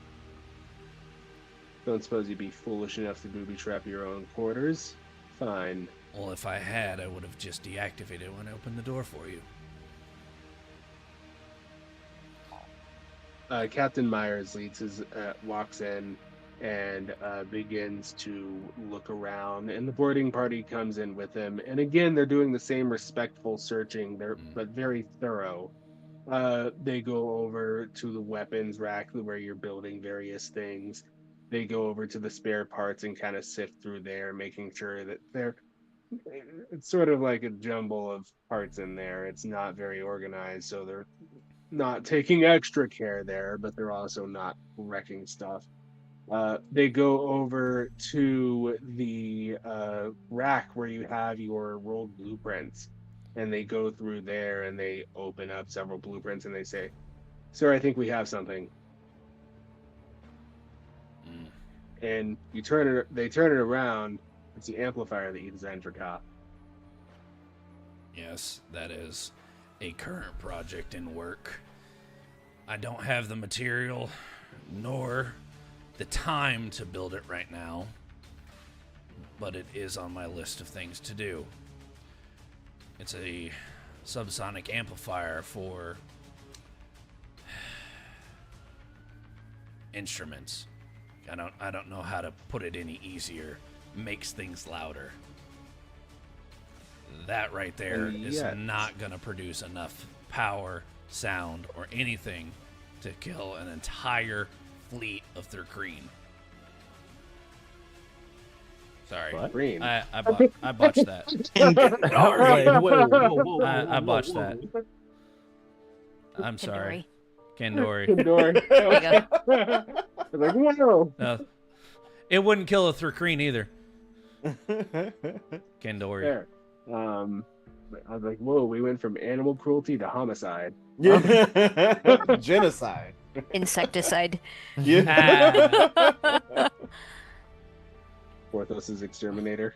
Don't suppose you'd be foolish enough to booby trap your own quarters. Fine. Well, if I had, I would have just deactivated it when I opened the door for you. Captain Myers walks in and begins to look around, and the boarding party comes in with him. And again, they're doing the same respectful searching, but very thorough. They go over to the weapons rack where you're building various things. They go over to the spare parts and kind of sift through there, making sure that it's sort of like a jumble of parts in there. It's not very organized, so they're not taking extra care there, but they're also not wrecking stuff. They go over to the rack where you have your rolled blueprints, and they go through there and they open up several blueprints and they say, "Sir, I think we have something." And they turn it around. It's the amplifier that you designed for Ka. Yes, that is a current project in work. I don't have the material nor the time to build it right now, but it is on my list of things to do. It's a subsonic amplifier for instruments. I don't know how to put it any easier. Makes things louder. That right there is Yes. not going to produce enough power, sound, or anything to kill an entire fleet of Thurkreen. Sorry. What? Green. I botched that. Wait, whoa, I botched that. I'm sorry. Kendori. Kendori. There you They're like, whoa. No, it wouldn't kill a Thurkreen either. Kendori. Fair. I was like, whoa, we went from animal cruelty to homicide. Genocide. Insecticide. Yeah. Porthos's exterminator.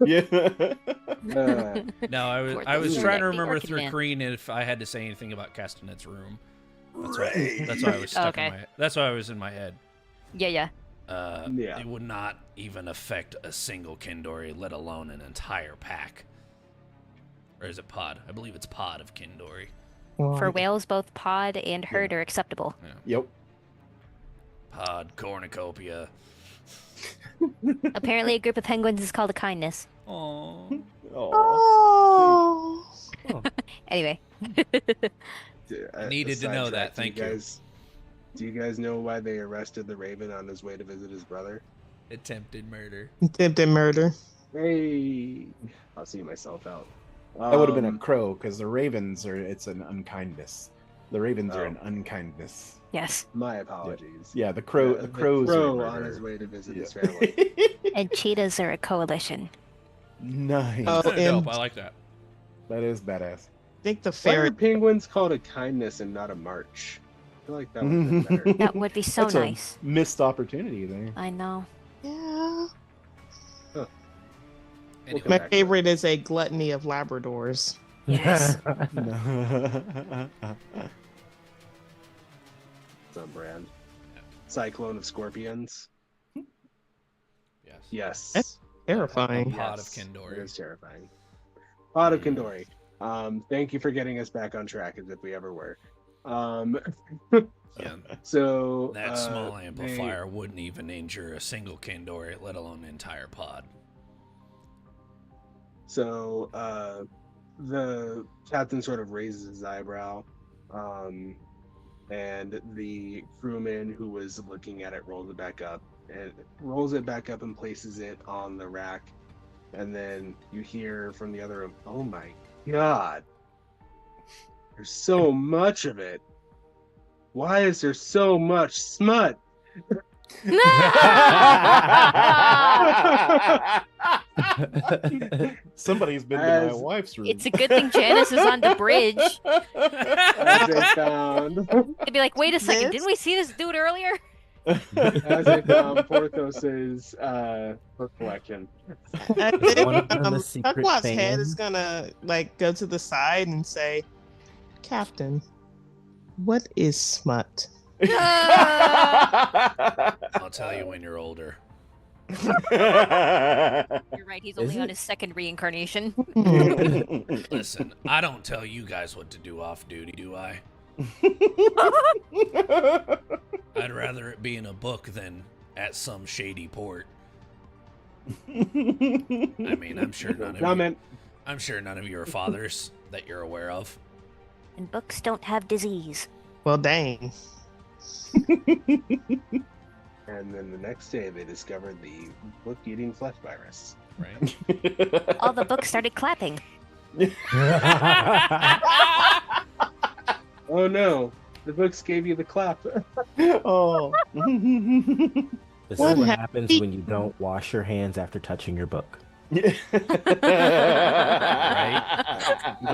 Yeah. No, I was Porthos trying to or remember Orchid through Man. Crean if I had to say anything about Castanet's room. That's why I was stuck Okay. in my head. That's why I was in my head. Yeah. Yeah. It would not even affect a single Kendori, let alone an entire pack. Or is it pod? I believe it's pod of Kendori. For whales, both pod and herd are acceptable. Yep. Pod, cornucopia. Apparently, a group of penguins is called a kindness. Aww. Oh. Anyway. I needed to know that. Thank you. Do you guys know why they arrested the Raven on his way to visit his brother? Attempted murder. Attempted murder. Hey, I'll see myself out. That would have been a crow, because the ravens it's an unkindness. The ravens are Oh. an unkindness. Yes. My apologies. Yeah, the crow. The crows are a crow murderer. on his way to visit his Yeah. family. And cheetahs are a coalition. Nice. Oh, Kinda and- dope. I like that. That is badass. I think the Why are fairy. penguins called a kindness and not a march? I feel like that would have been better. That would be so That's nice. a missed opportunity there. I know. Yeah. Anyway, My favorite is a gluttony of Labradors. Yes. It's on brand. Cyclone of scorpions. yes. Yes. Terrifying. Pod of Yes. Kendori. It is terrifying. Pod of Kendori. Thank you for getting us back on track as if we ever were. Yeah. So That small amplifier wouldn't even injure a single Kendori, let alone an entire pod. So the captain sort of raises his eyebrow, and the crewman who was looking at it rolls it back up and places it on the rack. And then you hear from the other room, "Oh my god, there's so much of it. Why is there so much smut?" Somebody's been to my As- wife's room. It's a good thing Janice is on the bridge. As they found, They'd be like, wait a second, This- didn't we see this dude earlier? as they found Porthos's book collection. I think One of them a secret Tuckwat's head fan? is gonna like go to the side and say, "Captain, what is smut?" I'll tell you when you're older. You're right, he's only Is on it? his second reincarnation. Listen, I don't tell you guys what to do off duty, do I? I'd rather it be in a book than at some shady port. I mean, I'm sure none of Comment. you are fathers that you're aware of. And books don't have disease. Well, dang. And then the next day, they discovered the book-eating flesh virus. Right? All the books started clapping. Oh no, the books gave you the clap. Oh. This What is what hap- happens when you don't wash your hands after touching your book. Before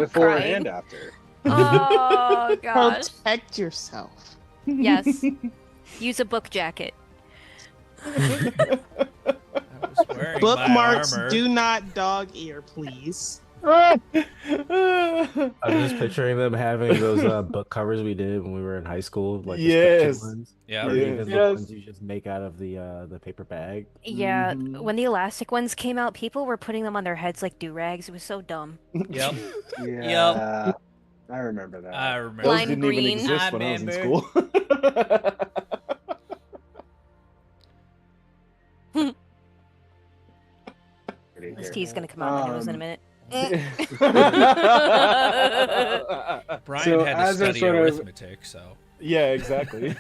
Crying. and after. Oh, gosh. Protect yourself. Yes. Use a book jacket. I was wearing my Bookmarks armor. do not dog ear, please. I'm just picturing them having those book covers we did when we were in high school, like the Yes. stretchy ones, Yeah. or Yeah. even the Yes. ones you just make out of the paper bag. Yeah, Mhm. when the elastic ones came out, people were putting them on their heads like do-rags. It was so dumb. Yep. Yeah. I remember that. I remember. Those Lime didn't green. even exist I when I was in remember. school. This tea's gonna come out in the news in a minute. Brian So had to as a study sort of- arithmetic, so. Yeah, exactly.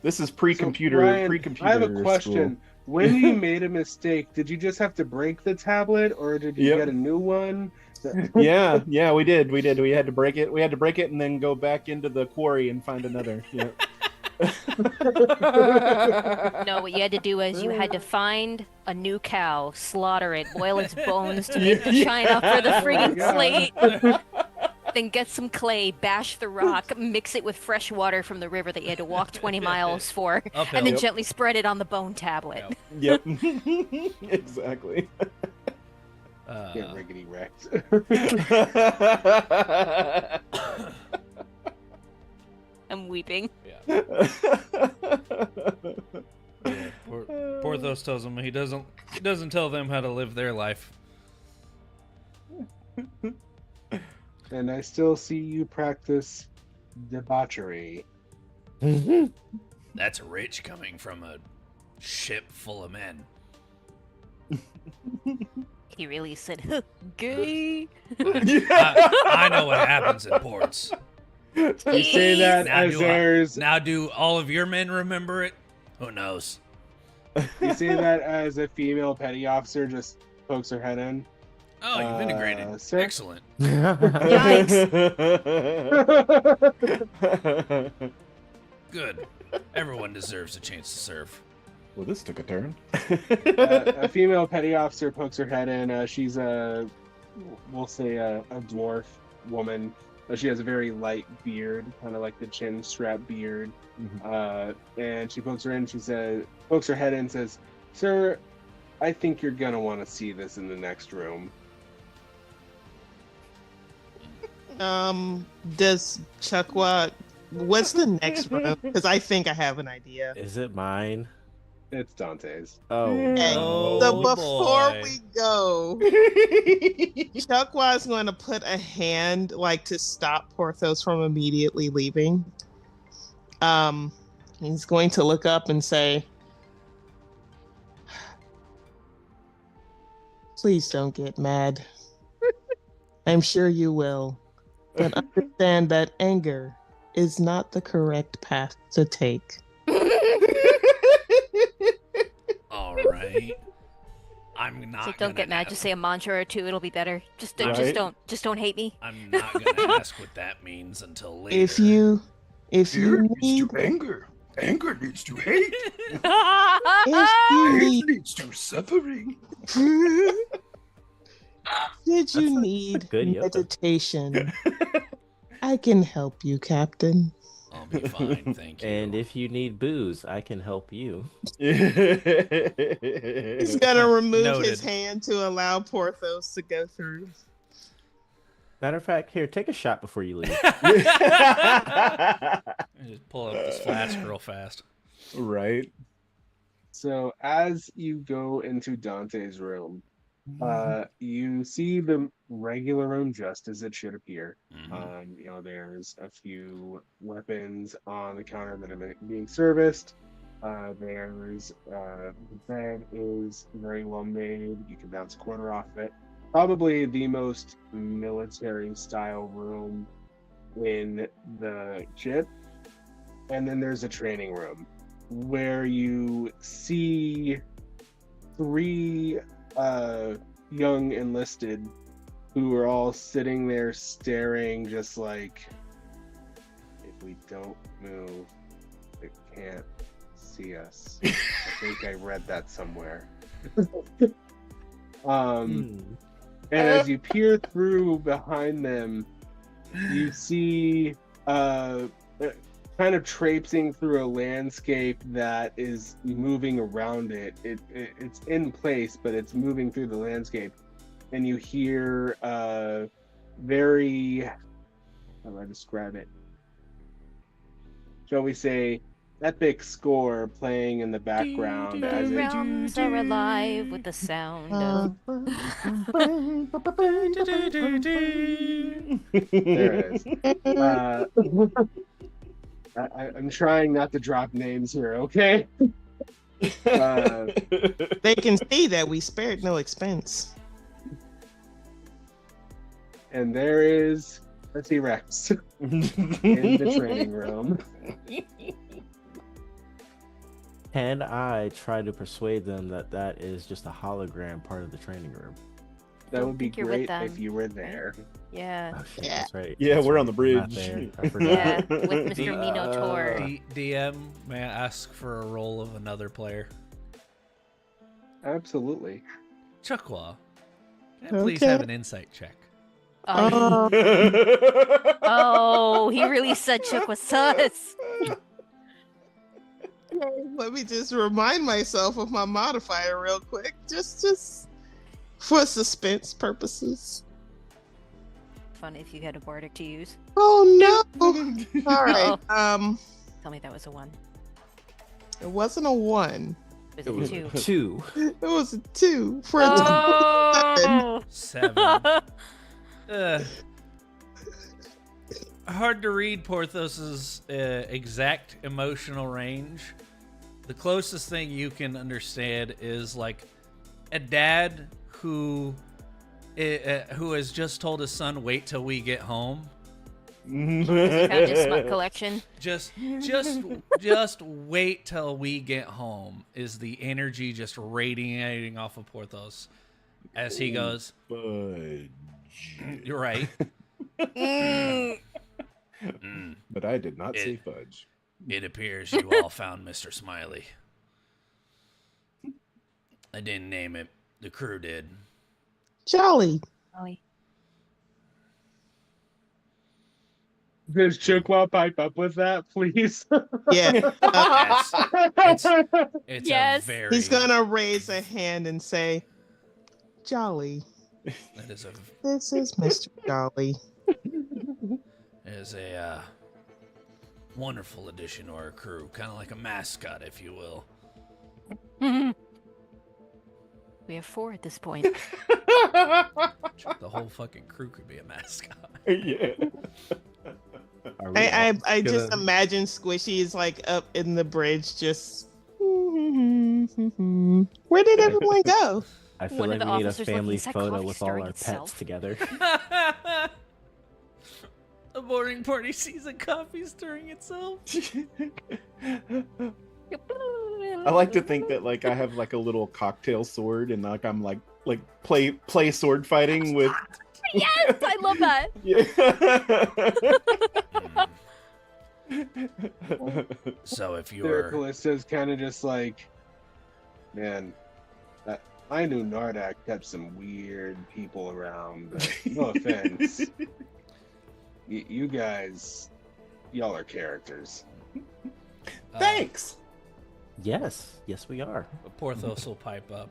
This is So, pre-computer. Brian, Pre-computer. I have a school. question. When you made a mistake, did you just have to break the tablet, or did you Yep. get a new one? Yeah, we did. We had to break it. We had to break it and then go back into the quarry and find another. Yeah. No, what you had to do is you had to find a new cow, slaughter it, boil its bones to make the china for the friggin' God. plate. Then get some clay, bash the rock, mix it with fresh water from the river that you had to walk 20 miles for, Uphill. and then Yep. gently spread it on the bone tablet. Yep. Yep. Exactly. Get riggedy wrecked. I'm weeping. Yeah. Porthos tells him he doesn't tell them how to live their life. And I still see you practice debauchery. That's rich coming from a ship full of men. He really said, gay. I know what happens in ports. You say that Now as do, there's. now do all of your men remember it? Who knows? You say that as a female petty officer just pokes her head in. Oh, you've integrated. Sir? Excellent. Good. Everyone deserves a chance to serve. Well, this took a turn. A female petty officer pokes her head in. She's we'll say a dwarf woman. She has a very light beard, kind of like the chin strap beard. And she pokes her in. Pokes her head in and says, "Sir, I think you're gonna want to see this in the next room." Does Chuckwa? What's the next room? Because I think I have an idea. Is it mine? It's Dante's. Oh, Hey, Oh, so before boy. we go, Chuckwa's going to put a hand like to stop Porthos from immediately leaving. He's going to look up and say, "Please don't get mad. I'm sure you will, but understand that anger is not the correct path to take." All right. I'm not. So don't get mad. Just say a mantra or two. It'll be better. Just Right. don't hate me. I'm not gonna ask what that means until later. If you Fear leads need, to anger. Anger leads to hate. if you Hate need, leads to suffering. did you need good yoga. meditation? I can help you, Captain. I'll be fine, thank you. And if you need booze, I can help you. He's gonna remove Noted. his hand to allow Porthos to go through. Matter of fact, here, take a shot before you leave. I just pull up this flask real fast. Right. So as you go into Dante's room, you see the regular room just as it should appear. Mhm. There's a few weapons on the counter that are being serviced. The bed is very well made. You can bounce a quarter off it. Probably the most military style room in the ship. And then there's a training room where you see three young enlisted who are all sitting there staring, just like, if we don't move, it can't see us. I think I read that somewhere. And as you peer through behind them, you see kind of traipsing through a landscape that is moving around it. It's in place, but it's moving through the landscape. And you hear very, how do I describe it? Shall we say, epic score playing in the background as The it realms are alive with the sound of. there it is. I'm trying not to drop names here, okay? They can see that we spared no expense. And there is a T-Rex in the training room. Can I try to persuade them that that is just a hologram part of the training room? That would be think you're with great if them, you were there. Yeah. Oh, shit, Yeah. that's right. Yeah, That's we're right. on the I'm not bridge. there. I Yeah, forgot. with Mr. Minotaur. DM, may I ask for a roll of another player? Absolutely. Chuckwa, can I please Okay. have an insight check? Oh, oh, he really said Chuck was sus. Let me just remind myself of my modifier real quick, just for suspense purposes. Fun if you had a bardic to use. Oh no! All right. Tell me that was a 1. It wasn't a 1. Was It was it a 2? 2. It was a 2 for a total of 7. Oh! 7. Hard to read Porthos's exact emotional range. The closest thing you can understand is like a dad who has just told his son, "Wait till we get home." Found his smut collection. Just wait till we get home is the energy just radiating off of Porthos as he goes. Fudge. You're right. But I did not say fudge. It appears you all found Mr. Smiley. I didn't name it. The crew did. Jolly. Ollie. Does Chukwa pipe up with that, please? Yeah. It's Yes. a very. He's gonna raise a hand and say, Jolly. That is a. This is Mr. Jolly. Is a wonderful addition to our crew, kind of like a mascot, if you will. We have 4 at this point. The whole fucking crew could be a mascot. Yeah. Are we I just gonna- imagine Squishy is like up in the bridge, just. Where did everyone go? I feel One of like the we need a officers looking, family "Is that photo coffee with all stirring our itself?" pets together. The boarding party sees a coffee stirring itself. I like to think that like I have like a little cocktail sword and like I'm like play sword fighting with. Yes, I love that. So if Their you're Callista's kind of just like, man, I knew Nardak kept some weird people around. But no offense. You guys, y'all are characters. Thanks. Yes, we are. Porthos will pipe up.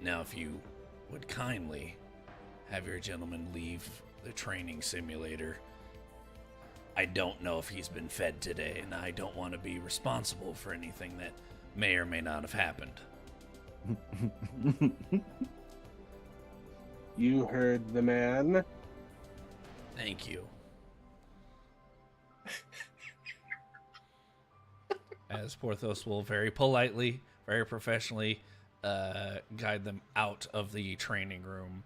Now, if you would kindly have your gentleman leave the training simulator. I don't know if he's been fed today, and I don't want to be responsible for anything that may or may not have happened. You heard the man. Thank you. As Porthos will very politely, very professionally guide them out of the training room.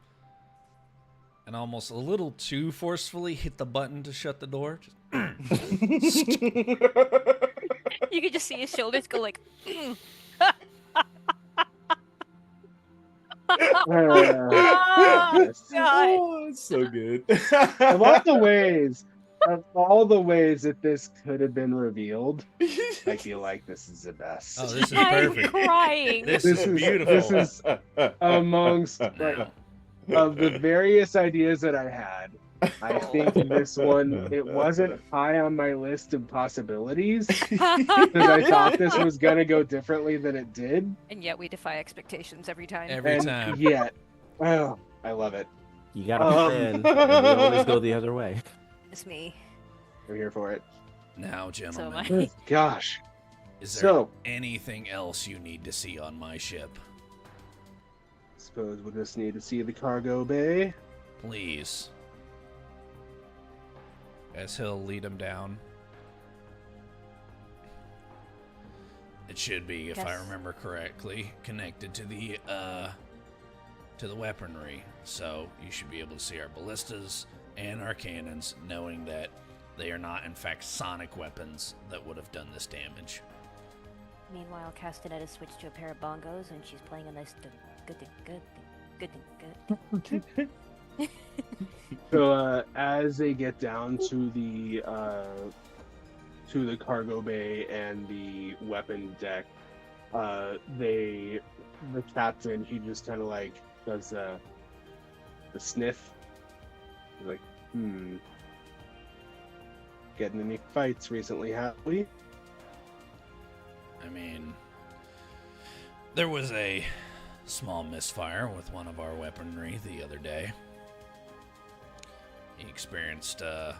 And almost a little too forcefully hit the button to shut the door. Just You could just see his shoulders go like. Oh, God. Oh, it's so good. Of all the ways that this could have been revealed, I feel like this is the best. Oh, this is I'm perfect. crying. This is beautiful. This is amongst like of the various ideas that I had. I think this one, it wasn't high on my list of possibilities because I thought this was gonna go differently than it did. And yet we defy expectations every time. Every And time. yet, oh, I love it. You gotta plan, and we always go the other way. It's me. I'm here for it. Now, So am gentlemen, I. Gosh. is there So, anything else you need to see on my ship? suppose we'll just need to see the cargo bay. Please. As he'll lead him down. It should be, if I Yes. remember correctly, connected to the weaponry. So you should be able to see our ballistas and our cannons, knowing that they are not, in fact, sonic weapons that would have done this damage. Meanwhile, Castanet has switched to a pair of bongos and she's playing a nice good. Good. So as they get down to the cargo bay and the weapon deck, the captain, he just kind of like does the sniff. He's like, getting any fights recently, have we? I mean, there was a small misfire with one of our weaponry the other day. He experienced a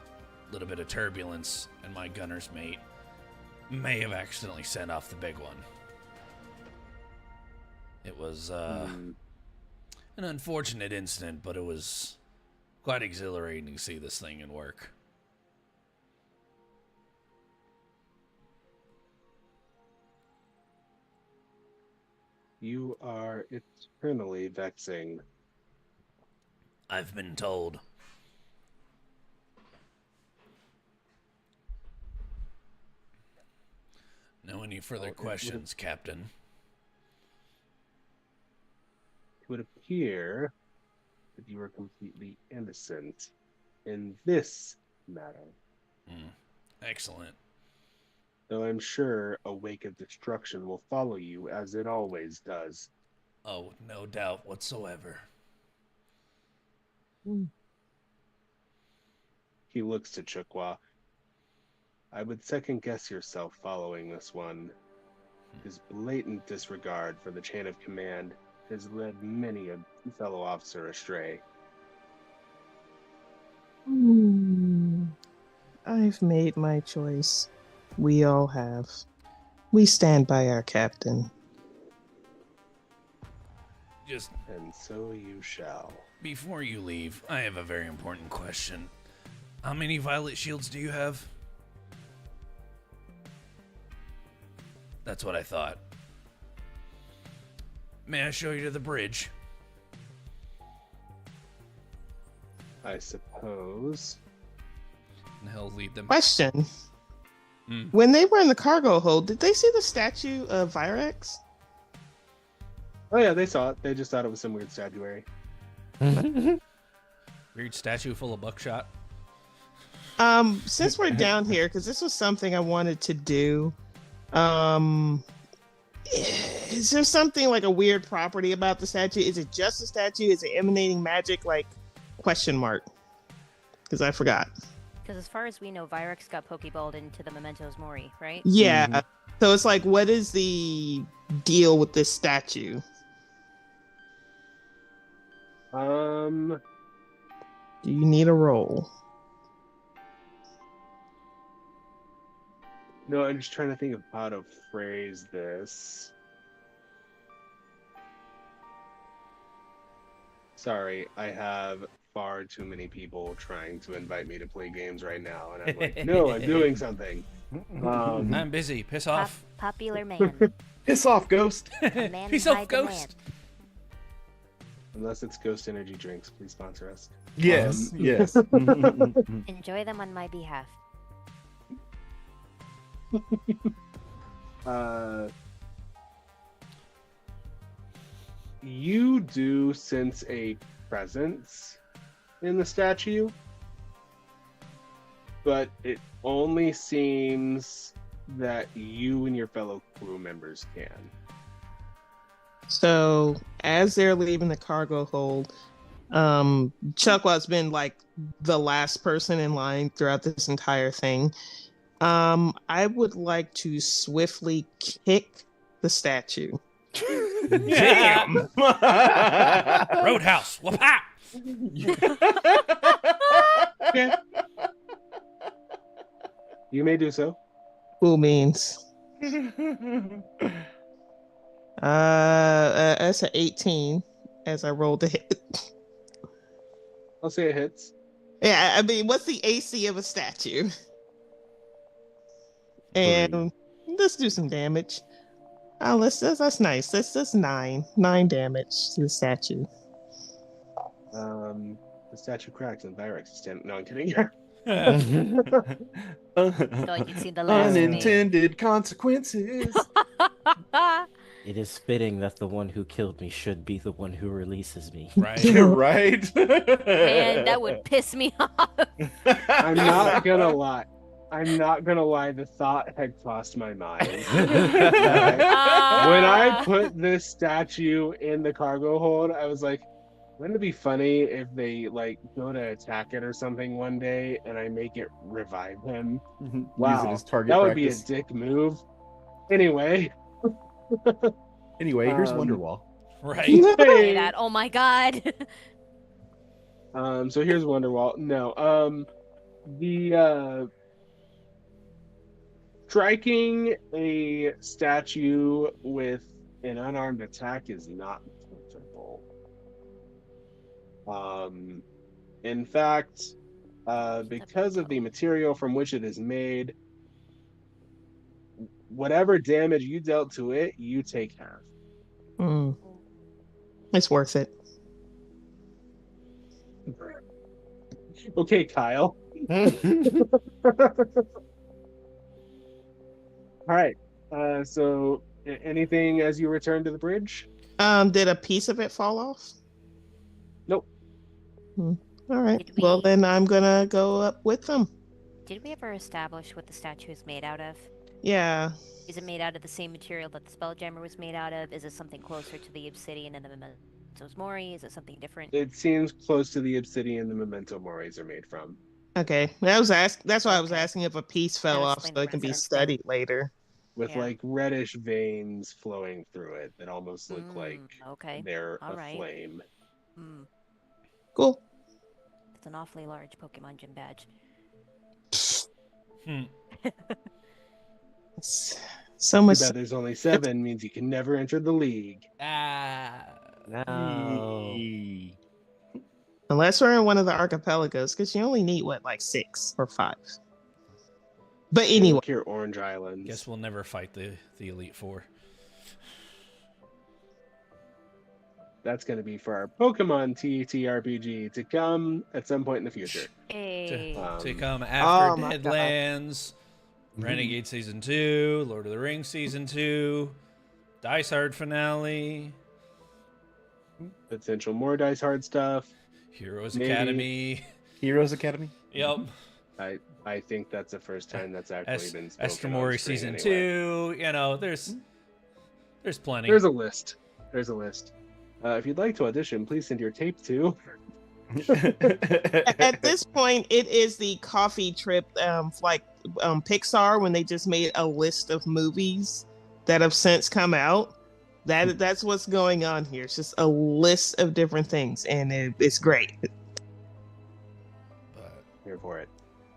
little bit of turbulence, and my gunner's mate may have accidentally sent off the big one. It was an unfortunate incident, but it was quite exhilarating to see this thing in work. You are eternally vexing. I've been told. No any further questions, Captain? It would appear that you are completely innocent in this matter. Excellent. Though I'm sure a wake of destruction will follow you as it always does. Oh, no doubt whatsoever. He looks to Chukwa. I would second guess yourself following this one. His blatant disregard for the chain of command has led many a fellow officer astray. I've made my choice. We all have. We stand by our captain. Just And so you shall. before you leave, I have a very important question. How many violet shields do you have? That's what I thought. May I show you to the bridge? I suppose. And he'll lead them. Question. Hmm. When they were in the cargo hold, did they see the statue of Virex? Oh yeah, they saw it. They just thought it was some weird statuary. Weird statue full of buckshot. Since we're down here, because this was something I wanted to do, is there something like a weird property about the statue? Is it just a statue? Is it emanating magic? Like, question mark. Because I forgot. Because as far as we know, Virex got pokeballed into the Mementos Mori, right? Yeah. So it's like, what is the deal with this statue? Um, Do you need a roll? no, I'm just trying to think of how to phrase this. Sorry, I have far too many people trying to invite me to play games right now, and I'm like, no, I'm doing something. I'm busy. Piss off. Popular man. Piss off, Ghost. A man Piss in off, high Ghost. demand. Unless it's Ghost Energy drinks, please sponsor us. Yes, yes. Enjoy them on my behalf. You do sense a presence in the statue, but it only seems that you and your fellow crew members can. So as they're leaving the cargo hold, Chukwa's been like the last person in line throughout this entire thing. I would like to swiftly kick the statue. Damn! Roadhouse. Wha-pa! Okay. You may do so. Cool beans. That's an 18 as I rolled a hit. I'll say it hits. Yeah, I mean, what's the AC of a statue? And let's do some damage. Oh, that's nice. That's 9 damage to the statue. The statue cracks and Virex is standing. No, I'm kidding. Thought you'd seen the last of me. Unintended consequences. It is fitting that the one who killed me should be the one who releases me. Right. Right? Man, that would piss me off. I'm not gonna lie. The thought had crossed my mind. When I put this statue in the cargo hold, I was like, wouldn't it be funny if they like go to attack it or something one day and I make it revive him? Use Wow, it as target that would practice. be a dick move. Anyway, Anyway, here's Um, Wonderwall. Right. Say that. Oh my god. So here's Wonderwall. No, the striking a statue with an unarmed attack is not comfortable. In fact, because of the material from which it is made, whatever damage you dealt to it, you take half. It's worth it. Okay, Kyle. All right. So anything as you return to the bridge? Did a piece of it fall off? Nope. All right. Did Well, we- then I'm gonna go up with them. Did we ever establish what the statue is made out of? Yeah. Is it made out of the same material that the Spelljammer was made out of? Is it something closer to the obsidian and the Mementos Mori? Is it something different? It seems close to the obsidian the memento moris are made from. Okay. That's why I was Okay. asking if a piece fell That'll off explain so the it can be residence thing. studied later. With Yeah. like reddish veins flowing through it that almost look like Okay. they're All right. aflame. Hmm. Cool. It's an awfully large Pokemon gym badge. Hmm. So Too much. bad there's only 7 means you can never enter the league. No. Unless we're in one of the archipelagos, because you only need like 6 or 5. But anyway, Look here, Orange Islands. Guess we'll never fight the Elite Four. That's going to be for our Pokemon TTRPG to come at some point in the future. Hey. To Um, come after oh my God. Deadlands, Renegade Season 2, Lord of the Rings Season 2, Dice Hard finale, Potential more Dice Hard stuff. Heroes Maybe. Academy. Heroes Academy? Yep. I think that's the first time that's actually been spoken Astra on Mori screen Season anyway. 2. You know, there's plenty. There's a list. If you'd like to audition, please send your tape to. at this point, it is the coffee trip, like Pixar when they just made a list of movies that have since come out. That's what's going on here. It's just a list of different things, and it's great. But Here for it.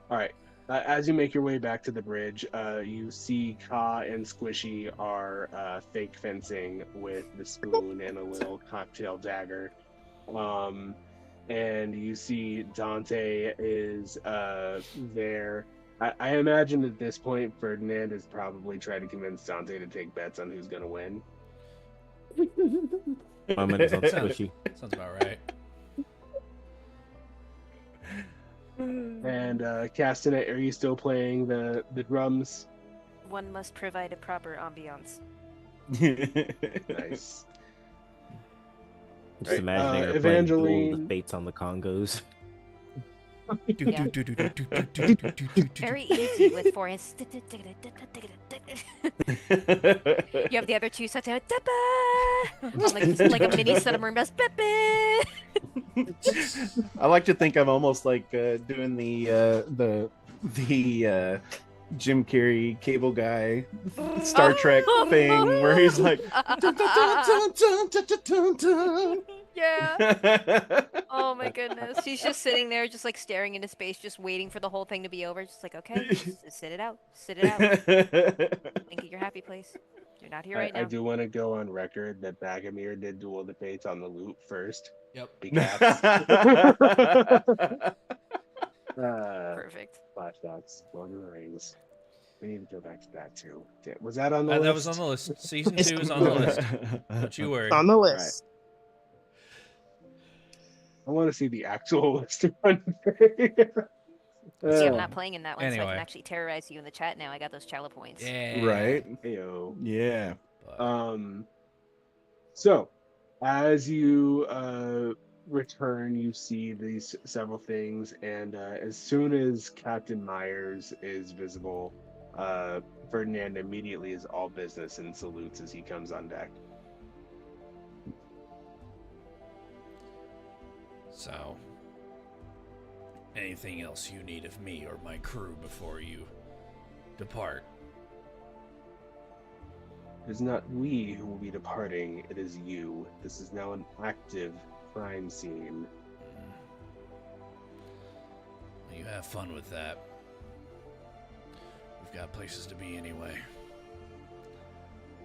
All right. As you make your way back to the bridge, you see Ka and Squishy are fake fencing with the spoon and a little cocktail dagger. And you see Dante is there. I imagine at this point, Ferdinand has probably tried to convince Dante to take bets on who's going to win. My money's on Squishy. sounds about right. And Castanet, are you still playing the drums? One must provide a proper ambiance. Nice. Just Right, imagining her playing Duel of Evangeline. the Fates on the Congos. Very easy with 4 hands. You have the other 2 sets out. Like a mini set of marimbas. I like to think I'm almost like doing the Jim Carrey cable guy Star Trek thing where he's like dun, dun, dun, dun, dun, dun, dun, dun. Yeah. Oh my goodness. He's just sitting there, just like staring into space, just waiting for the whole thing to be over. Just like, okay, just sit it out. Sit it out. Think of your happy place. You're not here right now. I do want to go on record that Bagomir did Duel of the Fates on the loop first. Yep. Because Perfect. flashbacks, Lord of the Rings. We need to go back to that too. Was that on the list? That was on the list. Season 2 is on the list. Don't you worry. It's on the list. I want to see the actual list in front of me. See, I'm not playing in that one, so I Anyway. can actually terrorize you in the chat now. I got those Chala points. Yeah. Right? Heyo. Yeah. But- So, as you return, you see these several things, and as soon as Captain Myers is visible, Ferdinand immediately is all business and salutes as he comes on deck. So, anything else you need of me or my crew before you depart? It is not we who will be departing, it is you. This is now an active crime scene. Well, you have fun with that. We've got places to be anyway.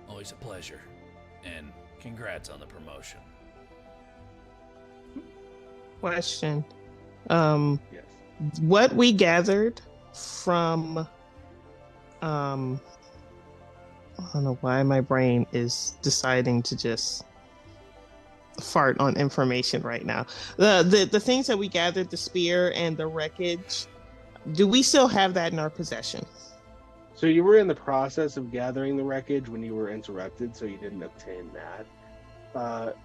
Always a pleasure. And congrats on the promotion. Question. Yes. What we gathered from I don't know why my brain is deciding to just fart on information right now. The things that we gathered, the spear and the wreckage, do we still have that in our possession? So you were in the process of gathering the wreckage when you were interrupted, so you didn't obtain that.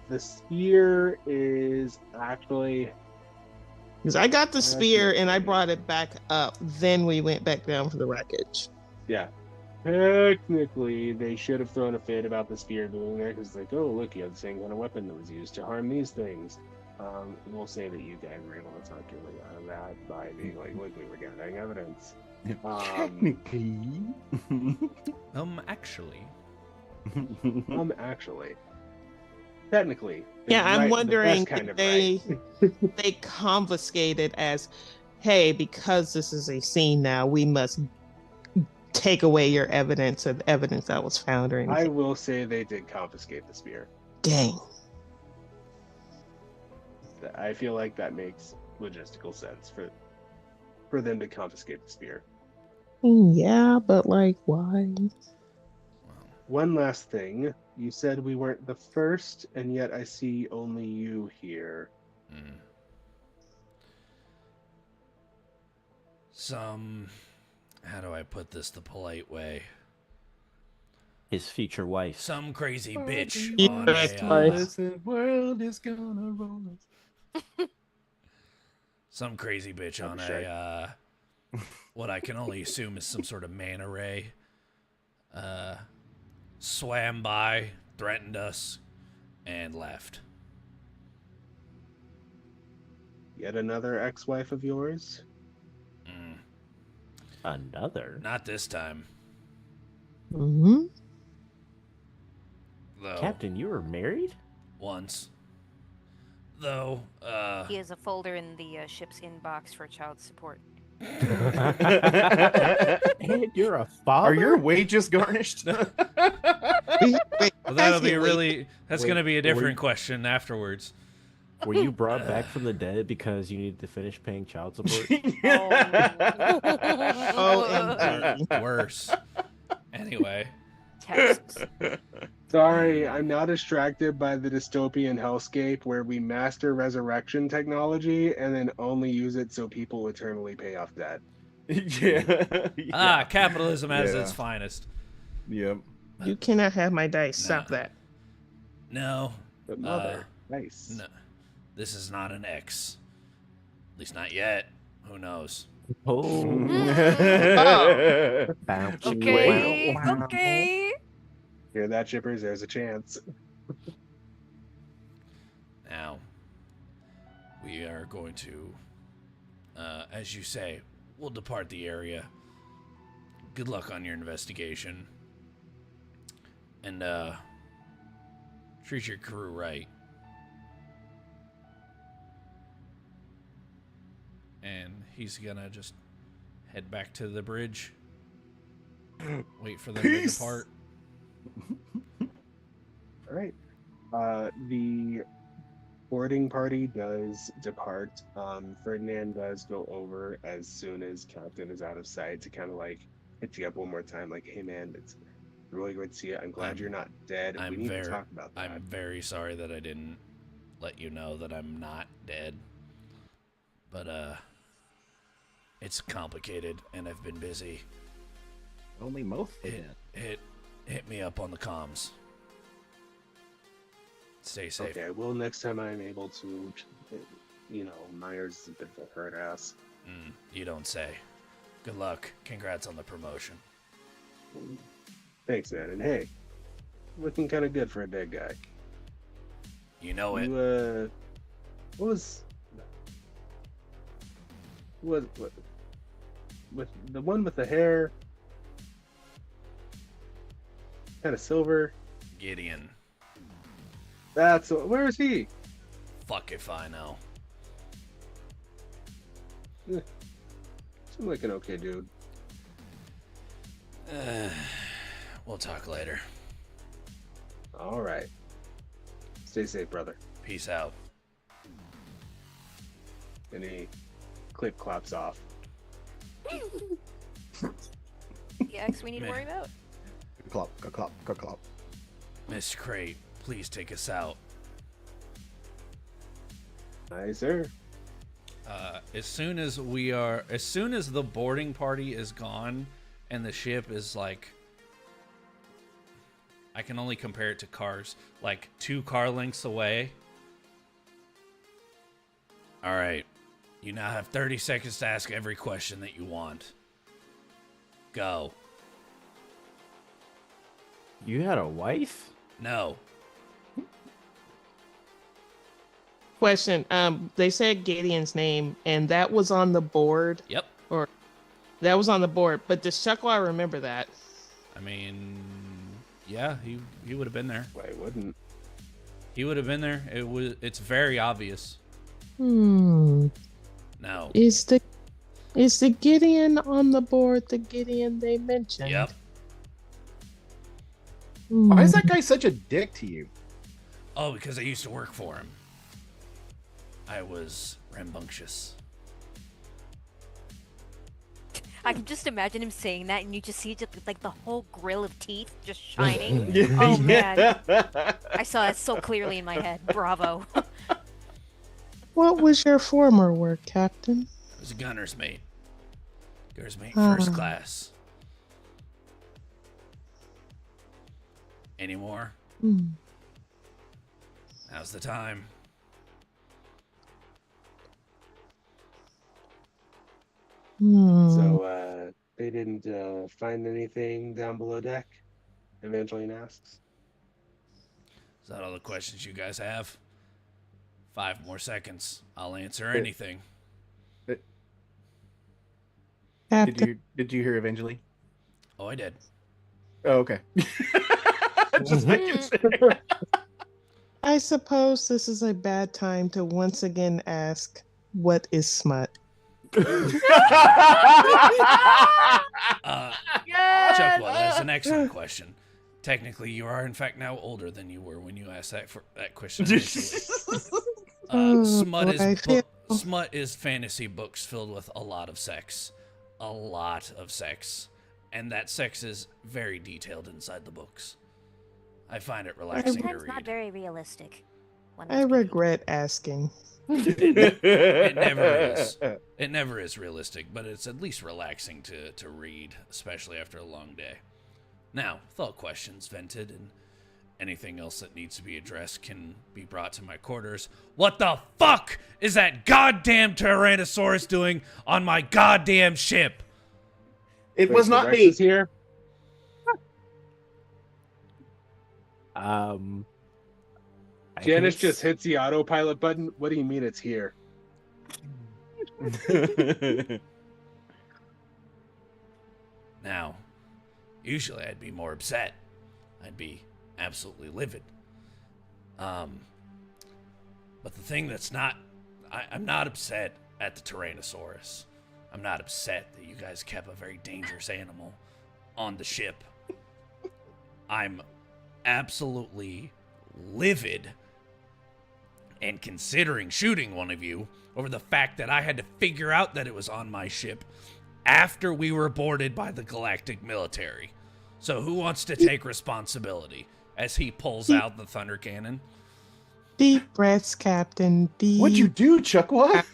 The spear is actually... Because I got the spear and I brought it back up. Then we went back down for the wreckage. Yeah. Technically, they should have thrown a fit about the spear being there, because like, oh, look, you have the same kind of weapon that was used to harm these things. We'll say that you guys were able to talk your way out of that by being like, look, we were gathering evidence. Technically. Actually. Actually. Technically. Yeah, I'm right, wondering kind if of they confiscated as, hey, because this is a scene now, we must take away your evidence or the evidence that was found or I anything. will say they did confiscate the spear. Dang. I feel like that makes logistical sense for them to confiscate the spear. Yeah, but like, why? One last thing. You said we weren't the first, and yet I see only you here. How do I put this the polite way? His future wife. Some crazy bitch Yeah, on that's a, right. Listen, world is gonna roll us. some crazy bitch on a what I can only assume is some sort of manta ray. Swam by, threatened us, and left. Yet another ex-wife of yours? Another? Not this time. Mm-hmm. Though, Captain, you were married? once. Though, He has a folder in the ship's inbox for child support. And you're a father? Are your wages garnished? well, that'll be really, that's going to be a different question afterwards. Were you brought back from the dead because you needed to finish paying child support? Worse. Anyway. Texts. Sorry, I'm now distracted by the dystopian hellscape where we master resurrection technology and then only use it so people eternally pay off debt. Yeah. Capitalism at Yeah. its finest. Yep. You cannot have my dice. Stop Nah. that. No. But mother, nice. No. This is not an X. At least not yet. Who knows? Oh. Bounce. Okay. Wow. Okay. Hear that, shippers? There's a chance. Now, we are going to, as you say, we'll depart the area. Good luck on your investigation. And, treat your crew right. And he's gonna just head back to the bridge. Wait for them to depart. All right. The boarding party does depart. Ferdinand does go over as soon as Captain is out of sight to kind of like hit you up one more time. Like, hey man, it's really great to see you. I'm glad you're not dead. We need to talk about that. I'm very sorry that I didn't let you know that I'm not dead. But, it's complicated, and I've been busy. Only most. Hit me up on the comms. Stay safe. Okay, well, next time I'm able to, Myers is a bit of a hard ass. You don't say. Good luck. Congrats on the promotion. Thanks, man. And hey, looking kind of good for a dead guy. You know it. What was with the one with the hair, kind of silver? Gideon. Where is he? Fuck if I know. Seemed like an okay dude. We'll talk later. All right. Stay safe, brother. Peace out. And he claps off. The X we need to worry about. Clop, clop, clop. Mr. Crate, please take us out. Aye, sir. As soon as the boarding party is gone and the ship is like, I can only compare it to cars, like 2 car lengths away. All right. You now have 30 seconds to ask every question that you want. Go. You had a wife? No. Question. They said Gideon's name, and that was on the board. Yep. Or that was on the board. But does Chuckwa remember that? I mean, yeah, he would have been there. Why wouldn't? He would have been there. It's very obvious. No. Is the Gideon on the board the Gideon they mentioned? Yep. Why is that guy such a dick to you? Oh, because I used to work for him. I was rambunctious. I can just imagine him saying that, and you just see just like the whole grill of teeth just shining. Oh man, I saw that so clearly in my head. Bravo. What was your former work, Captain? I was a gunner's mate. Gunner's mate, first class. Any more? Now's the time. So, they didn't find anything down below deck? Evangeline asks. Is that all the questions you guys have? 5 more seconds. I'll answer anything. Captain. Did you hear Evangeline? Oh, I did. Oh, okay. Just making sure. I suppose this is a bad time to once again ask, what is smut? Chuckwa, that's an excellent question. Technically, you are in fact now older than you were when you asked that question initially. Smut is fantasy books filled with a lot of sex. And that sex is very detailed inside the books. I find it relaxing to Sometimes read. not very realistic. I regret asking. It never is. It never is realistic, but it's at least relaxing to read, especially after a long day. Now, with all questions vented and anything else that needs to be addressed can be brought to my quarters. What the fuck is that goddamn Tyrannosaurus doing on my goddamn ship? It was not Rex me. is here. Janice just hits the autopilot button. What do you mean it's here? Now, usually I'd be more upset. I'd be absolutely livid. But the thing that's not... I'm not upset at the Tyrannosaurus. I'm not upset that you guys kept a very dangerous animal on the ship. I'm absolutely livid and considering shooting one of you over the fact that I had to figure out that it was on my ship after we were boarded by the galactic military. So who wants to take responsibility as he pulls out the thunder cannon? Deep breaths, Captain. Deep. What'd you do, Chuck? What?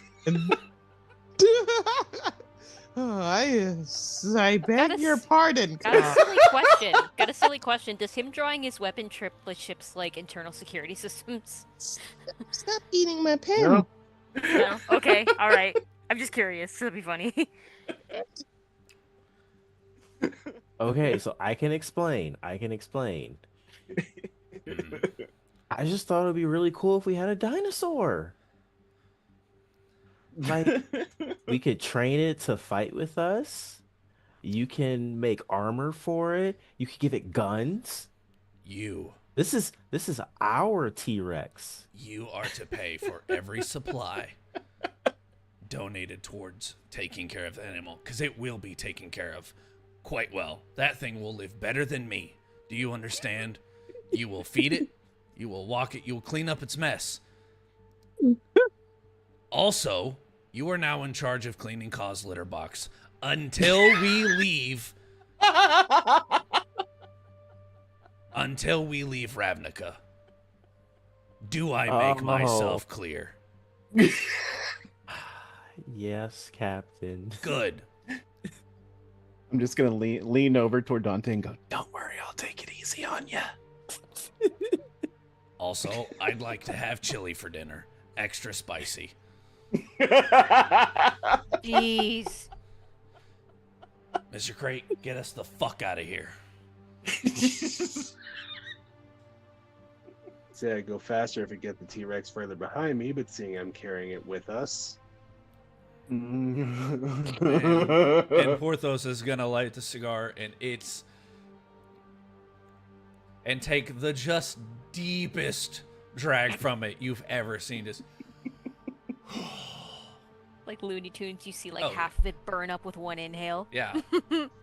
Oh, I Got beg a your s- pardon, Got a Cop. silly question. Got a silly question. Does him drawing his weapon trip the ship's like internal security systems? Stop eating my pen. No. No. Okay. All right. I'm just curious. It'll be funny. Okay, so I can explain. I just thought it'd be really cool if we had a dinosaur. Like, we could train it to fight with us. You can make armor for it. You could give it guns. You This is our T-Rex. you are to pay for every supply donated towards taking care of the animal, because it will be taken care of quite well. That thing will live better than me. Do you understand? You will feed it, you will walk it, you will clean up its mess. Also, you are now in charge of cleaning Kaw's litter box until we leave. Until we leave Ravnica. Do I make myself clear? Yes, Captain. Good. I'm just gonna lean over toward Dante and go, "Don't worry, I'll take it easy on you." Also, I'd like to have chili for dinner. Extra spicy. Jeez. Mr. Crate, get us the fuck out of here. Say I'd go faster if it get the T-Rex further behind me, but seeing I'm carrying it with us. And Porthos is gonna light the cigar and take the just deepest drag from it you've ever seen. Just Like Looney Tunes, you see Oh. half of it burn up with one inhale. yeah.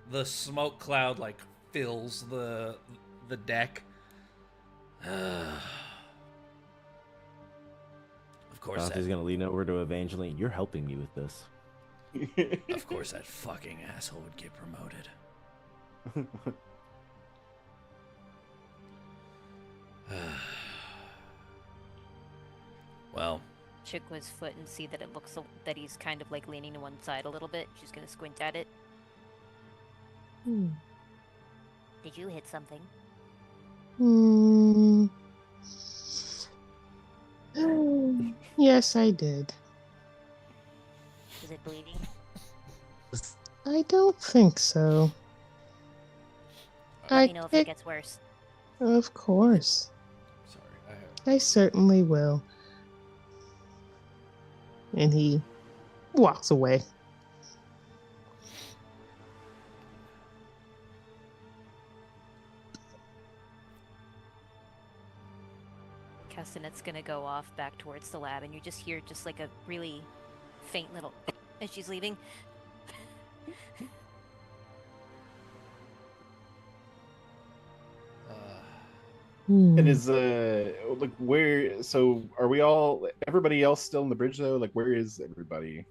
The smoke cloud fills the deck. Of course, Dante's gonna lean over to Evangeline. You're helping me with this. of course, that fucking asshole would get promoted. Well, Chikwa's foot and see that it looks that he's kind of leaning to one side a little bit. She's gonna squint at it. Hmm. Did you hit something? Hmm. Yes, I did. Is it bleeding? I don't think so. Let me know if it gets worse. Of course. sorry, I certainly will. And he walks away. Castanet's gonna go off back towards the lab, and you just hear a really faint little as she's leaving. And is where? So are we all? Everybody else still in the bridge though? Where is everybody?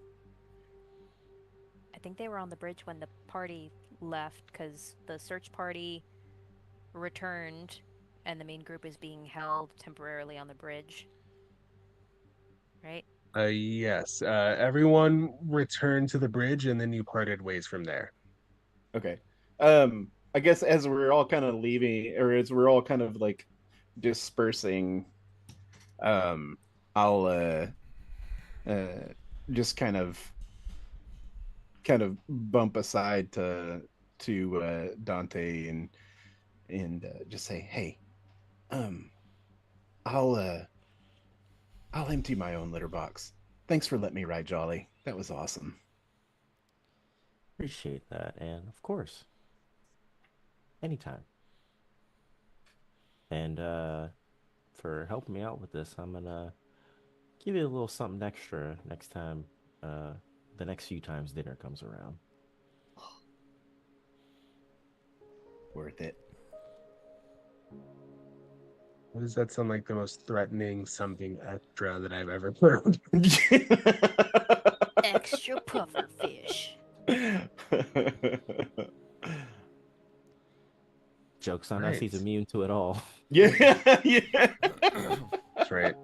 I think they were on the bridge when the party left, because the search party returned, and the main group is being held temporarily on the bridge. Right? Yes. Everyone returned to the bridge, and then you parted ways from there. Okay. I guess as we're all kind of leaving, or as we're all kind of dispersing, I'll just kind of bump aside to Dante and just say, "Hey, I'll empty my own litter box. Thanks for letting me ride Jolly. That was awesome." Appreciate that, and of course, anytime. And for helping me out with this, I'm gonna give you a little something extra next time. The next few times dinner comes around. Worth it. Why does that sound like the most threatening something extra that I've ever heard? Extra puffer fish. Joke's on us, he's Right. immune to it all. Yeah, yeah. That's right.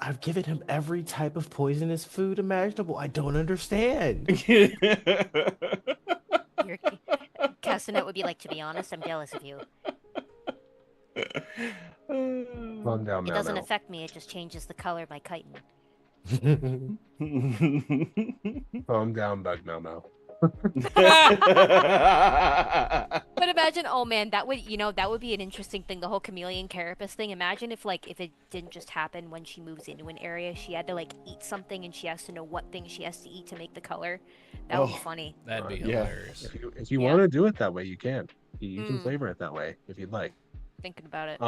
I've given him every type of poisonous food imaginable. I don't understand. Your Castanet would be like, to be honest, I'm jealous of you. Calm down, It doesn't Mel. affect me. It just changes the color of my chitin. Calm down, Bug Mel. But imagine, oh man, that would be an interesting thing, the whole chameleon carapace thing. Imagine if it didn't just happen when she moves into an area, she had to like eat something and she has to know what thing she has to eat to make the color. That would be funny. That'd be Yeah. hilarious. If you Yeah. want to do it that way, you can. You can Mm. flavor it that way if you'd like. Thinking about it.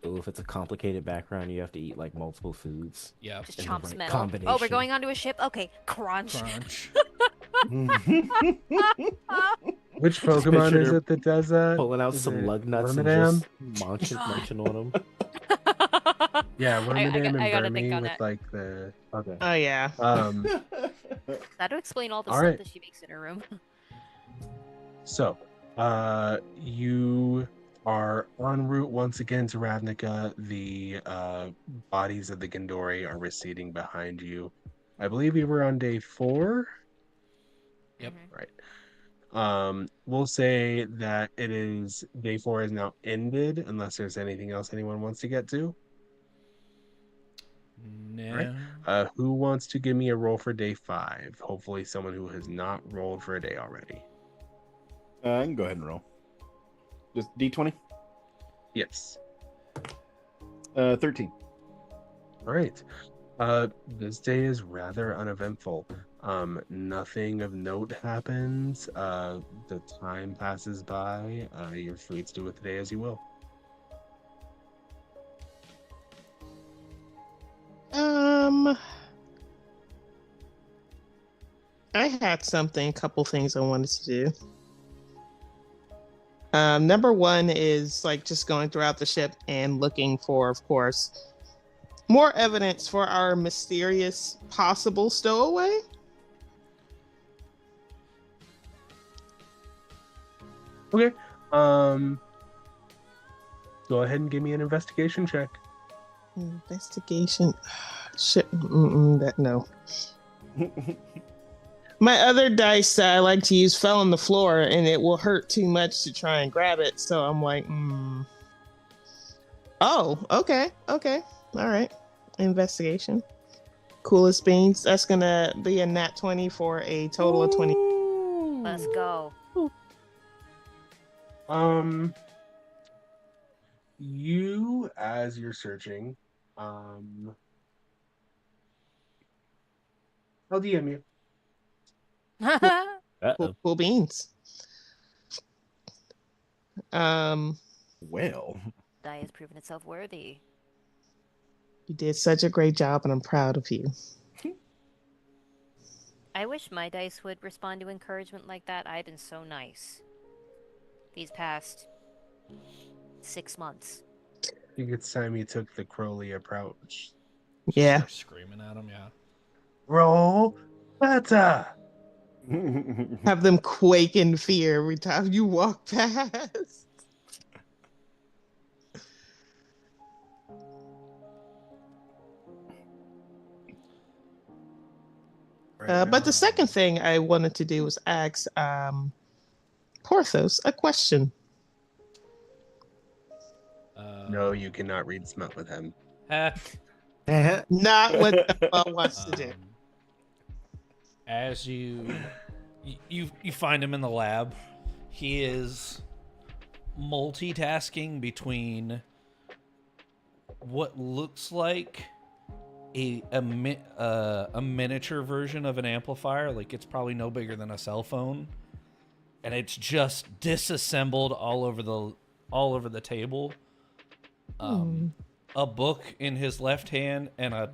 Ooh, if it's a complicated background, you have to eat like multiple foods. Yeah. Just in the chomps right metal. Oh, we're combination. going onto a ship? Okay, crunch. Crunch. Which Pokemon is it that does that? Pulling out Is some it lug nuts Wormadam? and just munching on them. Yeah, Wormadam I gotta and think Burmy on with that. like the. Okay. Oh yeah. That'll explain all the All stuff right. that she makes in her room. So, you are en route once again to Ravnica. The bodies of the Gandori are receding behind you. I believe we were on day 4. Yep. Mhm. Right. We'll say that it is day 4 is now ended, unless there's anything else anyone wants to get to. No. Right. Who wants to give me a roll for day 5? Hopefully, someone who has not rolled for a day already. I can go ahead and roll. Just D20. Yes. 13. All right. This day is rather uneventful. Nothing of note happens. The time passes by. You're free to do with the day as you will. I had a couple things I wanted to do. Number one is like just going throughout the ship and looking for, of course, more evidence for our mysterious possible stowaway. Okay. Go ahead and give me an investigation check. Investigation. Shit. That no. My other dice that I like to use fell on the floor, and it will hurt too much to try and grab it. So I'm like, Oh, okay. All right. Investigation. Coolest beans. That's gonna be a nat 20 for a total of 20. Let's go. You, as you're searching, I'll DM you. Cool beans. Well, Die has proven itself worthy. You did such a great job, and I'm proud of you. I wish my dice would respond to encouragement like that. I've been so nice these past 6 months. I think it's time you took the Crowley approach. Yeah. Start screaming at him, yeah. Roll better. Have them quake in fear every time you walk past. But the second thing I wanted to do was ask Porthos a question. No, you cannot read smut with him. Not what the wants to do. As you find him in the lab, he is multitasking between what looks like a miniature version of an amplifier, like it's probably no bigger than a cell phone, and it's just disassembled all over the table. A book in his left hand and a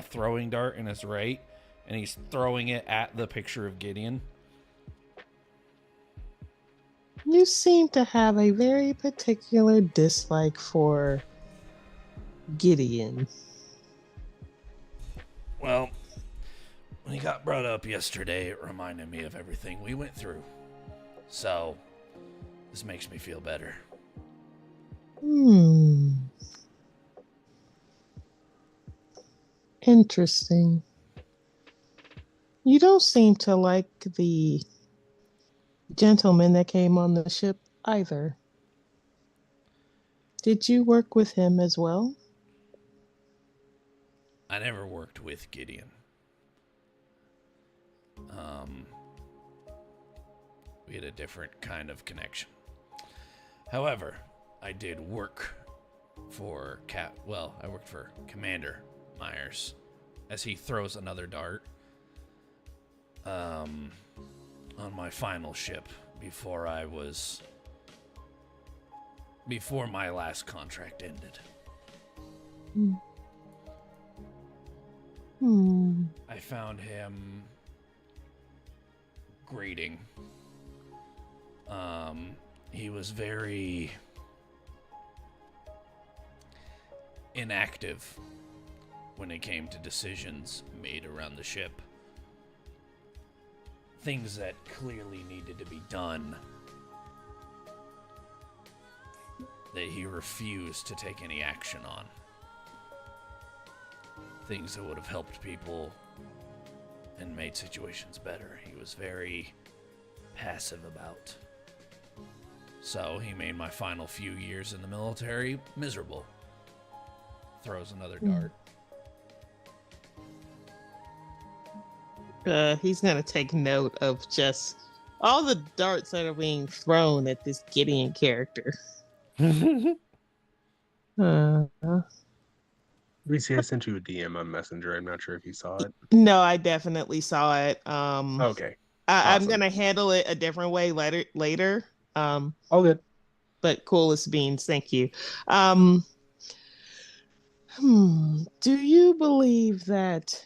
throwing dart in his right, and he's throwing it at the picture of Gideon. You seem to have a very particular dislike for Gideon. Well, when he got brought up yesterday, it reminded me of everything we went through. So, this makes me feel better. Interesting. You don't seem to like the gentleman that came on the ship either. Did you work with him as well? I never worked with Gideon. We had a different kind of connection. However, I did work for I worked for Commander Myers as he throws another dart on my final ship before my last contract ended. I found him grating. He was very inactive when it came to decisions made around the ship. Things that clearly needed to be done that he refused to take any action on. Things that would have helped people and made situations better. He was very passive about. So he made my final few years in the military miserable. Throws another dart. He's gonna take note of just all the darts that are being thrown at this Gideon character. Lucy, I sent you a DM on Messenger. I'm not sure if you saw it. No, I definitely saw it. Okay. I'm Awesome. gonna handle it a different way later. All good. But coolest beans, thank you. Do you believe that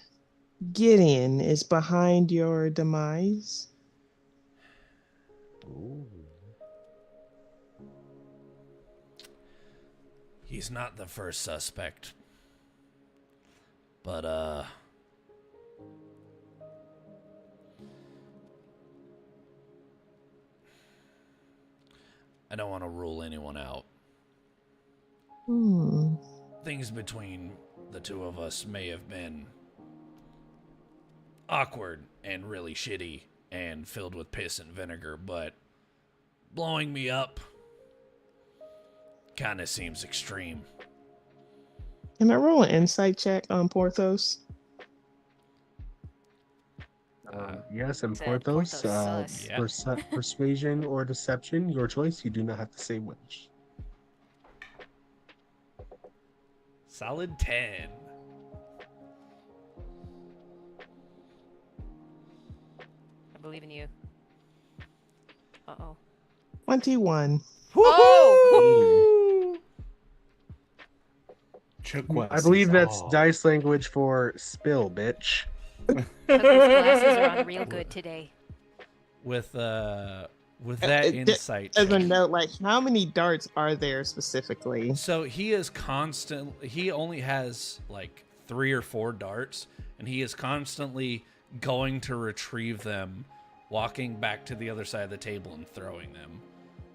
Gideon is behind your demise? Ooh. He's not the first suspect. But, I don't want to rule anyone out. Things between the two of us may have been awkward and really shitty and filled with piss and vinegar, but blowing me up kind of seems extreme. Can I roll an insight check on Porthos? Yes, and Said Porthos, Porthos sus. persuasion or deception, your choice. You do not have to say which. Solid 10. I believe in you. Uh-oh. 21. Oh! I believe that's dice language for spill, bitch. Chuckle's glasses are on real good today. With that insight As a check. note, like, how many darts are there specifically? So he only has like 3 or 4 darts, and he is constantly going to retrieve them, walking back to the other side of the table and throwing them.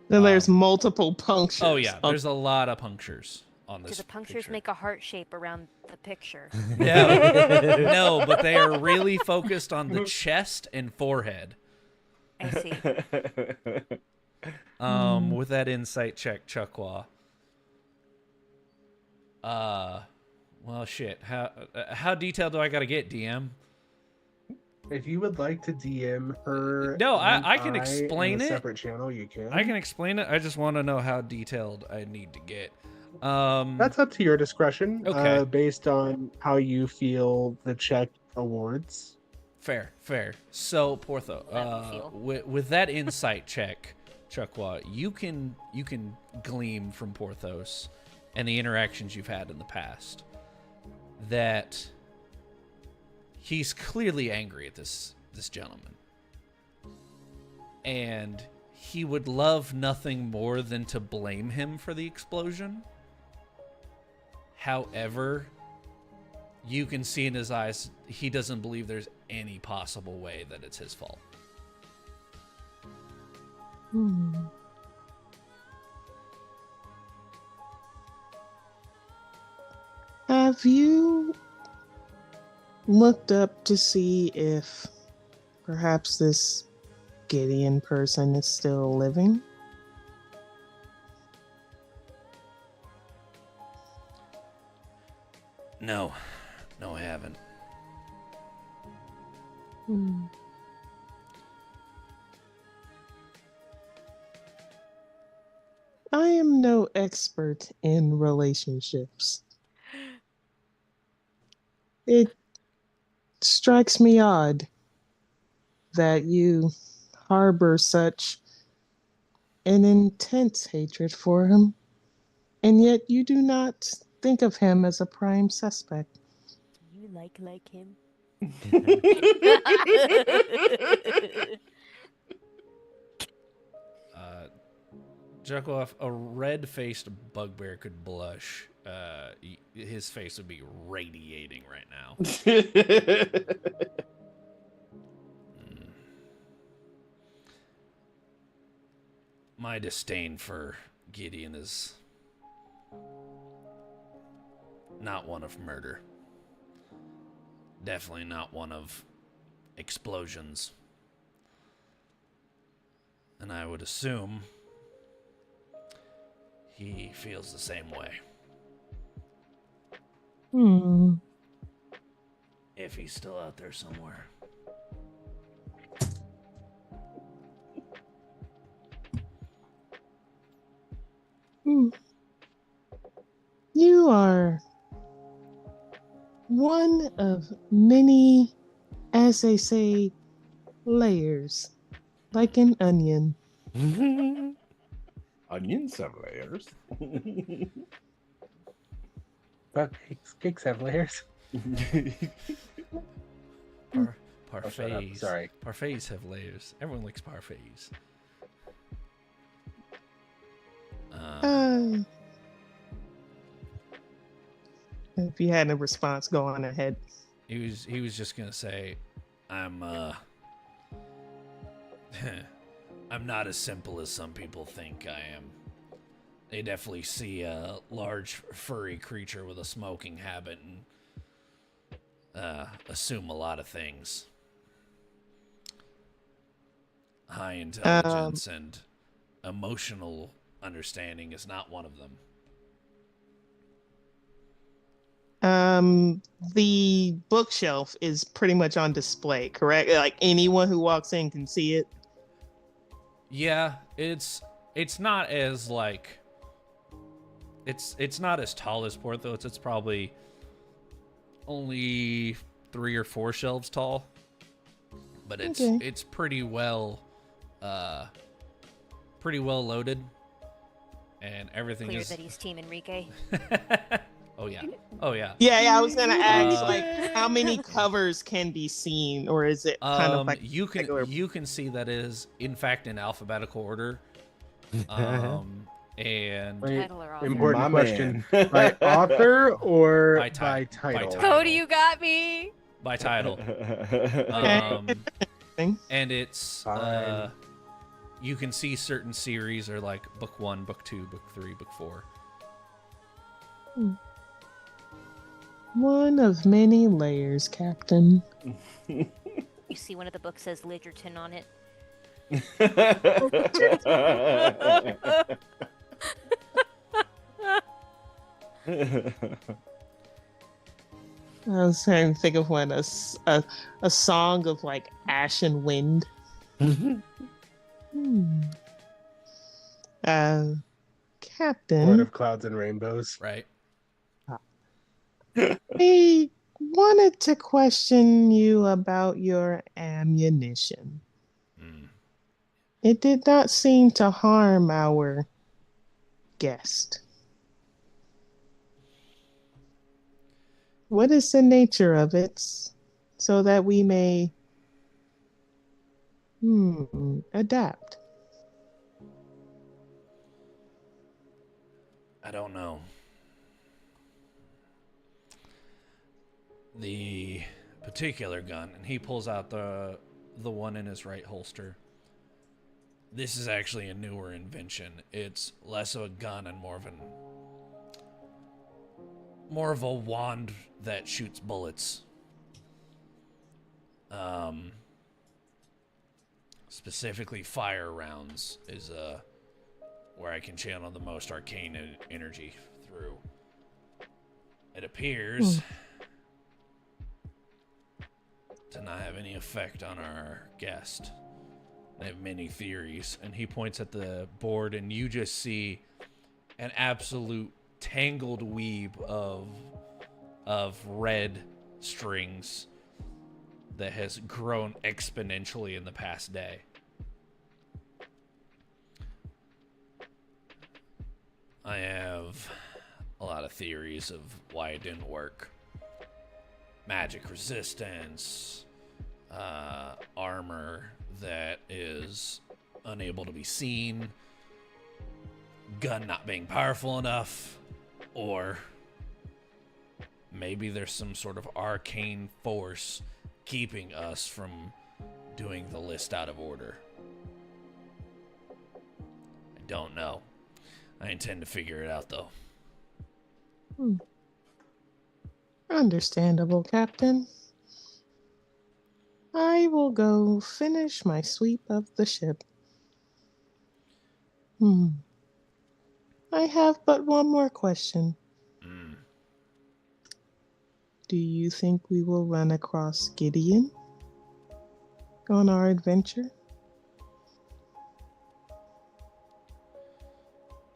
Then there's multiple punctures. Oh yeah, there's a lot of punctures on this. Do the punctures picture. make a heart shape around the picture? No, but they are really focused on the chest and forehead. I see. With that insight check, Chuckwa. Well, shit. How detailed do I gotta get, DM? If you would like to DM her, No, and I can explain in a it. separate channel, you can. I can explain it. I just want to know how detailed I need to get. That's up to your discretion. Okay. Based on how you feel the check awards. Fair. So, Portho, with that insight check, Chuckwa, you can glean from Porthos and the interactions you've had in the past that he's clearly angry at this gentleman. And he would love nothing more than to blame him for the explosion. However, you can see in his eyes, he doesn't believe there's any possible way that it's his fault. Have you looked up to see if perhaps this Gideon person is still living? No, I haven't. Hmm. I am no expert in relationships. It strikes me odd that you harbor such an intense hatred for him, and yet you do not think of him as a prime suspect. Do you like him? Jekyll, a red-faced bugbear could blush, his face would be radiating right now. My disdain for Gideon is not one of murder. Definitely not one of explosions. And I would assume he feels the same way. If he's still out there somewhere. You are one of many, as they say, layers, like an onion. Onions have layers. But cakes have layers. Parfaits. Sorry. Parfaits have layers. Everyone likes parfaits. If you had a response, go on ahead. He was just gonna say, I'm I'm not as simple as some people think I am. They definitely see a large furry creature with a smoking habit and assume a lot of things. High intelligence and emotional understanding is not one of them. The bookshelf is pretty much on display, correct? Like anyone who walks in can see it. Yeah, it's not as like it's not as tall as Porthos. It's probably only 3 or 4 shelves tall, but it's pretty well loaded, and everything Clear is that he's Team Enrique. Oh yeah. Yeah, I was gonna ask, like, how many covers can be seen, or is it kind of like you can see that is in fact in alphabetical order. And Wait, Title or author? important My question: man. by author or By by ti- title? by title. Cody, you got me. by title. And it's Fine. you can see certain series are like book 1, book 2, book 3, book 4. one of many layers, Captain? You see one of the books says Lidgerton on it. I was trying to think of one, a song of like ash and wind. Captain, Blood of Clouds and Rainbows. Right. I wanted to question you about your ammunition. It did not seem to harm our guest. What is the nature of it, so that we may adapt? I don't know. The particular gun, and he pulls out the one in his right holster. This is actually a newer invention. It's less of a gun and more of a wand that shoots bullets. Specifically fire rounds is where I can channel the most arcane energy through. It appears to not have any effect on our guest. I have many theories, and he points at the board, and you just see an absolute tangled weave of red strings that has grown exponentially in the past day. I have a lot of theories of why it didn't work. Magic resistance, armor that is unable to be seen, gun not being powerful enough, or maybe there's some sort of arcane force keeping us from doing the list out of order. I don't know. I intend to figure it out, though. Understandable, Captain. I will go finish my sweep of the ship. I have but one more question. Do you think we will run across Gideon on our adventure?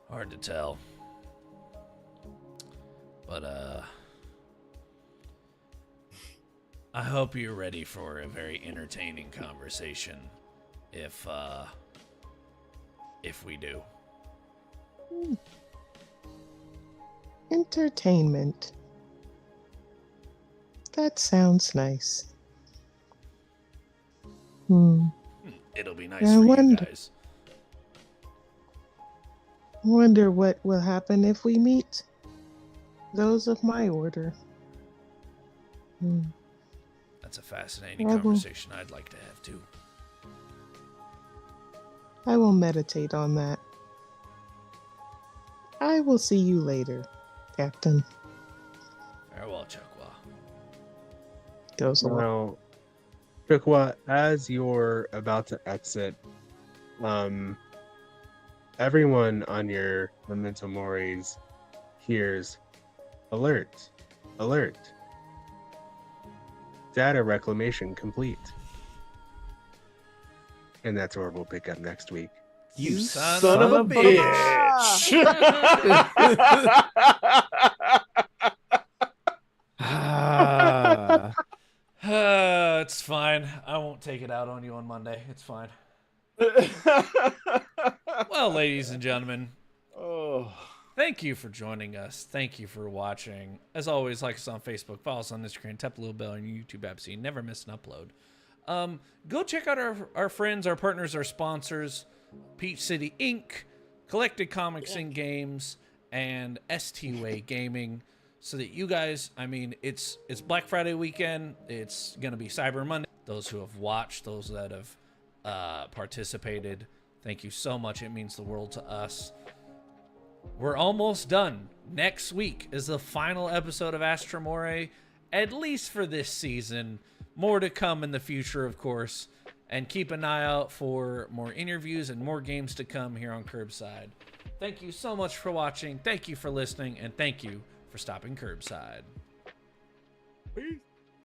Hard to tell. But, I hope you're ready for a very entertaining conversation if we do. Entertainment. That sounds nice. It'll be nice Yeah, I for you wonder- guys. Wonder what will happen if we meet those of my order. That's a fascinating I will- conversation I'd like to have, too. I will meditate on that. I will see you later, Captain. Farewell, Chukwa. Goes away. Now, Chukwa, as you're about to exit, everyone on your Memento Moris hears, alert, alert. Data reclamation complete. And that's where we'll pick up next week. You son of a It's fine. I won't take it out on you on Monday. It's fine. Well, ladies and gentlemen, thank you for joining us. Thank you for watching. As always, like us on Facebook, follow us on Instagram, tap the little bell on your YouTube app so you never miss an upload. Go check out our friends, our partners, our sponsors, Peach City Inc., Collected Comics and Games, and ST-Way Gaming, so that you guys, I mean, it's Black Friday weekend. It's going to be Cyber Monday. Those who have watched, those that have participated, thank you so much. It means the world to us. We're almost done. Next week is the final episode of Astra Mori, at least for this season. More to come in the future, of course. And keep an eye out for more interviews and more games to come here on Kirbside. Thank you so much for watching. Thank you for listening. And thank you for stopping Kirbside. Peace.